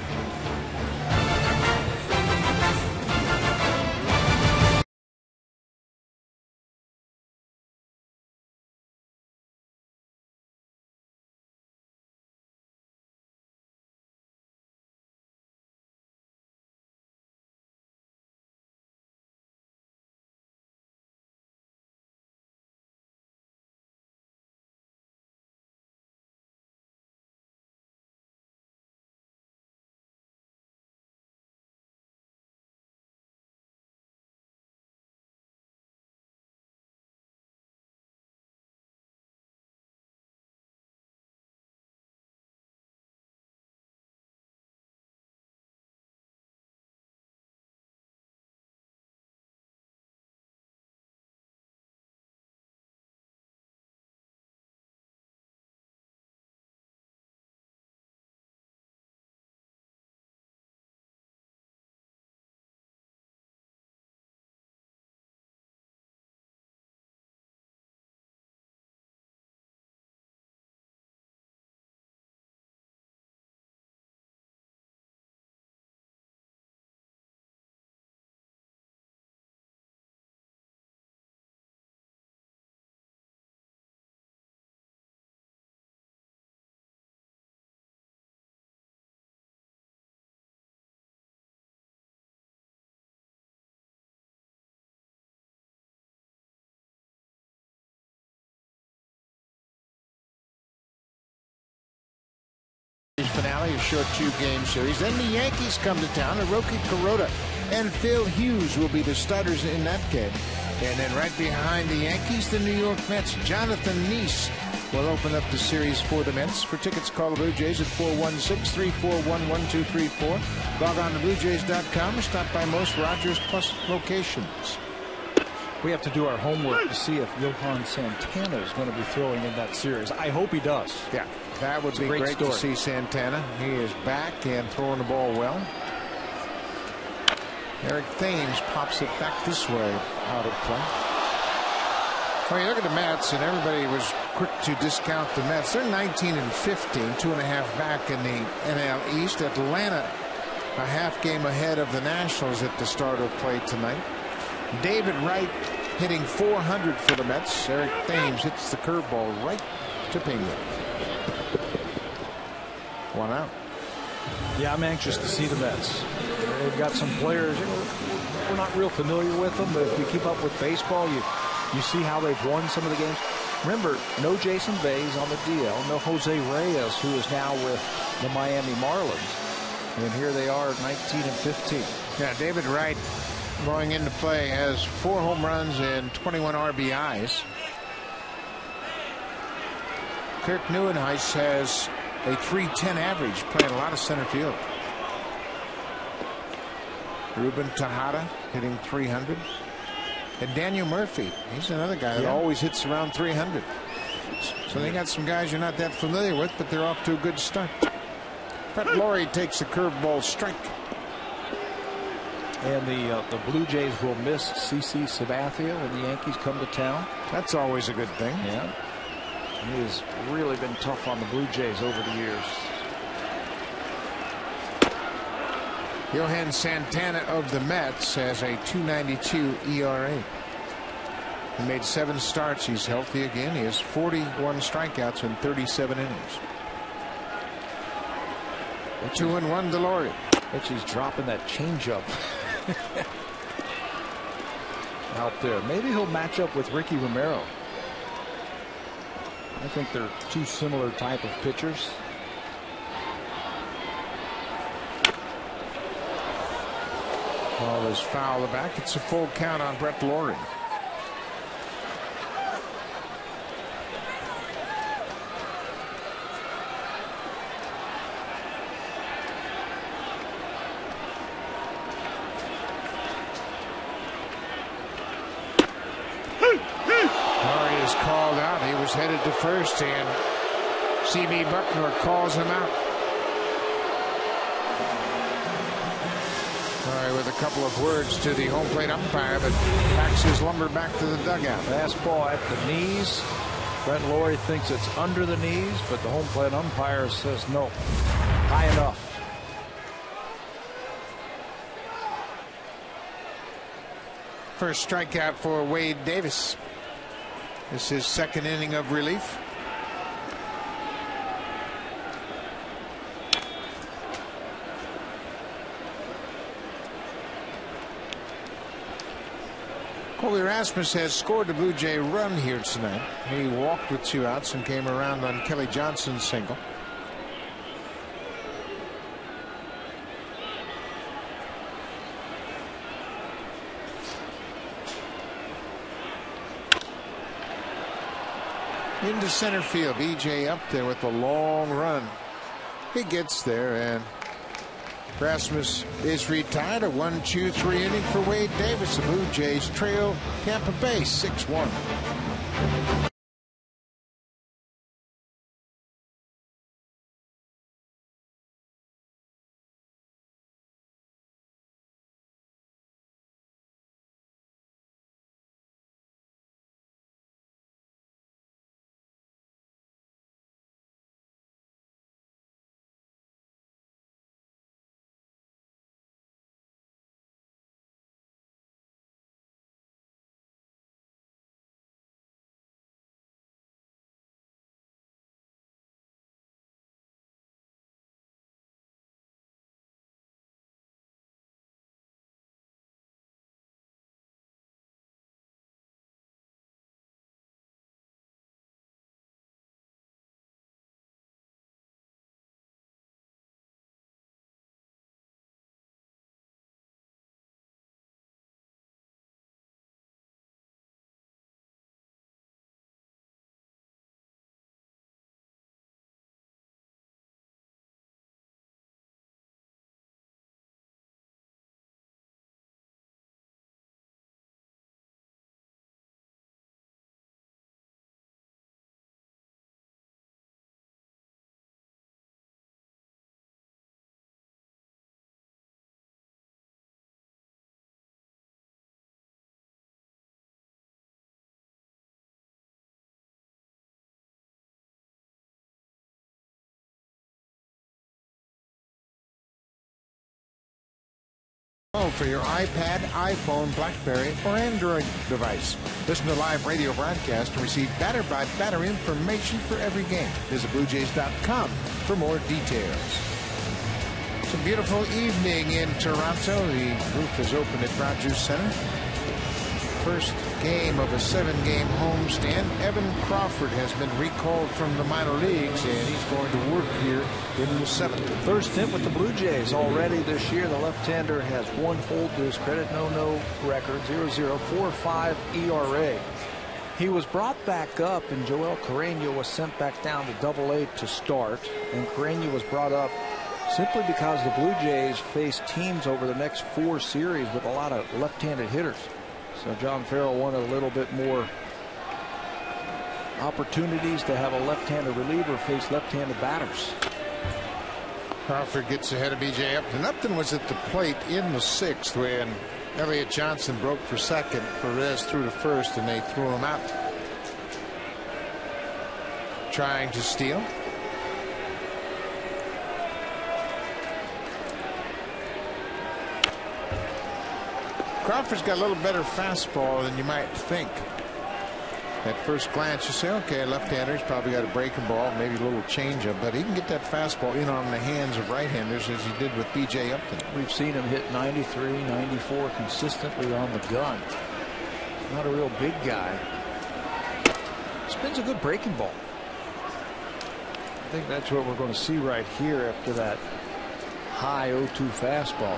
[SPEAKER 2] finale, a short 2-game series. Then the Yankees come to town. Hiroki Kuroda and Phil Hughes will be the starters in that game. And then right behind the Yankees, the New York Mets. Jonathan Neese will open up the series for the Mets. For tickets, call the Blue Jays at 416-341-1234. Log on to BlueJays.com or stop by most Rogers Plus locations.
[SPEAKER 4] We have to do our homework to see if Johan Santana is going to be throwing in that series. I hope he does.
[SPEAKER 2] Yeah, that would be great to see Santana. He is back and throwing the ball well. Eric Thames pops it back this way out of play. Well, you look at the Mets, and everybody was quick to discount the Mets. They're 19-15, 2.5 back in the NL East. Atlanta, a half game ahead of the Nationals at the start of play tonight. David Wright hitting .400 for the Mets. Eric Thames hits the curveball right to Pingle. 1 out.
[SPEAKER 4] Yeah, I'm anxious to see the Mets. They've got some players, we're not real familiar with them, but if you keep up with baseball, you see how they've won some of the games. Remember, no Jason Bays on the DL, no Jose Reyes, who is now with the Miami Marlins. And here they are, 19-15.
[SPEAKER 2] Yeah, David Wright going into play has 4 home runs and 21 RBIs. Kirk Neuenhuis has a .310 average, playing a lot of center field. Ruben Tejada hitting .300. And Daniel Murphy, he's another guy that always hits around .300. So they got some guys you're not that familiar with, but they're off to a good start. Brett Laurie takes a curveball strike.
[SPEAKER 4] And the Blue Jays will miss CC Sabathia when the Yankees come to town.
[SPEAKER 2] That's always a good thing.
[SPEAKER 4] Yeah. He has really been tough on the Blue Jays over the years.
[SPEAKER 2] Johan Santana of the Mets has a .292 ERA. He made 7 starts. He's healthy again. He has 41 strikeouts in 37 innings. 2-1 to Laurie.
[SPEAKER 4] Bet he's dropping that changeup out there. Maybe he'll match up with Ricky Romero. I think they're 2 similar type of pitchers.
[SPEAKER 2] Ball is foul back. It's a full count on Brett Laurie. Laurie is called out. He was headed to first, and C.B. Bucknor calls him out. With a couple of words to the home plate umpire, but backs his lumber back to the dugout.
[SPEAKER 4] Fastball at the knees. Brett Laurie thinks it's under the knees, but the home plate umpire says no, high enough.
[SPEAKER 2] First strikeout for Wade Davis. This is his 2nd inning of relief. Colby Rasmus has scored a Blue Jay run here tonight. He walked with 2 outs and came around on Kelly Johnson's single. Into center field. BJ up there with a long run. He gets there, and Rasmus is retired. A 1-2-3 inning for Wade Davis. The Blue Jays trail Tampa Bay 6-1. download for your iPad, iPhone, BlackBerry, or Android device. Listen to live radio broadcasts and receive batter-by-batter information for every game. Visit BlueJays.com for more details. It's a beautiful evening in Toronto. The roof is open at Rogers Center. First game of a 7-game homestand. Evan Crawford has been recalled from the minor leagues, and he's going to work here in the 7th.
[SPEAKER 4] Third stint with the Blue Jays already this year. The left-hander has one hold to his credit, no record, 0.045 ERA. He was brought back up, and Joel Carreño was sent back down to Double-A to start, and Carreño was brought up simply because the Blue Jays face teams over the next 4 series with a lot of left-handed hitters. So John Farrell wanted a little bit more opportunities to have a left-handed reliever face left-handed batters.
[SPEAKER 2] Crawford gets ahead of B.J. Upton. Upton was at the plate in the 6th when Elliott Johnson broke for second. Perez threw to first, and they threw him out. Trying to steal. Crawford's got a little better fastball than you might think. At first glance, you say, okay, left-hander's probably got a breaking ball, maybe a little changeup, but he can get that fastball in on the hands of right-handers as he did with B.J. Upton.
[SPEAKER 4] We've seen him hit 93, 94 consistently on the gun. Not a real big guy. Spins a good breaking ball. I think that's what we're going to see right here after that high 0-2 fastball.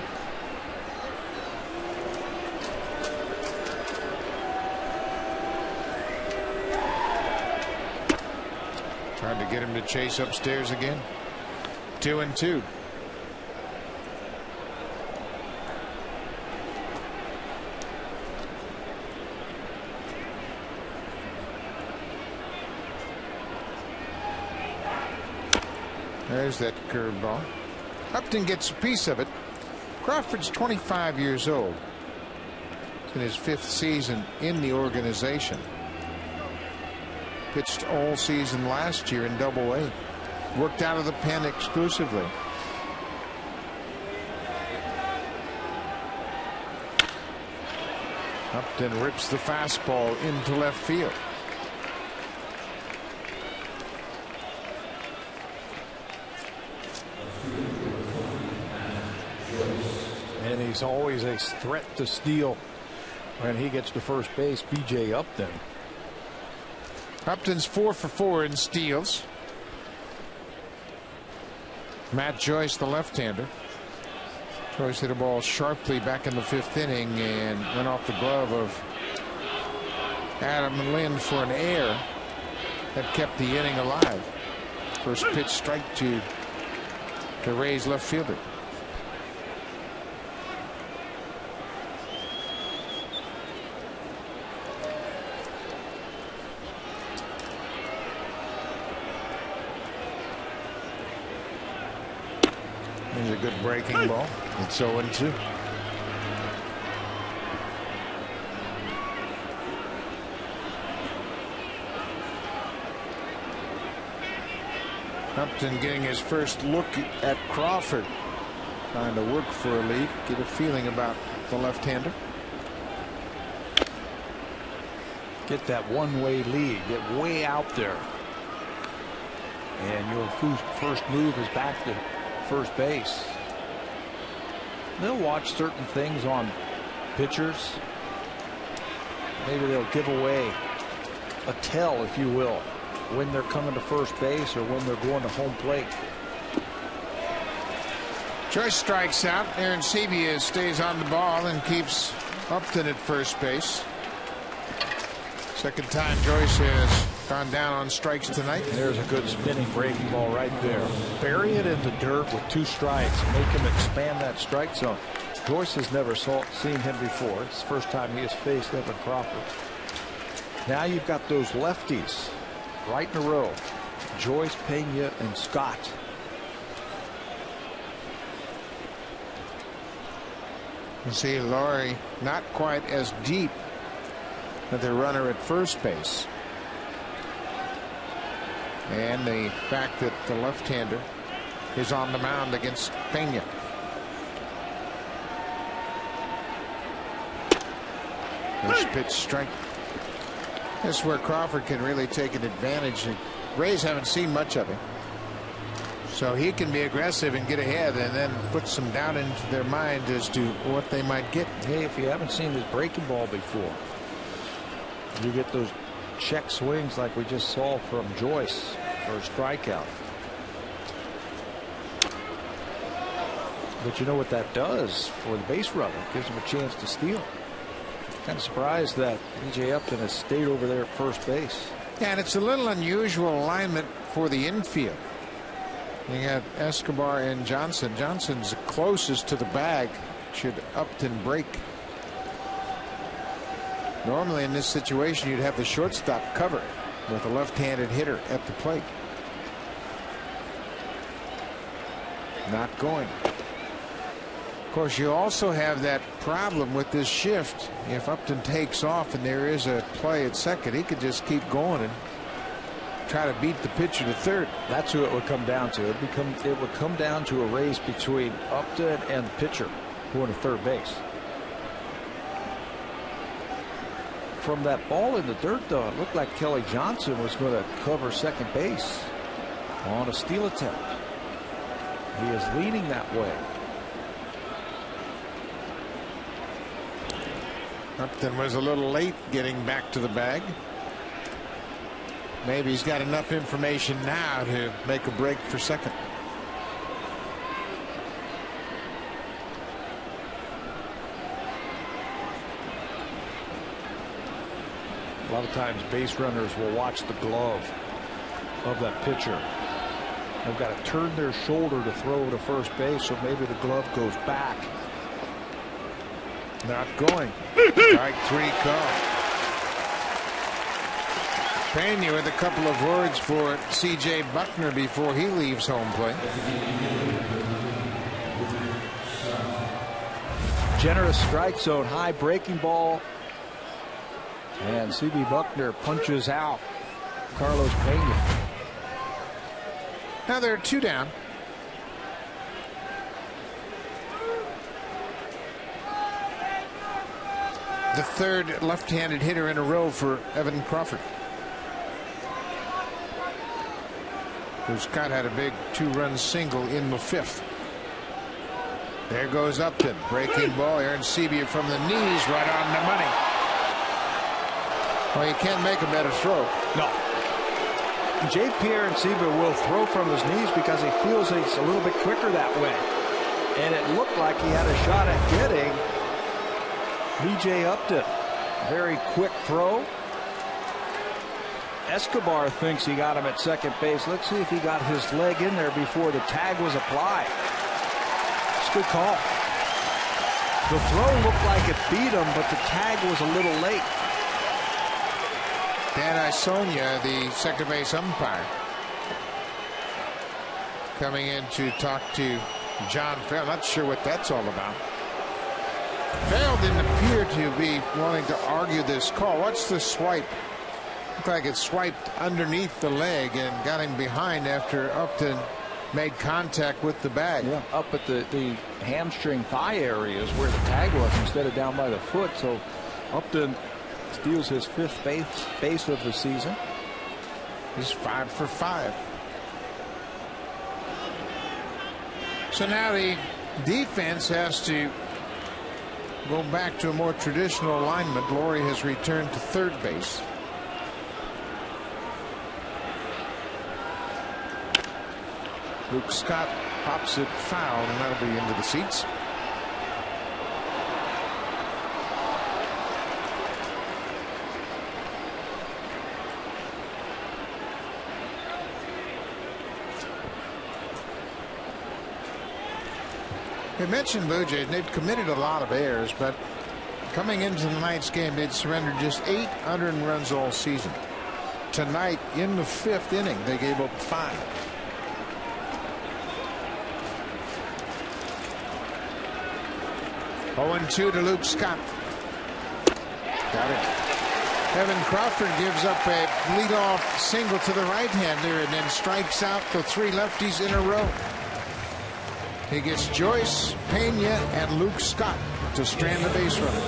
[SPEAKER 2] Trying to get him to chase upstairs again. 2-2. There's that curveball. Upton gets a piece of it. Crawford's 25 years old. It's in his 5th season in the organization. Pitched all season last year in Double-A. Worked out of the pen exclusively. Upton rips the fastball into left field.
[SPEAKER 4] And he's always a threat to steal when he gets to first base, B.J. Upton.
[SPEAKER 2] Upton's 4 for 4 in steals. Matt Joyce, the left-hander. Joyce hit a ball sharply back in the 5th inning and went off the glove of Adam Lind for an error that kept the inning alive. First pitch strike to Ray's left fielder. Here's a good breaking ball. It's 0-2. Upton getting his first look at Crawford. Trying to work for a lead. Get a feeling about the left-hander.
[SPEAKER 4] Get that one-way lead. Get way out there. And your first move is back to first base. They'll watch certain things on pitchers. Maybe they'll give away a tell, if you will, when they're coming to first base or when they're going to home plate.
[SPEAKER 2] Joyce strikes out. Aaron Sebia stays on the ball and keeps Upton at first base. Second time Joyce has gone down on strikes tonight.
[SPEAKER 4] There's a good spinning breaking ball right there. Bury it in the dirt with 2 strikes. Make him expand that strike zone. Joyce has never seen him before. It's the first time he has faced Evan Crawford. Now you've got those lefties right in a row. Joyce, Pena, and Scott.
[SPEAKER 2] You see Laurie not quite as deep as the runner at first base. And the fact that the left-hander is on the mound against Pena. First pitch strike. This is where Crawford can really take an advantage. The Rays haven't seen much of him, so he can be aggressive and get ahead, and then put some doubt into their mind as to what they might get.
[SPEAKER 4] Hey, if you haven't seen his breaking ball before, you get those check swings like we just saw from Joyce for a strikeout. But you know what that does for the base runner? It gives him a chance to steal. Kind of surprised that B.J. Upton has stayed over there at first base.
[SPEAKER 2] Yeah, and it's a little unusual alignment for the infield. You got Escobar and Johnson. Johnson's closest to the bag. Should Upton break? Normally in this situation you'd have the shortstop cover with a left-handed hitter at the plate. Not going. Of course, you also have that problem with this shift. If Upton takes off and there is a play at second, he could just keep going and try to beat the pitcher to third.
[SPEAKER 4] That's who it would come down to. It would come down to a race between Upton and the pitcher going to third base. From that ball in the dirt, though, it looked like Kelly Johnson was going to cover second base on a steal attempt. He is leaning that way.
[SPEAKER 2] Upton was a little late getting back to the bag. Maybe he's got enough information now to make a break for second.
[SPEAKER 4] A lot of times base runners will watch the glove of that pitcher. They've got to turn their shoulder to throw to first base, so maybe the glove goes back.
[SPEAKER 2] Not going. Strike three call. Pena with a couple of words for C.J. Buckner before he leaves home plate.
[SPEAKER 4] Generous strike zone, high breaking ball. And C.B. Buckner punches out Carlos Pena.
[SPEAKER 2] Now they're 2 down. The third left-handed hitter in a row for Evan Crawford, who Scott had a big 2-run single in the 5th. There goes Upton. Breaking ball. Aaron Sebia from the knees, right on the money. Well, you can't make a better throw.
[SPEAKER 4] No. J. Pierre Sebia will throw from his knees because he feels he's a little bit quicker that way. And it looked like he had a shot at getting B.J. Upton. Very quick throw. Escobar thinks he got him at second base. Let's see if he got his leg in there before the tag was applied. It's a good call. The throw looked like it beat him, but the tag was a little late.
[SPEAKER 2] Dan Isonia, the second base umpire, coming in to talk to John Farrell. Not sure what that's all about. Farrell didn't appear to be wanting to argue this call. Watch the swipe. Looked like it swiped underneath the leg and got him behind after Upton made contact with the bag.
[SPEAKER 4] Yeah, up at the hamstring thigh area is where the tag was instead of down by the foot. So Upton steals his 5th base of the season.
[SPEAKER 2] He's 5 for 5. So now the defense has to go back to a more traditional alignment. Laurie has returned to third base. Luke Scott pops it foul, and that'll be into the seats. We mentioned Blue Jays, they've committed a lot of errors, but coming into tonight's game, they'd surrendered just 8 unearned runs all season. Tonight, in the 5th inning, they gave up 5. Oh, 2 to Luke Scott. Got it. Evan Crawford gives up a leadoff single to the right-hander and then strikes out the 3 lefties in a row. He gets Joyce, Pena, and Luke Scott to strand the base runner.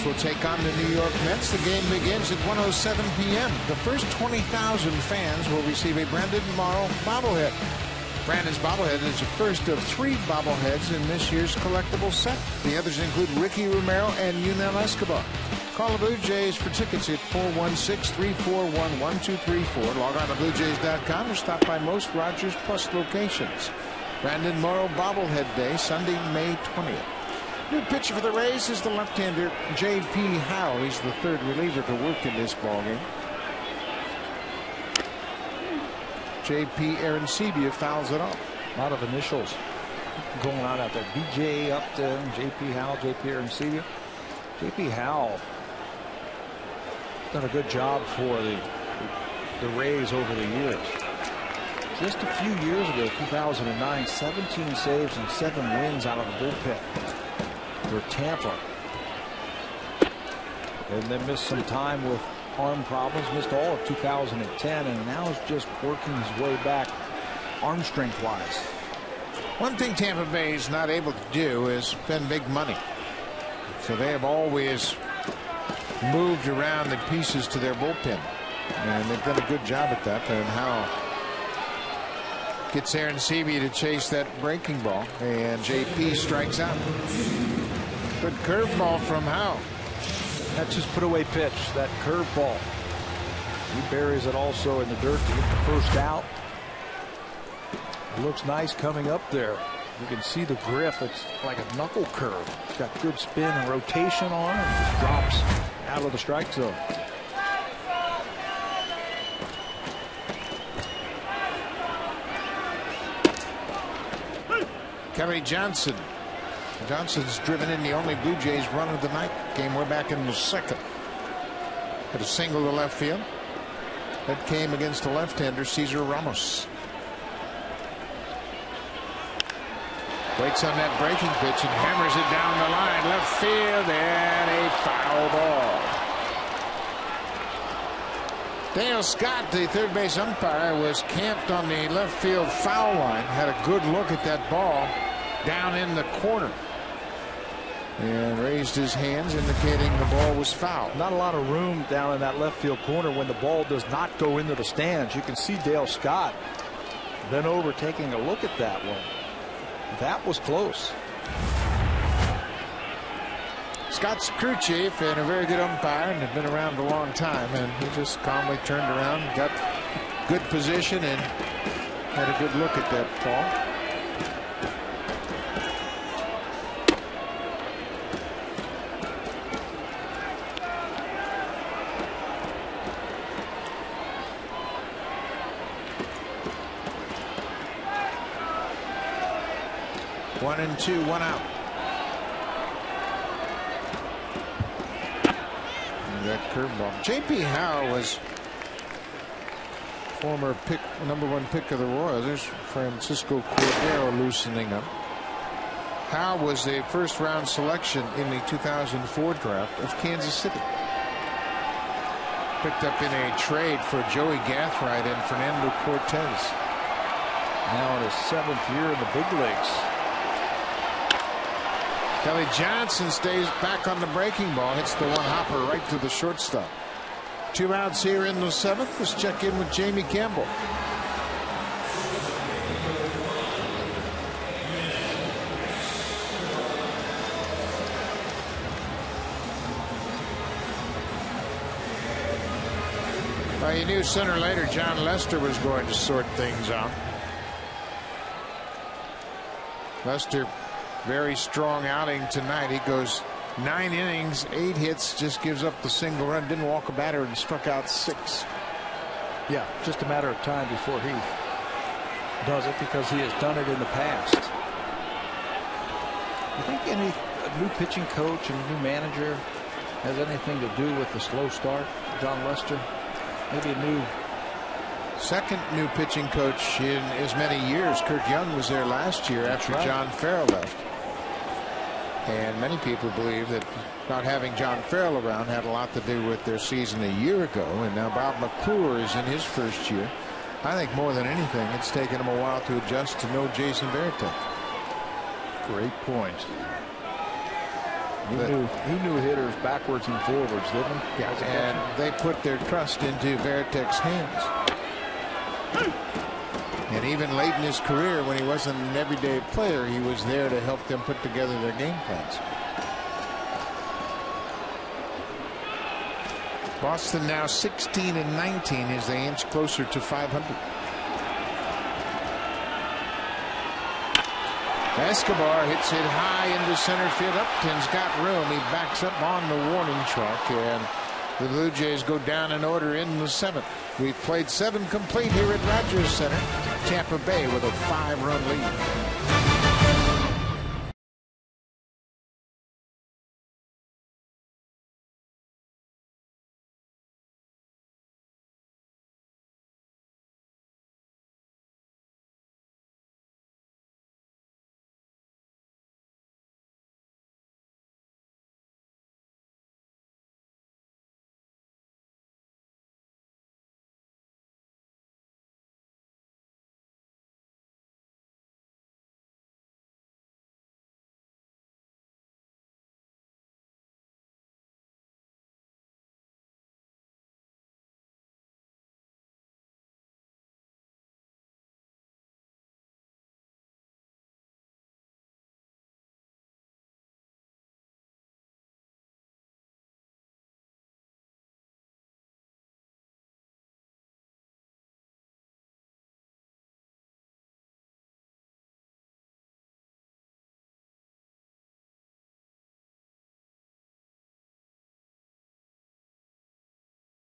[SPEAKER 2] Mariners will take on the New York Mets. The game begins at 1:07 p.m. The first 20,000 fans will receive a Brandon Morrow bobblehead. Brandon's bobblehead is the first of 3 bobbleheads in this year's collectible set. The others include Ricky Romero and Yunel Escobar. Call the Blue Jays for tickets at 416-341-1234. Log on to BlueJays.com or stop by most Rogers Plus locations. Brandon Morrow bobblehead day, Sunday, May 20th. New pitcher for the Rays is the left-hander J.P. Howe. He's the third reliever to work in this ballgame. J.P. Arancibia fouls it off.
[SPEAKER 4] A lot of initials going on out there. B.J. Upton, J.P. Howe, J.P. Arancibia. J.P. Howe done a good job for the Rays over the years. Just a few years ago, 2009, 17 saves and 7 wins out of the bullpen for Tampa. And then missed some time with arm problems, missed all of 2010, and now is just working his way back arm strength wise.
[SPEAKER 2] One thing Tampa Bay is not able to do is spend big money. So they have always moved around the pieces to their bullpen. And they've done a good job at that. And Howe gets Arancibia to chase that breaking ball. And JP strikes out. Good curveball from Howe.
[SPEAKER 4] That's his put away pitch, that curveball. He buries it also in the dirt to get the first out. It looks nice coming up there. You can see the grip. It's like a knuckle curve. It's got good spin and rotation on it. It just drops out of the strike zone.
[SPEAKER 2] Kelly Johnson. Johnson's driven in the only Blue Jays run of the night. Came way back in the second. Had a single to left field. That came against the left-hander Cesar Ramos. Waits on that breaking pitch and hammers it down the line. Left field and a foul ball. Dale Scott, the third base umpire, was camped on the left field foul line. Had a good look at that ball down in the corner. And raised his hands indicating the ball was foul.
[SPEAKER 4] Not a lot of room down in that left field corner when the ball does not go into the stands. You can see Dale Scott bent over taking a look at that one. That was close.
[SPEAKER 2] Scott's crew chief and a very good umpire and had been around a long time, and he just calmly turned around, got good position, and had a good look at that ball. One and two, one out. And that curveball. J.P. Howe was former #1 pick of the Royals. There's Francisco Cordero loosening up. Howe was a first-round selection in the 2004 draft of Kansas City. Picked up in a trade for Joey Gathright and Fernando Cortez.
[SPEAKER 4] Now in his 7th year in the big leagues.
[SPEAKER 2] Kelly Johnson stays back on the breaking ball, hits the one-hopper right to the shortstop. 2 outs here in the 7th. Let's check in with Jamie Campbell. Well, you knew sooner or later John Lester was going to sort things out. Lester, very strong outing tonight. He goes 9 innings, 8 hits, just gives up the single run, didn't walk a batter, and struck out 6.
[SPEAKER 4] Yeah, just a matter of time before he does it, because he has done it in the past. You think a new pitching coach and a new manager has anything to do with the slow start, John Lester? Maybe a new
[SPEAKER 2] second new pitching coach in as many years. Kurt Young was there last year after John Farrell left. And many people believe that not having John Farrell around had a lot to do with their season a year ago. And now Bob McClure is in his first year. I think more than anything, it's taken him a while to adjust to no Jason Varitek.
[SPEAKER 4] Great point. He knew hitters backwards and forwards, didn't he?
[SPEAKER 2] Yeah, and they put their trust into Varitek's hands. And even late in his career, when he wasn't an everyday player, he was there to help them put together their game plans. Boston now 16-19 as they inch closer to 500. Escobar hits it high into center field. Upton's got room. He backs up on the warning track, and the Blue Jays go down in order in the 7th. We've played 7 complete here at Rogers Center. Tampa Bay with a 5-run lead.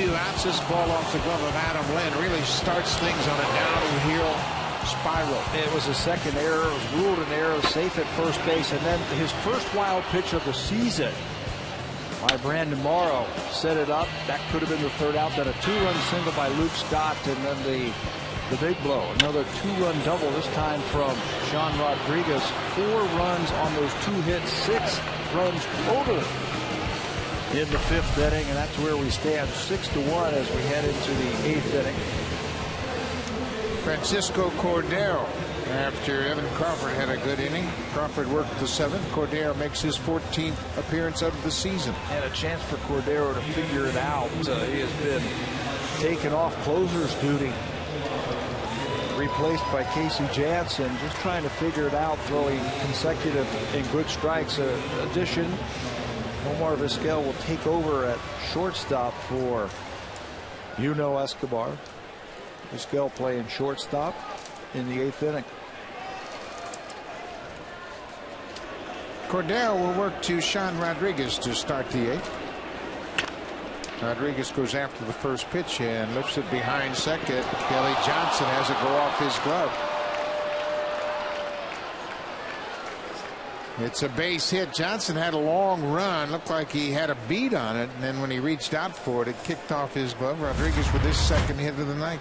[SPEAKER 2] Outs this ball off the glove of Adam Lynn. Really starts things on a downhill spiral.
[SPEAKER 4] It was a second error. It was ruled an error. Safe at first base. And then his first wild pitch of the season by Brandon Morrow set it up. That could have been the third out. Then a 2-run single by Luke Scott. And then the big blow. Another 2-run double, this time from Sean Rodriguez. 4 runs on those 2 hits. 6 runs total in the 5th inning, and that's where we stand 6-1 as we head into the 8th inning.
[SPEAKER 2] Francisco Cordero, after Evan Crawford had a good inning. Crawford worked the 7th. Cordero makes his 14th appearance of the season.
[SPEAKER 4] And a chance for Cordero to figure it out. He has been taken off closer's duty, replaced by Casey Jansen, just trying to figure it out, throwing consecutive and good strikes. Addition, Omar Vizquel will take over at shortstop for Escobar. Vizquel playing shortstop in the 8th inning.
[SPEAKER 2] Cordero will work to Sean Rodriguez to start the 8th. Rodriguez goes after the first pitch and lifts it behind second. Kelly Johnson has it go off his glove. It's a base hit. Johnson had a long run. Looked like he had a beat on it. And then when he reached out for it, it kicked off his glove. Rodriguez with his 2nd hit of the night.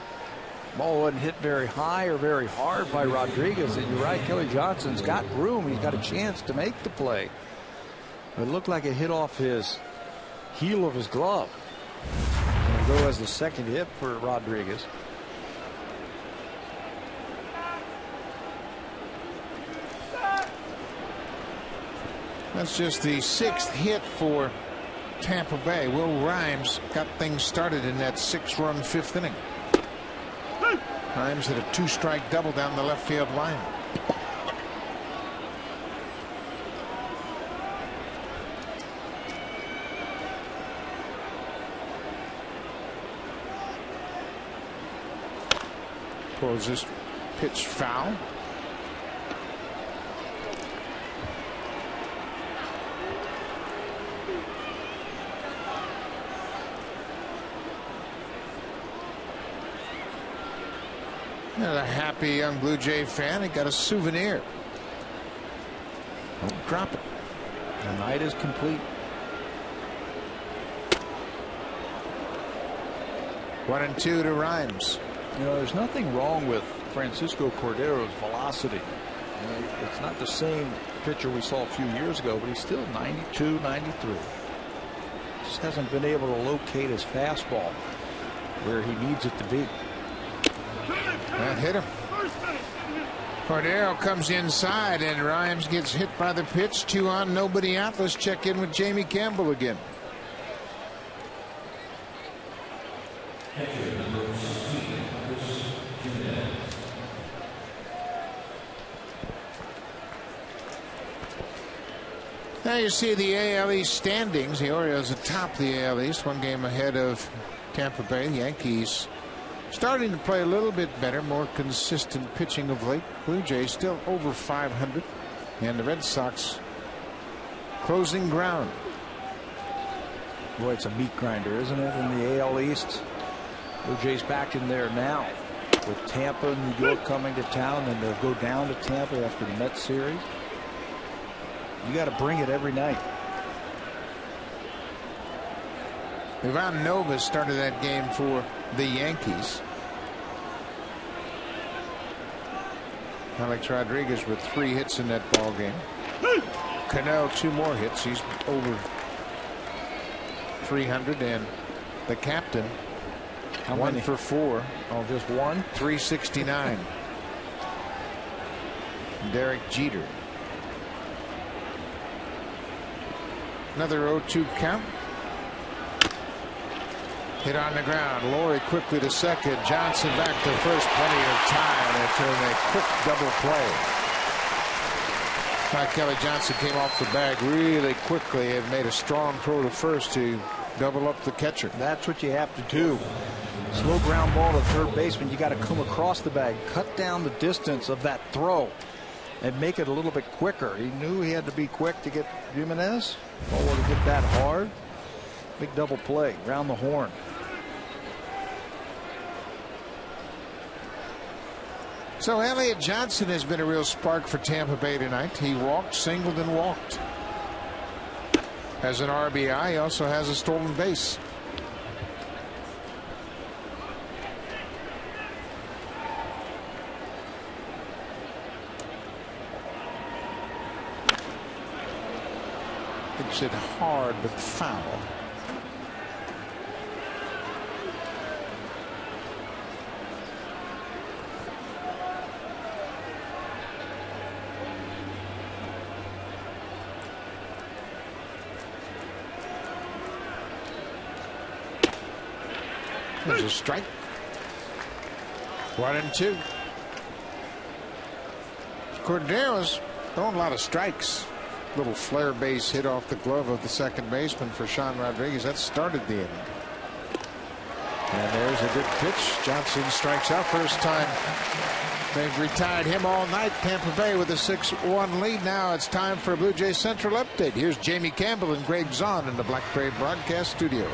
[SPEAKER 4] Ball wasn't hit very high or very hard by Rodriguez. And you're right, Kelly Johnson's got room. He's got a chance to make the play. But it looked like it hit off his heel of his glove. And it'll go as the 2nd hit for Rodriguez.
[SPEAKER 2] That's just the 6th hit for Tampa Bay. Will Rhymes got things started in that 6-run 5th inning. Rhymes hit a 2-strike double down the left field line. Pulls this pitch foul. And a happy young Blue Jay fan. He got a souvenir. Don't drop it.
[SPEAKER 4] The night is complete.
[SPEAKER 2] 1-2 to Rhymes.
[SPEAKER 4] There's nothing wrong with Francisco Cordero's velocity. It's not the same pitcher we saw a few years ago, but he's still 92, 93. Just hasn't been able to locate his fastball where he needs it to be.
[SPEAKER 2] That hit him. Cordero comes inside, and Rhymes gets hit by the pitch. 2 on, nobody out. Let's check in with Jamie Campbell again. Now you see the AL East standings. The Orioles atop the AL East, 1 game ahead of Tampa Bay. The Yankees starting to play a little bit better, more consistent pitching of late. Blue Jays still over 500, and the Red Sox closing ground.
[SPEAKER 4] Boy, it's a meat grinder, isn't it, in the AL East? Blue Jays back in there now with Tampa and New York coming to town, and they'll go down to Tampa after the Mets series. You got to bring it every night.
[SPEAKER 2] Ivan Nova started that game for the Yankees. Alex Rodriguez with 3 hits in that ball game. Cano 2 more hits. He's over 300, and the captain 1 for 4.
[SPEAKER 4] Oh, just 1.
[SPEAKER 2] 369. Derek Jeter. Another 0-2 count. Hit on the ground. Laurie quickly to second. Johnson back to first. Plenty of time until a quick double play. Kelly Johnson came off the bag really quickly and made a strong throw to first to double up the catcher.
[SPEAKER 3] That's what you have to do. Slow ground ball to third baseman. You got to come across the bag, cut down the distance of that throw, and make it a little bit quicker. He knew he had to be quick to get Jimenez. Ball to get that hard. Big double play. Round the horn.
[SPEAKER 2] So Elliott Johnson has been a real spark for Tampa Bay tonight. He walked, singled, and walked. Has an RBI. He also has a stolen base. Hits it hard but foul. There's a strike. 1-2. Cordero's throwing a lot of strikes. Little flare base hit off the glove of the second baseman for Sean Rodriguez. That started the inning. And there's a good pitch. Johnson strikes out first time. They've retired him all night. Tampa Bay with a 6-1 lead. Now it's time for a Blue Jays Central update. Here's Jamie Campbell and Greg Zahn in the Black Parade broadcast studio.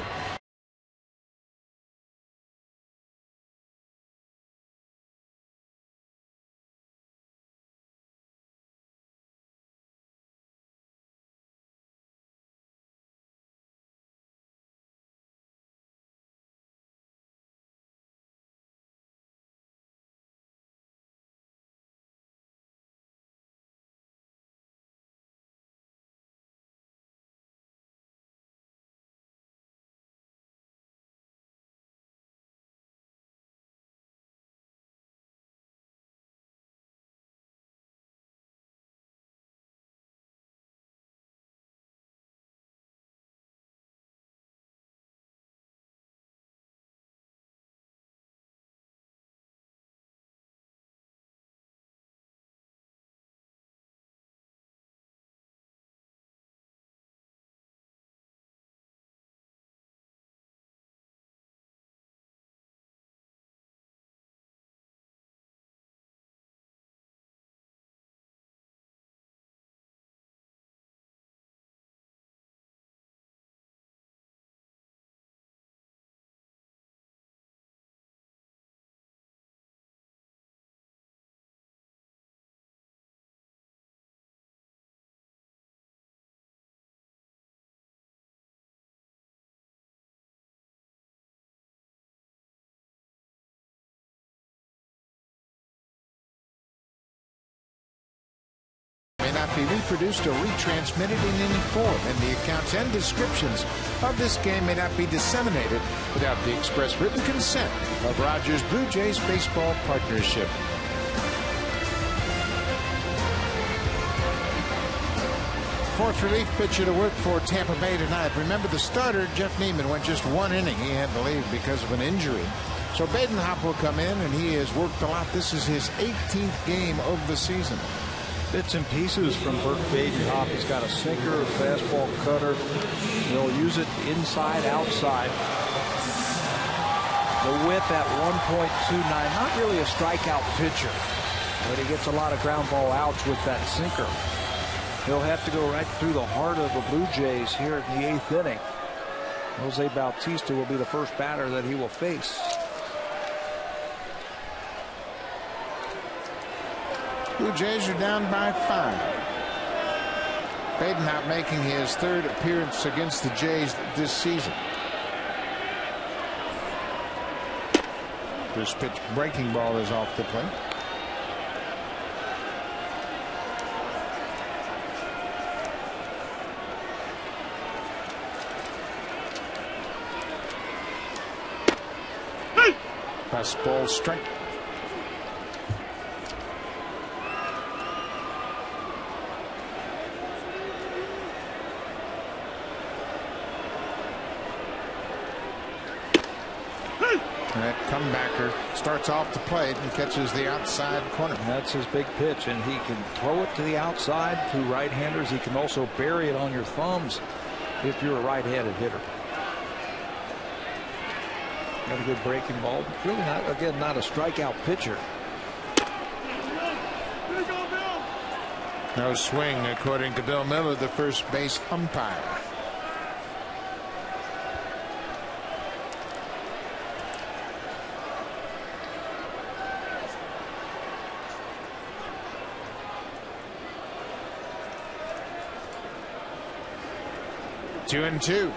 [SPEAKER 2] May not be reproduced or retransmitted in any form, and the accounts and descriptions of this game may not be disseminated without the express written consent of Rogers Blue Jays Baseball Partnership. fourth relief pitcher to work for Tampa Bay tonight. Remember, the starter, Jeff Neiman, went just one inning. He had to leave because of an injury. So Badenhop will come in, and he has worked a lot. This is his 18th game of the season.
[SPEAKER 4] Bits and pieces from Burt Badenhop. He's got a sinker, a fastball, cutter. He'll use it inside, outside. The whip at 1.29. Not really a strikeout pitcher, but he gets a lot of ground ball outs with that sinker. He'll have to go right through the heart of the Blue Jays here in the 8th inning. Jose Bautista will be the first batter that he will face.
[SPEAKER 2] Blue Jays are down by 5. Badenhop making his 3rd appearance against the Jays this season. This pitch, breaking ball, is off the plate. Fastball strike. That comebacker starts off the plate and catches the outside corner.
[SPEAKER 4] That's his big pitch, and he can throw it to the outside to right-handers. He can also bury it on your thumbs if you're a right-handed hitter. Got a good breaking ball. Really not, again, not a strikeout pitcher.
[SPEAKER 2] No swing, according to Bill Miller, the first base umpire. Two and two.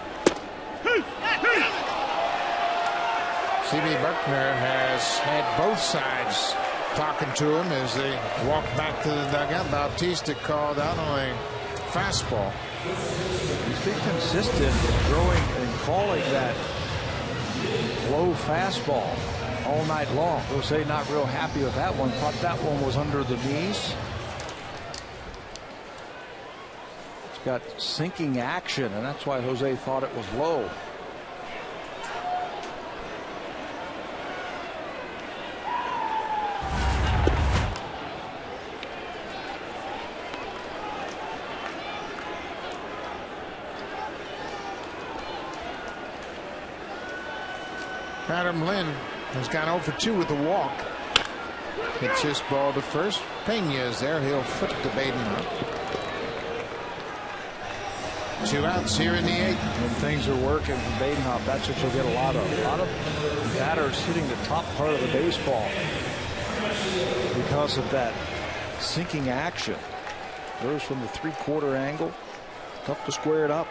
[SPEAKER 2] C.B. Buckner has had both sides talking to him as they walk back to the dugout. Bautista called out on a fastball.
[SPEAKER 4] He's been consistent in throwing and calling that low fastball all night long. Jose not real happy with that one. Thought that one was under the knees. It's got sinking action, and that's why Jose thought it was low.
[SPEAKER 2] Adam Lynn has gone 0 for 2 with a walk. Hits this ball to first. Pena is there. He'll flip the Badenhop. 2 outs here in the 8th.
[SPEAKER 4] When things are working from Badenhop, that's what you'll get a lot of. A lot of batters hitting the top part of the baseball because of that sinking action. Throws from the 3/4 angle. Tough to square it up.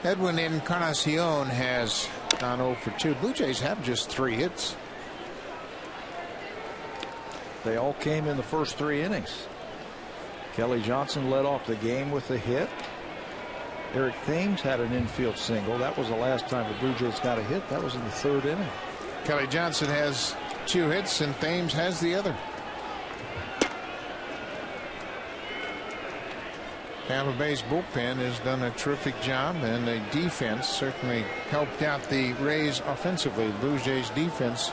[SPEAKER 2] Edwin Encarnacion has gone 0 for 2. Blue Jays have just 3 hits.
[SPEAKER 4] They all came in the first 3 innings. Kelly Johnson led off the game with a hit. Eric Thames had an infield single. That was the last time the Blue Jays got a hit. That was in the 3rd inning.
[SPEAKER 2] Kelly Johnson has 2 hits and Thames has the other. Tampa Bay's bullpen has done a terrific job, and the defense certainly helped out the Rays offensively. Blue Jays defense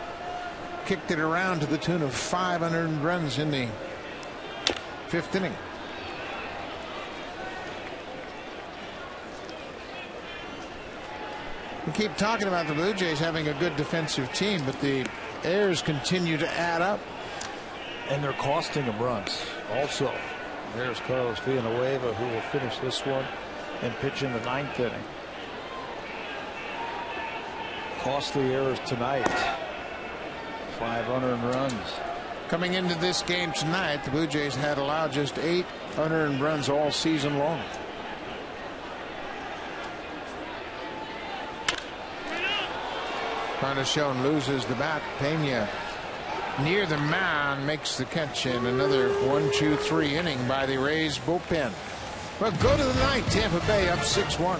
[SPEAKER 2] kicked it around to the tune of 500 runs in the 5th inning. We keep talking about the Blue Jays having a good defensive team, but the errors continue to add up.
[SPEAKER 4] And they're costing them runs also. There's Carlos Villanueva, who will finish this one and pitch in the 9th inning. Costly errors tonight. 5 unearned runs.
[SPEAKER 2] Coming into this game tonight, the Blue Jays had allowed just 8 unearned runs all season long. Encarnacion loses the bat. Pena near the mound makes the catch, in another 1-2-3 inning by the Rays bullpen. Well, go to the 9th. Tampa Bay up 6-1.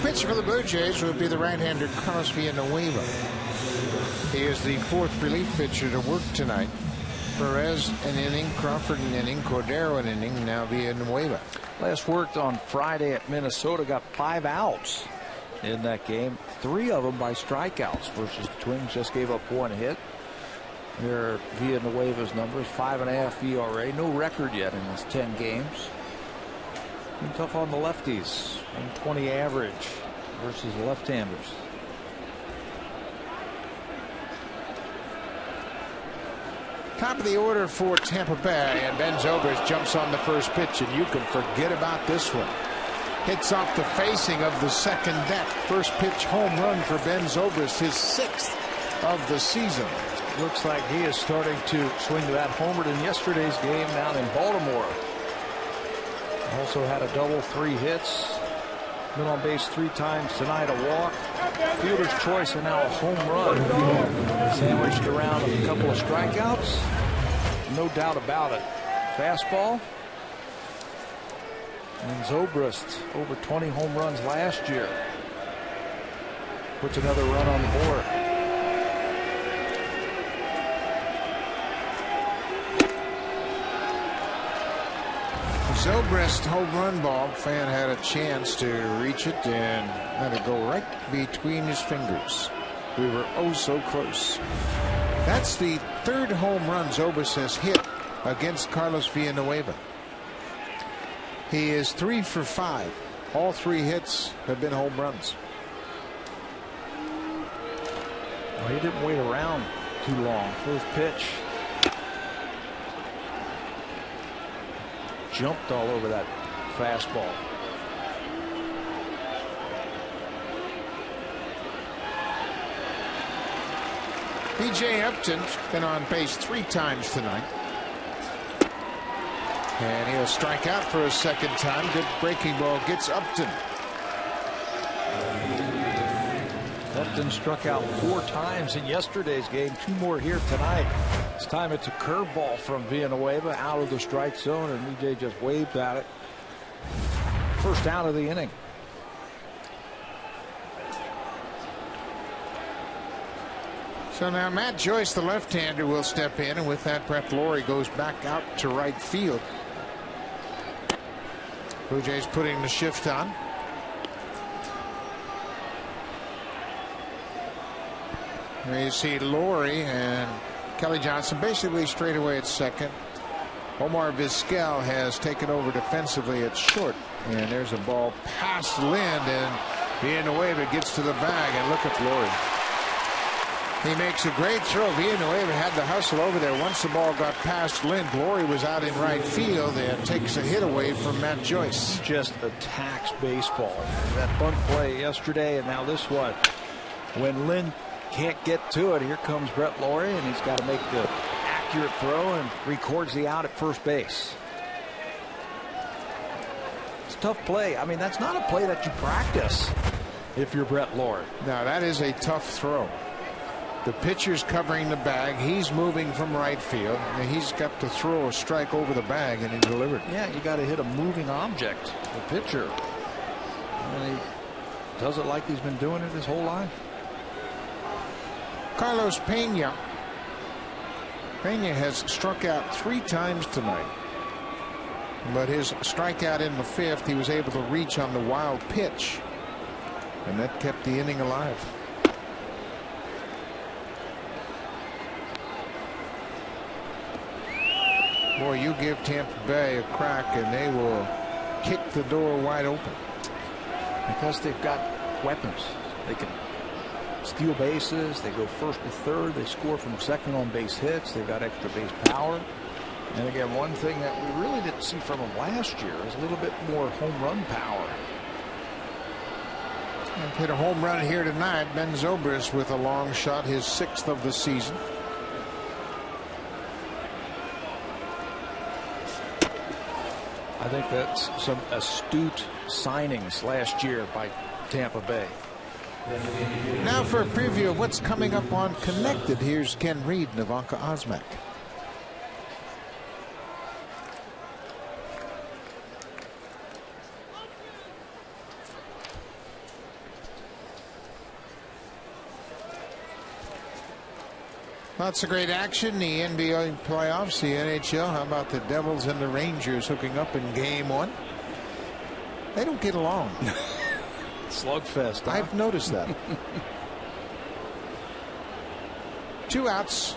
[SPEAKER 2] pitcher for the Blue Jays would be the right-hander Carlos Villanueva. He is the fourth relief pitcher to work tonight. Perez an inning, Crawford an inning, Cordero an inning, now Villanueva.
[SPEAKER 4] Last worked on Friday at Minnesota, got 5 outs in that game, 3 of them by strikeouts versus the Twins. Just gave up 1 hit. There are Villanueva's numbers, 5.5 ERA, no record yet in his 10 games. Been tough on the lefties, 120 average versus left-handers.
[SPEAKER 2] Top of the order for Tampa Bay, and Ben Zobrist jumps on the first pitch, and you can forget about this one. Hits off the facing of the second deck. First pitch home run for Ben Zobrist, his 6th of the season.
[SPEAKER 4] Looks like he is starting to swing to that homer in yesterday's game down in Baltimore. Also had a double, 3 hits. Been on base 3 times tonight, a walk. Fielder's choice, and now a home run. Sandwiched around a couple of strikeouts. No doubt about it. Fastball. And Zobrist, over 20 home runs last year. Puts another run on the board.
[SPEAKER 2] Zobrist home run ball. Fan had a chance to reach it and let it go right between his fingers. We were oh so close. That's the 3rd home run Zobrist has hit against Carlos Villanueva. He is 3 for 5. All 3 hits have been home runs.
[SPEAKER 4] Well, he didn't wait around too long. First pitch. Jumped all over that fastball.
[SPEAKER 2] B.J. Upton's been on base 3 times tonight. And he'll strike out for a 2nd time. Good breaking ball gets Upton.
[SPEAKER 4] Upton struck out 4 times in yesterday's game. 2 more here tonight. This time it's a curveball from Villanueva out of the strike zone, and BJ just waved at it. First out of the inning.
[SPEAKER 2] So now Matt Joyce, the left-hander, will step in, and with that, Brett Lawrie goes back out to right field. Blue Jays putting the shift on. There you see Lawrie and Kelly Johnson basically straight away at second. Omar Vizquel has taken over defensively at short, and there's a ball past Lind, and Villanueva gets to the bag, and look at Lawrie. He makes a great throw. Villanueva had the hustle over there. Once the ball got past Lind, Lawrie was out in right field and takes a hit away from Matt Joyce.
[SPEAKER 4] Just attacks baseball. That bunt play yesterday, and now this one. When Lind can't get to it, here comes Brett Lawrie, and he's got to make the accurate throw and records the out at first base. It's a tough play. I mean, that's not a play that you practice if you're Brett Lawrie.
[SPEAKER 2] Now that is a tough throw. The pitcher's covering the bag. He's moving from right field, and he's got to throw a strike over the bag, and he delivered.
[SPEAKER 4] Yeah, you got to hit a moving object, the pitcher. And he does it like he's been doing it his whole life.
[SPEAKER 2] Carlos Pena. Pena has struck out 3 times tonight, but his strikeout in the 5th, he was able to reach on the wild pitch, and that kept the inning alive. Boy, you give Tampa Bay a crack and they will kick the door wide open.
[SPEAKER 4] Because they've got weapons. They can steal bases. They go first to third. They score from second on base hits. They've got extra base power. And again, one thing that we really didn't see from them last year is a little bit more home run power.
[SPEAKER 2] And hit a home run here tonight. Ben Zobrist with a long shot, his 6th of the season.
[SPEAKER 4] I think that's some astute signings last year by Tampa Bay.
[SPEAKER 2] Now for a preview of what's coming up on Connected. Here's Ken Reed and Ivanka Osmak. Lots of great action. The NBA playoffs, the NHL. How about the Devils and the Rangers hooking up in game 1? They don't get along.
[SPEAKER 4] Slugfest. Huh?
[SPEAKER 2] I've noticed that. 2 outs.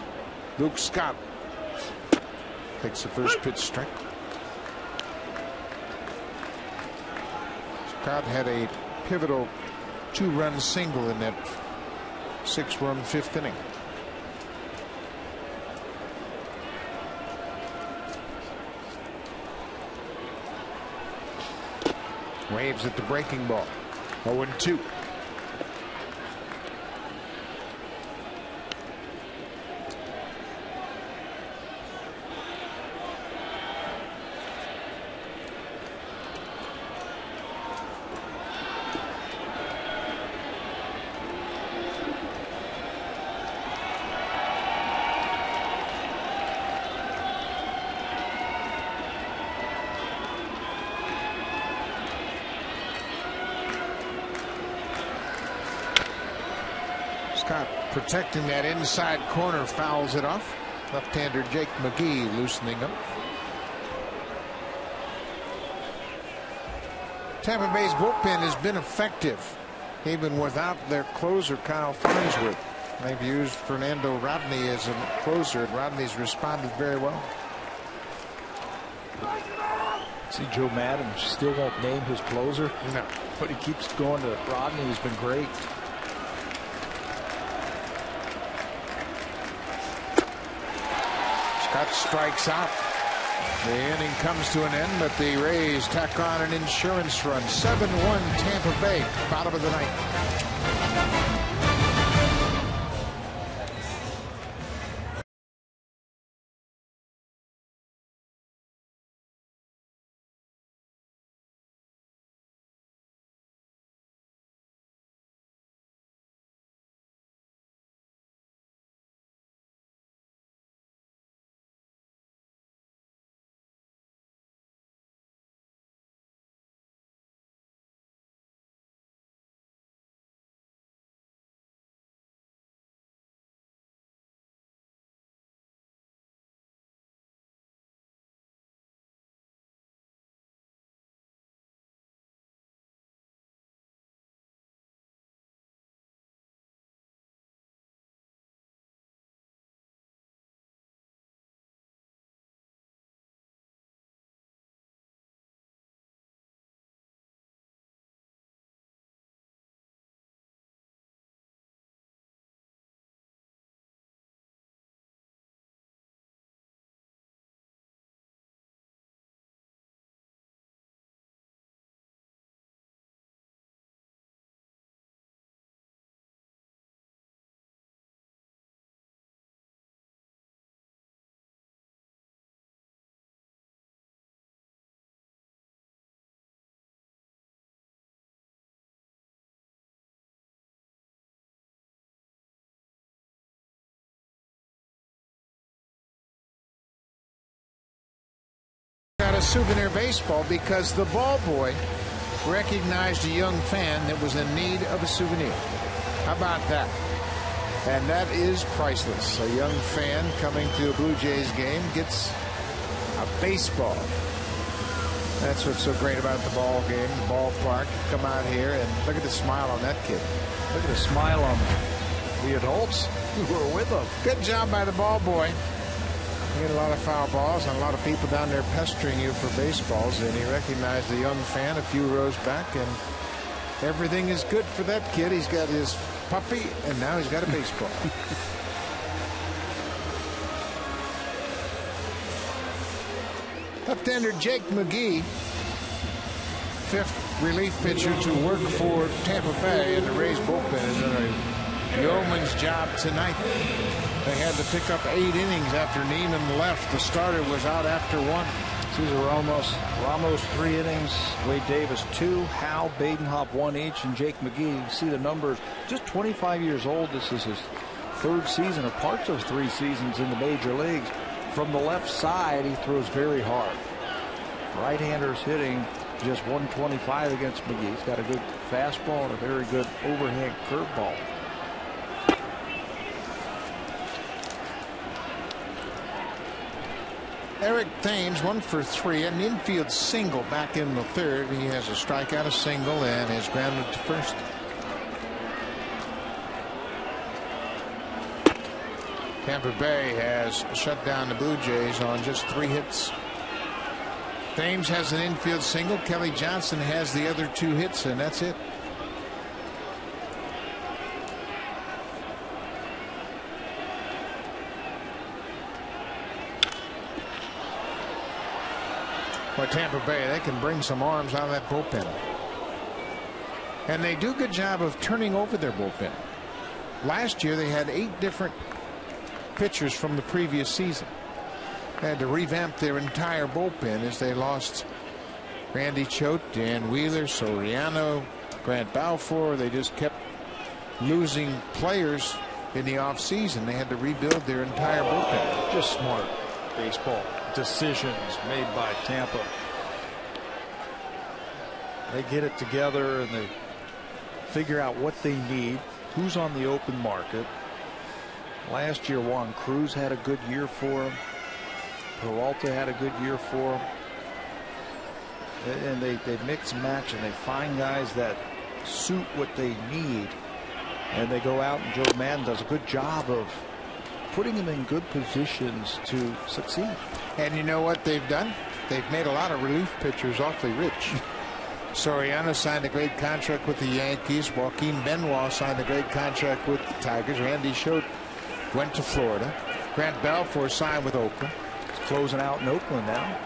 [SPEAKER 2] Luke Scott takes the first pitch strike. Scott had a pivotal 2-run single in that 6-run 5th inning. Waves at the breaking ball. 0-2. Scott protecting that inside corner, fouls it off. Left-hander Jake McGee loosening up. Tampa Bay's bullpen has been effective, even without their closer Kyle Farnsworth. They've used Fernando Rodney as a closer, and Rodney's responded very well.
[SPEAKER 4] See, Joe Madden still won't name his closer.
[SPEAKER 2] No,
[SPEAKER 4] but he keeps going to Rodney, who's been great.
[SPEAKER 2] Scott strikes out. The inning comes to an end, but the Rays tack on an insurance run. 7-1 Tampa Bay, bottom of the ninth. Got a souvenir baseball because the ball boy recognized a young fan that was in need of a souvenir. How about that? And that is priceless. A young fan coming to a Blue Jays game gets a baseball. That's what's so great about the ball game, the ballpark. Come out here and look at the smile on that kid.
[SPEAKER 4] Look at the smile on the adults who were with him.
[SPEAKER 2] Good job by the ball boy. You get a lot of foul balls and a lot of people down there pestering you for baseballs, and he recognized the young fan a few rows back, and everything is good for that kid. He's got his puppy, and now he's got a baseball. Left-hander Jake McGee, 5th relief pitcher to work for Tampa Bay, and the Rays bullpen is doing a yeoman's job tonight. They had to pick up 8 innings after Neiman left. The starter was out after 1.
[SPEAKER 4] Cesar Ramos 3 innings, Wade Davis 2, Hal Badenhop 1 each, and Jake McGee. You see the numbers, just 25 years old. This is his 3rd season, or parts of 3 seasons in the major leagues. From the left side, he throws very hard. Right-handers hitting just 125 against McGee. He's got a good fastball and a very good overhand curveball.
[SPEAKER 2] Eric Thames 1 for 3, an infield single back in the third. He has a strikeout, a single, and is grounded to first. Tampa Bay has shut down the Blue Jays on just 3 hits. Thames has an infield single. Kelly Johnson has the other 2 hits, and that's it. Well, Tampa Bay, they can bring some arms out of that bullpen. And they do a good job of turning over their bullpen. Last year, they had 8 different pitchers from the previous season. They had to revamp their entire bullpen as they lost Randy Choate, Dan Wheeler, Soriano, Grant Balfour. They just kept losing players in the offseason. They had to rebuild their entire bullpen.
[SPEAKER 4] Just smart baseball decisions made by Tampa. They get it together and they figure out what they need, who's on the open market. Last year, Juan Cruz had a good year for him. Peralta had a good year for him. And they mix and match and they find guys that suit what they need. And they go out, and Joe Madden does a good job of putting them in good positions to succeed.
[SPEAKER 2] And you know what they've done? They've made a lot of relief pitchers awfully rich. Soriano signed a great contract with the Yankees. Joaquin Benoit signed a great contract with the Tigers. Randy Choate went to Florida. Grant Balfour signed with Oakland.
[SPEAKER 4] He's closing out in Oakland now.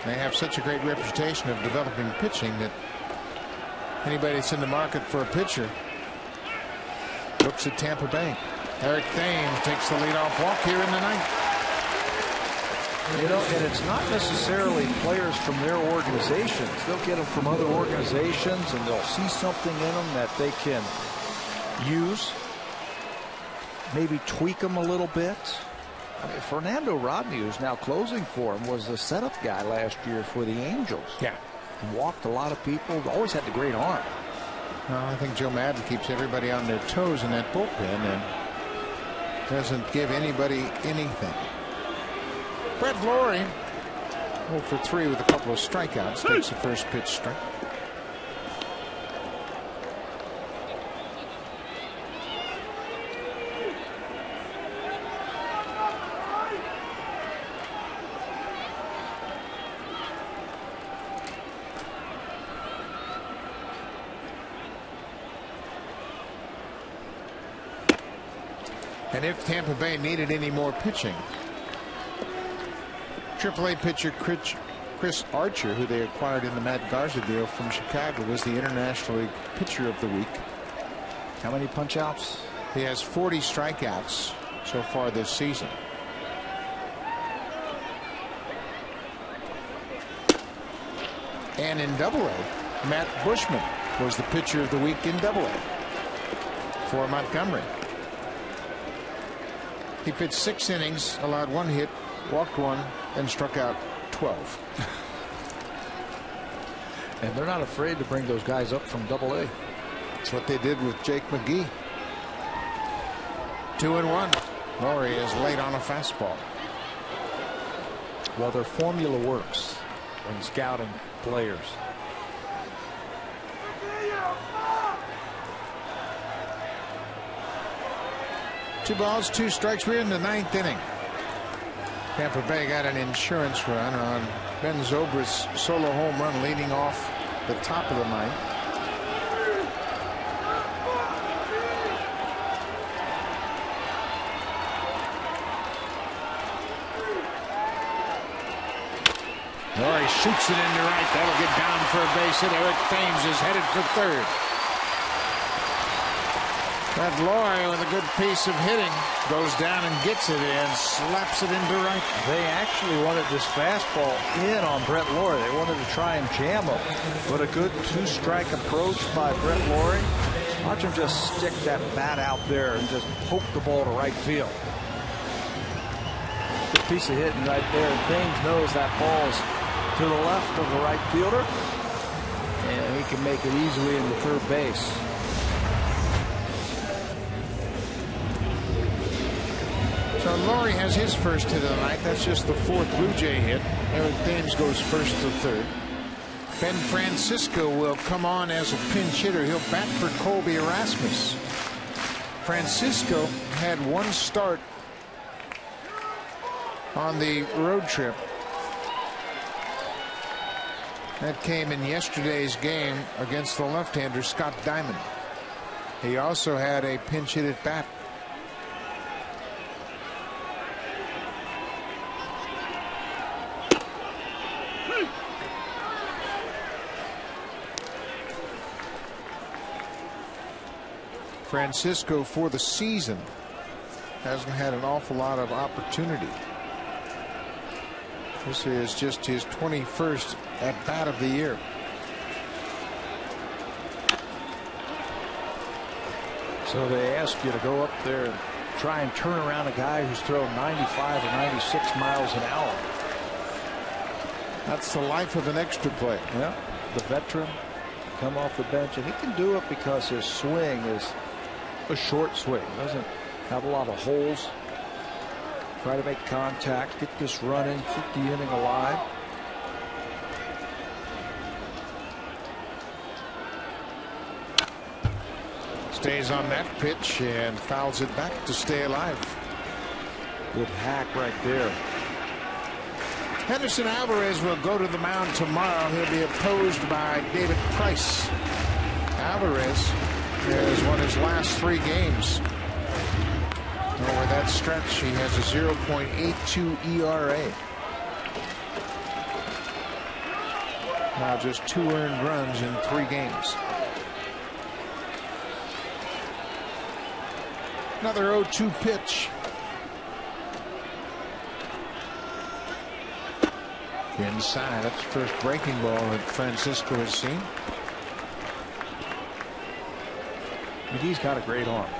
[SPEAKER 2] They have such a great reputation of developing pitching that anybody that's in the market for a pitcher looks at Tampa Bay. Eric Thames takes the leadoff walk here in the ninth.
[SPEAKER 4] You know, and it's not necessarily players from their organizations. They'll get them from other organizations, and they'll see something in them that they can use, maybe tweak them a little bit. I mean, Fernando Rodney, who's now closing for him, was the setup guy last year for the Angels.
[SPEAKER 2] Yeah.
[SPEAKER 4] He walked a lot of people, always had the great arm.
[SPEAKER 2] Well, I think Joe Madden keeps everybody on their toes in that bullpen and doesn't give anybody anything. Brett Lawrie, 0 for 3 with a couple of strikeouts, takes the first pitch strike. And if Tampa Bay needed any more pitching, AAA pitcher Chris Archer, who they acquired in the Matt Garza deal from Chicago, was the International League Pitcher of the Week.
[SPEAKER 4] How many punch-outs?
[SPEAKER 2] He has 40 strikeouts so far this season. And in AA, Matt Bushman was the Pitcher of the Week in AA for Montgomery. He pitched 6 innings, allowed 1 hit, walked 1, and struck out 12.
[SPEAKER 4] And they're not afraid to bring those guys up from AA.
[SPEAKER 2] That's what they did with Jake McGee. 2-1. Morrow is late on a fastball.
[SPEAKER 4] Well, their formula works when scouting players.
[SPEAKER 2] Two balls, 2 strikes. We're in the 9th inning. Tampa Bay got an insurance run on Ben Zobrist's solo home run leading off the top of the 9th. Morrow shoots it into right. That'll get down for a base hit. Eric Thames is headed for third. That Lawrie, with a good piece of hitting, goes down and gets it and slaps it into right.
[SPEAKER 4] They actually wanted this fastball in on Brett Lawrie. They wanted to try and jam him, but a good 2-strike approach by Brett Lawrie. Watch him just stick that bat out there and just poke the ball to right field. Good piece of hitting right there. And Thames knows that ball's to the left of the right fielder, and he can make it easily into third base.
[SPEAKER 2] So Laurie has his first hit of the night. That's just the 4th Blue Jay hit. Eric Thames goes first to third. Ben Francisco will come on as a pinch hitter. He'll bat for Colby Erasmus. Francisco had 1 start on the road trip. That came in yesterday's game against the left-hander Scott Diamond. He also had a pinch hit at bat. Francisco for the season hasn't had an awful lot of opportunity. This is just his 21st at bat of the year.
[SPEAKER 4] So they ask you to go up there and try and turn around a guy who's thrown 95 or 96 miles an hour.
[SPEAKER 2] That's the life of an extra play.
[SPEAKER 4] Yeah, the veteran come off the bench, and he can do it because his swing is a short swing. Doesn't have a lot of holes. Try to make contact, get this running, keep the inning alive.
[SPEAKER 2] Stays on that pitch and fouls it back to stay alive.
[SPEAKER 4] Good hack right there.
[SPEAKER 2] Henderson Alvarez will go to the mound tomorrow. He'll be opposed by David Price. Alvarez has won his last 3 games. Over that stretch, he has a 0.82 ERA. Now just 2 earned runs in 3 games. Another 0-2 pitch. Inside. That's the first breaking ball that Francisco has seen.
[SPEAKER 4] McGee's got a great arm.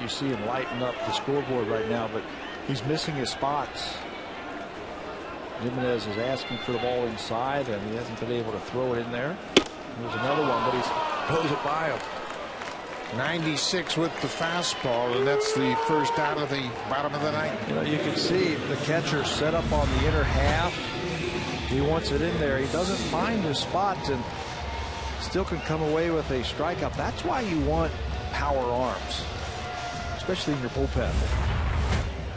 [SPEAKER 4] You see him lighting up the scoreboard right now, but he's missing his spots. Jimenez is asking for the ball inside, and he hasn't been able to throw it in there. There's another one, but he throws it by him.
[SPEAKER 2] 96 with the fastball, and that's the first out of the bottom of the ninth.
[SPEAKER 4] You know, you can see the catcher set up on the inner half. He wants it in there. He doesn't find his spots and still can come away with a strikeout. That's why you want power arms, especially in your bullpen.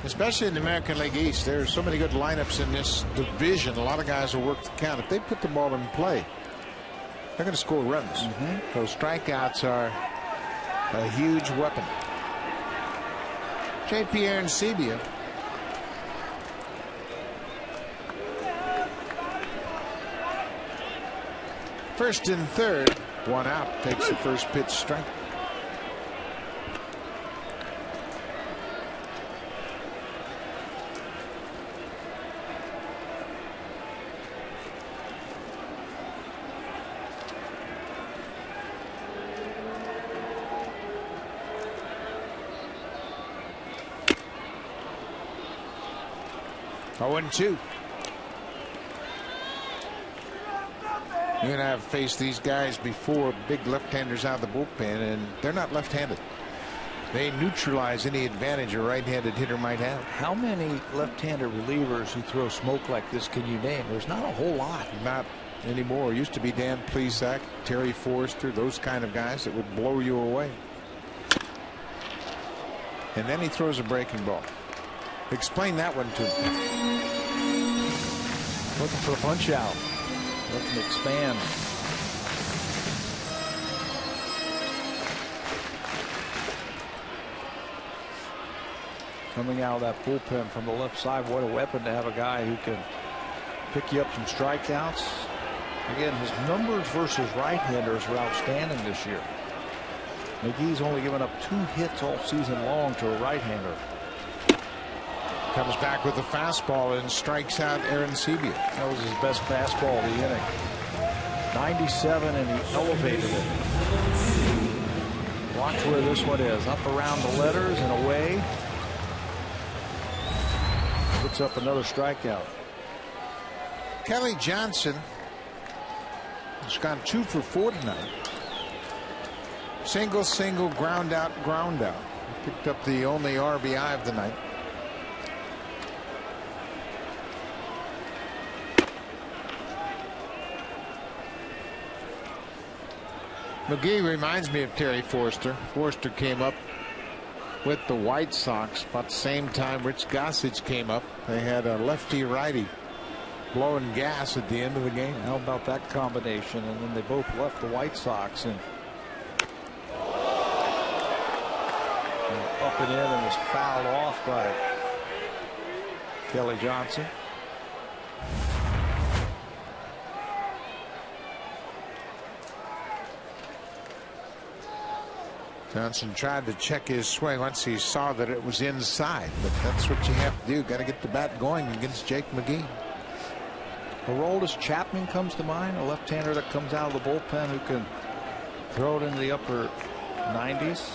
[SPEAKER 2] Especially in the American League East. There are so many good lineups in this division. A lot of guys will work the count. If they put the ball in play, they're going to score runs. Those strikeouts are a huge weapon. J.P. Arancibia. First and third, 1 out, takes the first pitch strike. Oh, 1-2. You and I have faced these guys before, big left-handers out of the bullpen, and they're not left-handed. They neutralize any advantage a right-handed hitter might have.
[SPEAKER 4] How many left-handed relievers who throw smoke like this can you name? There's not a whole lot.
[SPEAKER 2] Not anymore. It used to be Dan Plesac, Terry Forrester, those kind of guys that would blow you away. And then he throws a breaking ball. Explain that one to him.
[SPEAKER 4] Looking for a punch out. Looking to expand. Coming out of that bullpen from the left side, what a weapon to have a guy who can pick you up some strikeouts. Again, his numbers versus right-handers are outstanding this year. McGee's only given up 2 hits all season long to a right-hander.
[SPEAKER 2] Comes back with a fastball and strikes out Arancibia.
[SPEAKER 4] That was his best fastball of the inning. 97, and he elevated it. Watch where this one is. Up around the letters and away. Puts up another strikeout.
[SPEAKER 2] Kelly Johnson has gone 2 for 4 tonight. Single, single, ground out, ground out. Picked up the only RBI of the night. McGee reminds me of Terry Forster. Forster came up with the White Sox about the same time Rich Gossage came up. They had a lefty-righty blowing gas at the end of the game.
[SPEAKER 4] How about that combination? And then they both left the White Sox, and up and in, and was fouled off by Kelly Johnson.
[SPEAKER 2] Johnson tried to check his swing once he saw that it was inside, but that's what you have to do. Got to get the bat going against Jake McGee.
[SPEAKER 4] Aroldis Chapman comes to mind, a left-hander that comes out of the bullpen who can throw it into the upper 90s.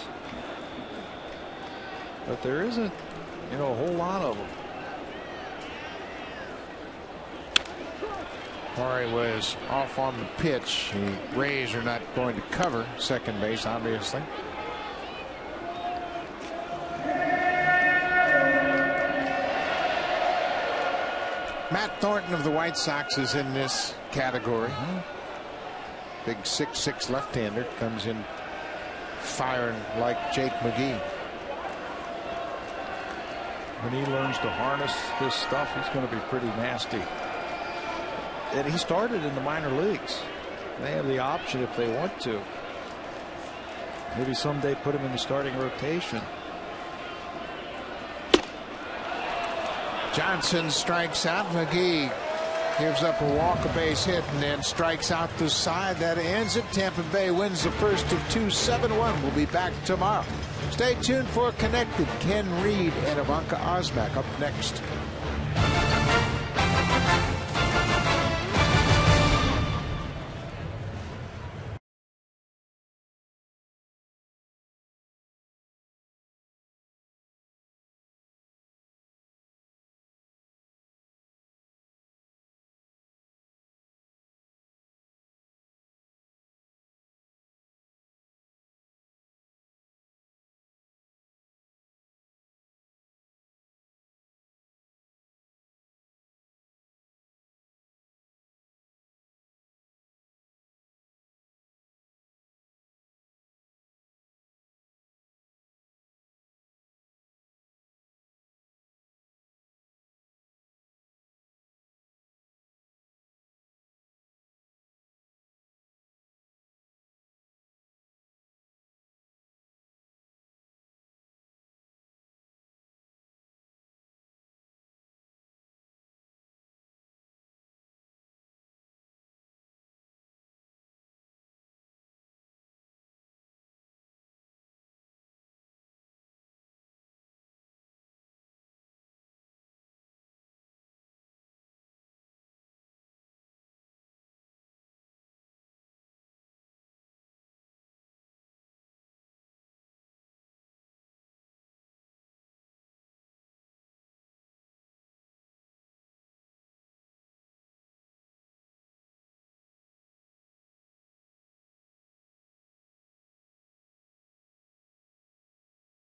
[SPEAKER 4] But there isn't, a whole lot of them.
[SPEAKER 2] Morrow was off on the pitch. The Rays are not going to cover second base, obviously. Matt Thornton of the White Sox is in this category. Big 6'6" left-hander, comes in firing like Jake McGee.
[SPEAKER 4] When he learns to harness his stuff, he's going to be pretty nasty. And he started in the minor leagues. They have the option if they want to. Maybe someday put him in the starting rotation.
[SPEAKER 2] Johnson strikes out. McGee gives up a walk, a base hit, and then strikes out the side. That ends it. Tampa Bay wins the first of two, 7-1. We'll be back tomorrow. Stay tuned for Connected. Ken Reed and Ivanka Osmak up next.